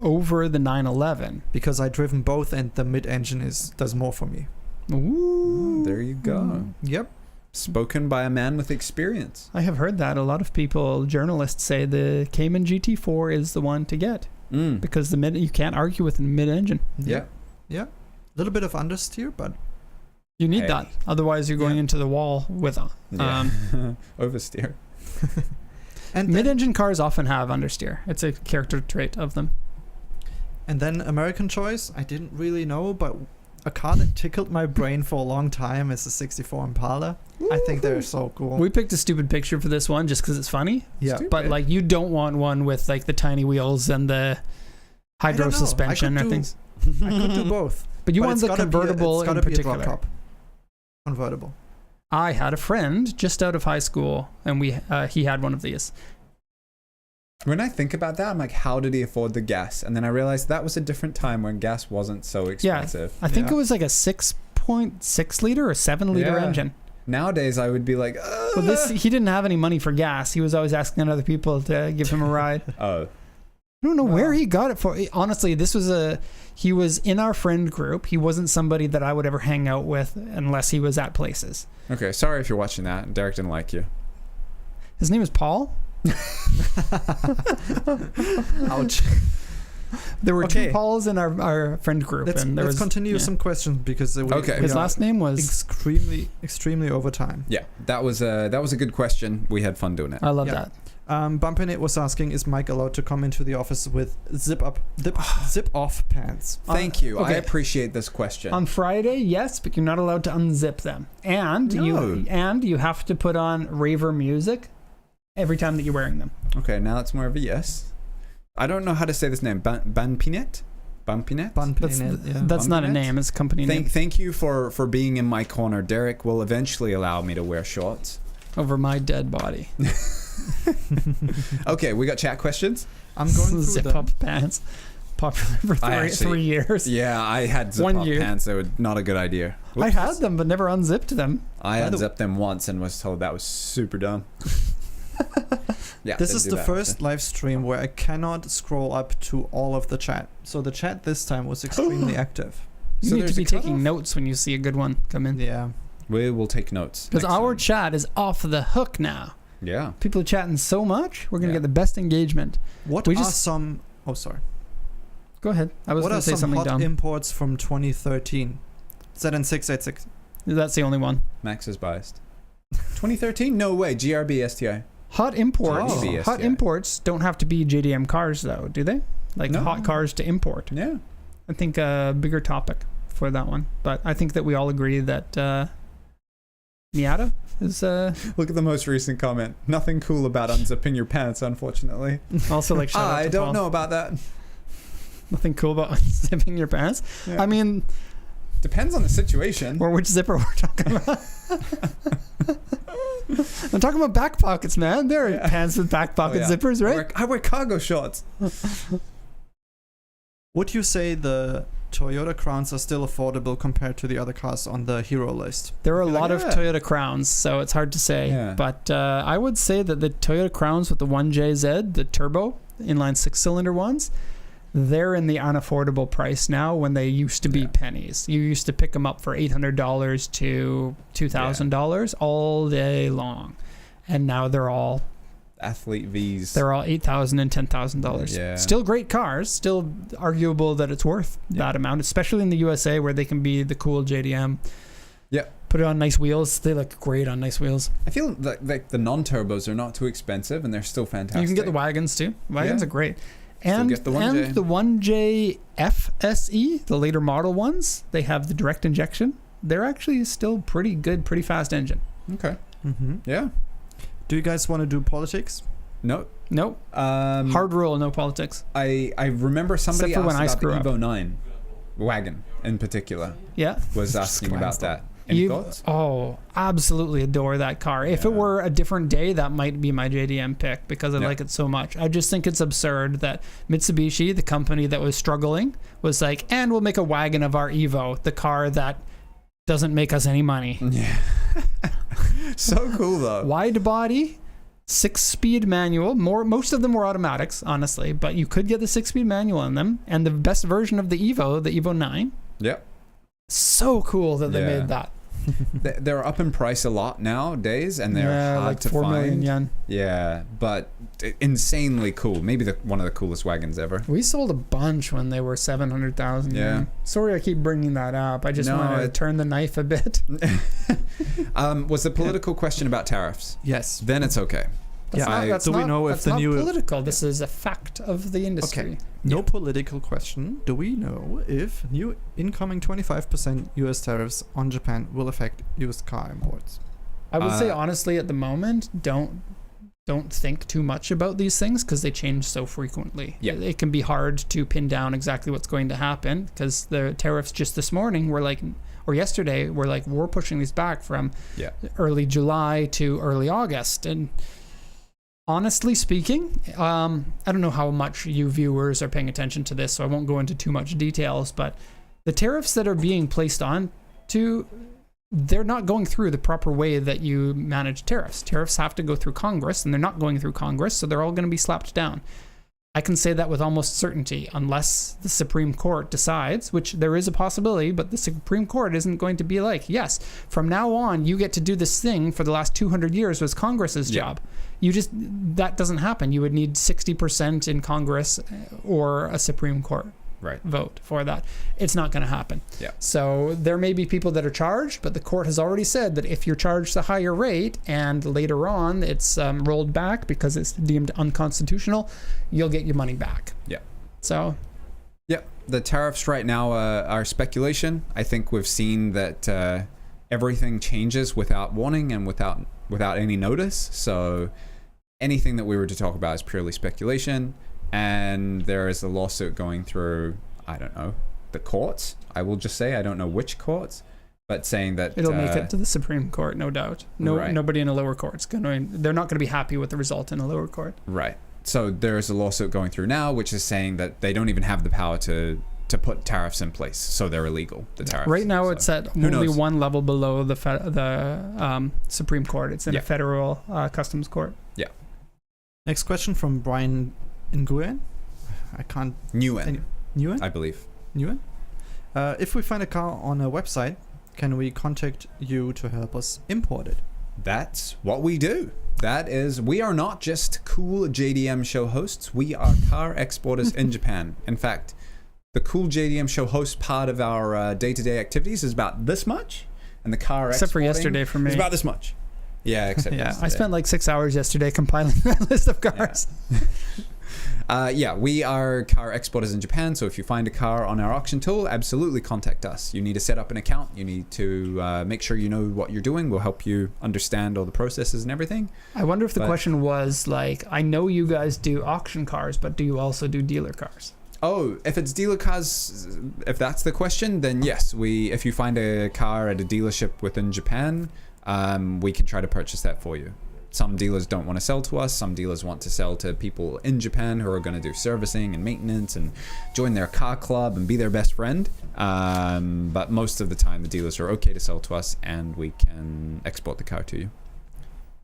over the 911. Because I've driven both, and the mid-engine does more for me. Ooh. There you go. Yep. Spoken by a man with experience. I have heard that a lot of people, journalists, say the Cayman GT4 is the one to get Mm. because you can't argue with the mid-engine. Yeah. Yeah. A little bit of understeer, but You need Hey. that, otherwise you're going Yeah. into the wall with. Yeah. Oversteer. and then, Mid-engine cars often have understeer. It's a character trait of them. and then American choice. I didn't really know, but a car that tickled my brain for a long time is the 64 Impala. I think they're so cool. We picked a stupid picture for this one just because it's funny. yeah. Stupid. But like, you don't want one with like the tiny wheels and the hydro I don't know. suspension I or could things. I could do both. But you But want it's the gotta be a- convertible it's gotta in be a drop particular. top. Convertible. I had a friend just out of high school, and he had one of these. When I think about that, I'm like, how did he afford the gas? And then I realized that was a different time when gas wasn't so expensive. I think Yeah. it was like a 6.6 liter or 7 liter Yeah. engine. Nowadays, I would be like, Well, he didn't have any money for gas. He was always asking other people to give him a ride. oh, I don't know Wow. where he got it for. Honestly, he was in our friend group. He wasn't somebody that I would ever hang out with unless he was at places. okay. Sorry if you're watching that. Derek didn't like you. His name is Paul. Ouch. There were Okay. two Pauls in our friend group. Let's and there was, continue yeah. some questions because Okay. His last name was... extremely over time. Yeah, that was a good question. We had fun doing it. I love Yeah. that. Bumpinit was asking, is Mike allowed to come into the office with zip off pants? Thank you. I okay. appreciate this question. On Friday, yes, but you're not allowed to unzip them. And No. you have to put on raver music every time that you're wearing them. Okay, now it's more of a yes. I don't know how to say this name. Banpinet? Banpinet? That's not a Bumpinets? name, it's a company name. Thank you for being in my corner. Derek will eventually allow me to wear shorts. Over my dead body. Okay, we got chat questions? I'm going through Zip them. up pants. Popular for I actually- 3 years. Yeah, I had zip 1 up year. pants. That was not a good idea. I Whoops. had them, but never unzipped them. I By the- unzipped them once and was told that was super dumb. Yeah, This didn't is do the that first often. live stream where I cannot scroll up to all of the chat. So the chat this time was extremely active. You So need to there's be a taking cutoff? notes when you see a good one come in. Yeah. We will take notes. Because next our time. chat is off the hook now. Yeah. People are chatting so much, we're going to Yeah. get the best engagement. What We are just- some... Oh, sorry. Go ahead. I was What going are to say some something hot dumb. imports from 2013? ZN686. That's the only one. Max is biased. 2013? No way. GRB STI. Hot imports. Oh. Hot imports don't have to be JDM cars, though, do they? Like No. hot cars to import. Yeah. I think a bigger topic for that one. But I think that we all agree that Miata is Look at the most recent comment. Nothing cool about unzipping your pants, unfortunately. also like shout out I to don't Paul. know about that. Nothing cool about unzipping your pants. Yeah. I mean, Depends on the situation. or which zipper we're talking about. I'm talking about back pockets, man. There are Yeah. pants with back pocket yeah. zippers, right? I wear cargo shorts. Would you say the Toyota Crowns are still affordable compared to the other cars on the hero list? There are a I feel lot like, of yeah. Toyota Crowns, so it's hard to say. Yeah. But I would say that the Toyota Crowns with the 1JZ, the turbo inline 6-cylinder ones, they're in the unaffordable price now when they used to be Yeah. pennies. You used to pick them up for $800 to $2,000 all day long. And now they're all Athlete V's. $8,000 and $10,000. Yeah. Still great cars. Still arguable that it's worth that amount, especially in the USA where they can be the cool JDM. Yeah. Put it on nice wheels. They look great on nice wheels. I feel like the non-turbos are not too expensive and they're still fantastic. You can get the wagons too. Wagons Yeah. are great. Still And, get the 1J. and the 1J FSE, the later model ones, they have the direct injection. They're actually still pretty good, pretty fast engine. Okay. Mm-hmm. Yeah. Do you guys want to do politics? No. Nope. Hard rule, no politics. I remember somebody Except for when I asked about screw the up. Evo 9 wagon in particular Yeah. was asking about that. Any thoughts? Oh, absolutely adore that car. If it Yeah. were a different day, that might be my JDM pick because I Yeah. like it so much. I just think it's absurd that Mitsubishi, the company that was struggling, was like, and we'll make a wagon of our Evo, the car that doesn't make us any money. Yeah. So cool though. Wide body, 6-speed manual. Most of them were automatics, honestly, but you could get the 6-speed manual in them. And the best version of the Evo 9. Yep. So cool that they Yeah. made that. They're up in price a lot nowadays and they're hard like to 4 million find. yen. Yeah, but insanely cool. Maybe one of the coolest wagons ever. We sold a bunch when they were 700,000. Yeah. Sorry, I keep bringing that up. I just No, want to turn the knife a bit. Was the political question about tariffs? Yes. Then it's okay. Yeah. That's Do we not- know if that's the not new- political. This is a fact of the industry. Okay. No political question. Do we know if new incoming 25% US tariffs on Japan will affect used car imports? I would say Uh, honestly, at the moment, don't think too much about these things because they change so frequently. Yeah. It can be hard to pin down exactly what's going to happen because the tariffs just this morning were like, or yesterday were like, we're pushing these back from Yeah. early July to early August. And honestly speaking, I don't know how much you viewers are paying attention to this, so I won't go into too much details, but the tariffs that are being placed on to, they're not going through the proper way that you manage tariffs. Tariffs have to go through Congress, and they're not going through Congress, so they're all going to be slapped down. I can say that with almost certainty, unless the Supreme Court decides, which there is a possibility, but the Supreme Court isn't going to be like, yes, from now on, you get to do this thing for the last 200 years was Congress's job. That doesn't happen. You would need 60% in Congress or a Supreme Court vote for that. It's not going to happen. Yeah. So there may be people that are charged, but the court has already said that if you're charged a higher rate and later on it's rolled back because it's deemed unconstitutional, you'll get your money back. Yeah. So. Yep. The tariffs right now are speculation. I think we've seen that everything changes without warning and without any notice. So anything that we were to talk about is purely speculation. And there is a lawsuit going through, I don't know, the courts. I will just say, I don't know which courts, but saying that It'll make it to the Supreme Court, no doubt. Nobody in a lower court's they're not going to be happy with the result in a lower court. Right. So there's a lawsuit going through now, which is saying that they don't even have the power to put tariffs in place, so they're illegal. The tariffs. Right now, so, it's at who only knows? one level below the Supreme Court. It's in a federal customs court. Yeah. Next question from Brian Nguyen. I can't. Nguyen, Nguyen? I believe. Nguyen? If we find a car on a website can we contact you to help us import it? That's what we do. That is, we are not just cool JDM show hosts. We are car exporters in Japan. In fact, the cool JDM show host part of our day-to-day activities is about this much, and the car Except for exporting yesterday for me. is about this much. Yeah, except Yeah, yesterday. I spent like 6 hours yesterday compiling that list of cars. Yeah, we are car exporters in Japan, so if you find a car on our auction tool, absolutely contact us. You need to set up an account. You need to make sure you know what you're doing. We'll help you understand all the processes and everything. I wonder if the question was like, I know you guys do auction cars, but do you also do dealer cars? Oh, if it's dealer cars, if that's the question, then yes. If you find a car at a dealership within Japan, we can try to purchase that for you. Some dealers don't want to sell to us. Some dealers want to sell to people in Japan who are going to do servicing and maintenance and join their car club and be their best friend. But most of the time, the dealers are okay to sell to us, and we can export the car to you.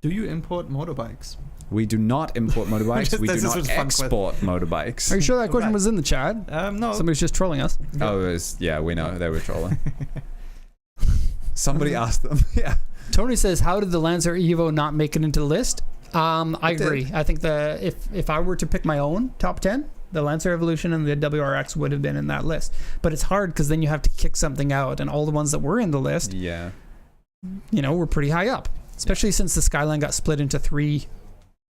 Do you import motorbikes? We do not import motorbikes. We do This is not a fun export motorbikes. Are you sure that question Right. was in the chat? No. Somebody's just trolling us. Oh, yeah, we know. They were trolling. Somebody asked them. Yeah. Tony says, how did the Lancer Evo not make it into the list? I did. agree. I think if I were to pick my own top 10, the Lancer Evolution and the WRX would have been in that list. But it's hard because then you have to kick something out, and all the ones that were in the list, Yeah. were pretty high up. Especially since the Skyline got split into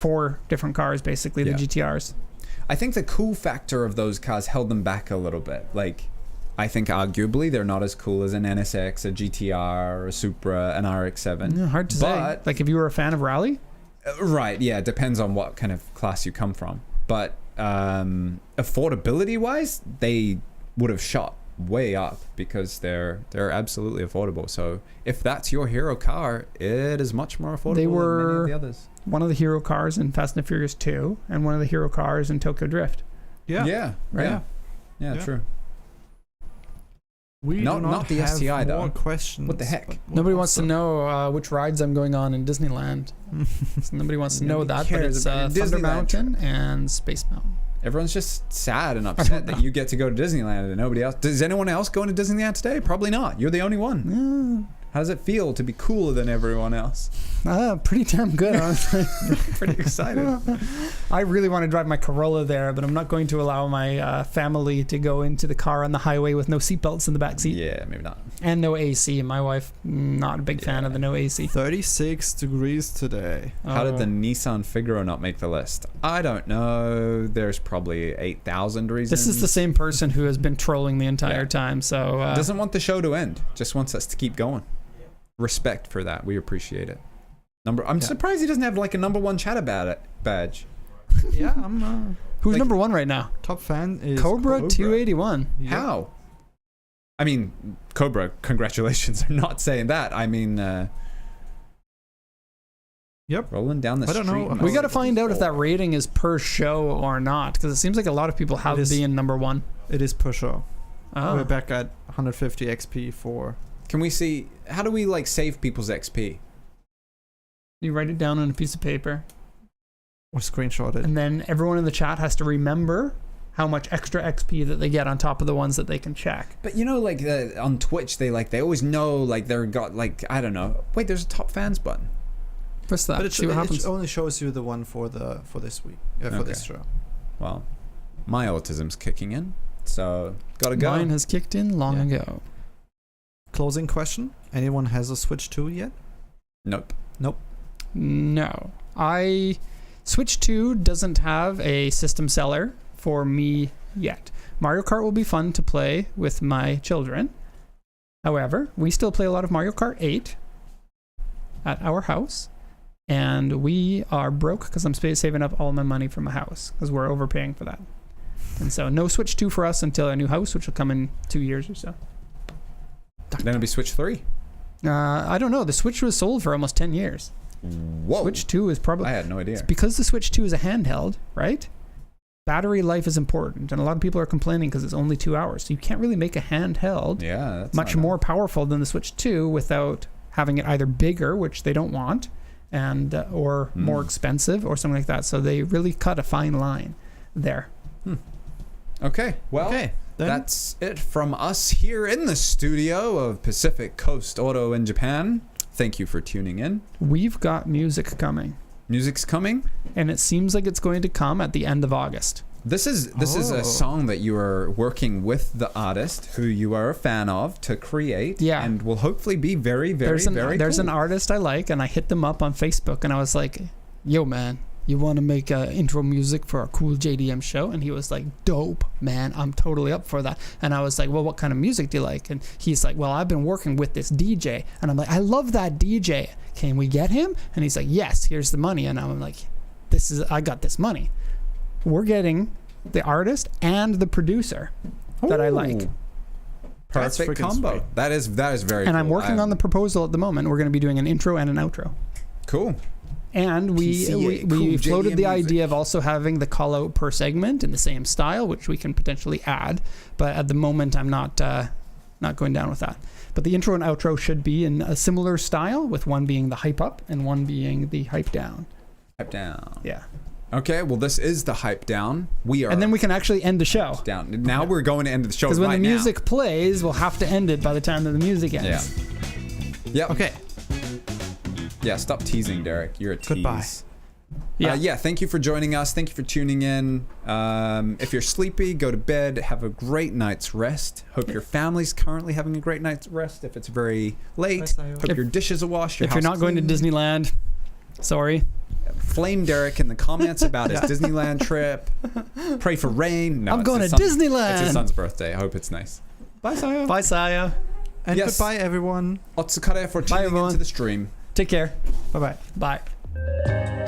4 different cars, basically, the Yeah. GTRs. I think the cool factor of those cars held them back a little bit. Like, I think arguably they're not as cool as an NSX, a GTR, a Supra, an RX-7. Yeah, hard to say. Like, if you were a fan of rally? Right, yeah, it depends on what kind of class you come from. But affordability-wise, they would have shot way up because they're absolutely affordable. So if that's your hero car, it is much more affordable They than were many of the others. one of the hero cars in Fast and the Furious 2 and one of the hero cars in Tokyo Drift. Yeah. Right? Yeah, Yeah. true. We Not- do not not the have STI, though. more questions. What the heck? but Nobody wants to also- know which rides I'm going on in Disneyland. So nobody wants to know Nobody that, but cares it's about your Thunder Disneyland Mountain and Space Mountain. Everyone's just sad and upset that you get to go to Disneyland and nobody else. Does anyone else go to Disneyland today? Probably not. You're the only one. How does it feel to be cooler than everyone else? Pretty damn good, honestly. Pretty excited. I really want to drive my Corolla there, but I'm not going to allow my family to go into the car on the highway with no seatbelts in the back seat Yeah, maybe not. and no AC. My wife, not a big fan of the no AC. 36 degrees today. How did the Oh. Nissan Figaro not make the list? I don't know. There's probably 8,000 reasons. This is the same person who has been trolling the entire Yeah. time, so Doesn't want the show to end. Just wants us to keep going. Respect for that. We appreciate it. I'm surprised he doesn't have like a #1 chat about it badge. Yeah, I'm who's like- number 1 right now? top fan is Cobra 281. Yeah. How? I mean, Cobra, congratulations. I'm not saying that. I mean, Yep. rolling down the I don't street. know. We got to find out if that rating is per show or not, because it seems like a lot of people have It is- being number 1. It is per show. Oh. We're back at 150 XP for. Can we see, how do we like save people's XP? You write it down on a piece of paper, Or screenshot it. and then everyone in the chat has to remember how much extra XP that they get on top of the ones that they can check. But you know, like on Twitch, they always know, like they're got like, I don't know. Wait, there's a top fans button. Press that. But it, See what happens. only shows you the one for this week. For this show. Well, my autism's kicking in, so gotta go. Mine has kicked in long Yeah. ago. Closing question. Anyone has a Switch 2 yet? Nope. No. Switch 2 doesn't have a system seller for me yet. Mario Kart will be fun to play with my children. However, we still play a lot of Mario Kart 8 at our house. And we are broke because I'm saving up all my money for my house because we're overpaying for that. And so no Switch 2 for us until our new house, which will come in 2 years or so. Then it'll be Switch 3. I don't know. The Switch was sold for almost 10 years. Whoa. Switch 2 is probably... I had no idea. It's because the Switch 2 is a handheld, right? Battery life is important, and a lot of people are complaining because it's only 2 hours. So you can't really make a handheld Yeah, that's much not more powerful than the Switch 2 without having it either bigger, which they don't want, and or more expensive or something like that. So they really cut a fine line there. bad. Okay. Well, Okay. Then That's it from us here in the studio of Pacific Coast Auto in Japan. Thank you for tuning in. We've got music coming, Music's coming. and it seems like it's going to come at the end of August. This is a song that you are working with the artist who you are a fan of to create. Yeah. And will hopefully be very, very, There's cool. an artist I like, and I hit them up on Facebook, and I was like, yo, man, you want to make intro music for a cool JDM show? And he was like, dope, man, I'm totally up for that. And I was like, well, what kind of music do you like? And he's like, well, I've been working with this DJ. And I'm like, I love that DJ. Can we get him? And he's like, yes, here's the money. And I'm like, I got this money. We're getting the artist and the producer that I like. Ooh. That's Perfect freaking combo. sweet. That is very And cool. I'm working on the proposal at the moment. We're going to be doing an intro and an outro. Cool. And we PCA, cool floated JDM the music. idea of also having the call out per segment in the same style, which we can potentially add. But at the moment, I'm not going down with that. But the intro and outro should be in a similar style, with one being the hype up and one being the hype down. Hype down. Yeah. Okay, well, this is the hype down. We are And then we can actually end the show. down. Now we're going to end the show Because when right the now. music plays, we'll have to end it by the time that the music ends. Yeah. Yep. okay. Yeah, stop teasing, Derek. You're a tease. Goodbye. Yeah. Thank you for joining us. Thank you for tuning in. If you're sleepy, go to bed. Have a great night's rest. Hope your family's currently having a great night's rest. If it's very late, Bye, Sayo. hope your dishes are washed. If you're not going to Disneyland, sorry. Flame Derek in the comments about his Disneyland trip. Pray for rain. No, I'm it's going his to son's- Disneyland. It's his son's birthday. I hope it's nice. Bye, Sayo. Bye, Saya. And Yes. goodbye, everyone. Otsukare for tuning everyone. into the stream. Take care. Bye-bye. Bye.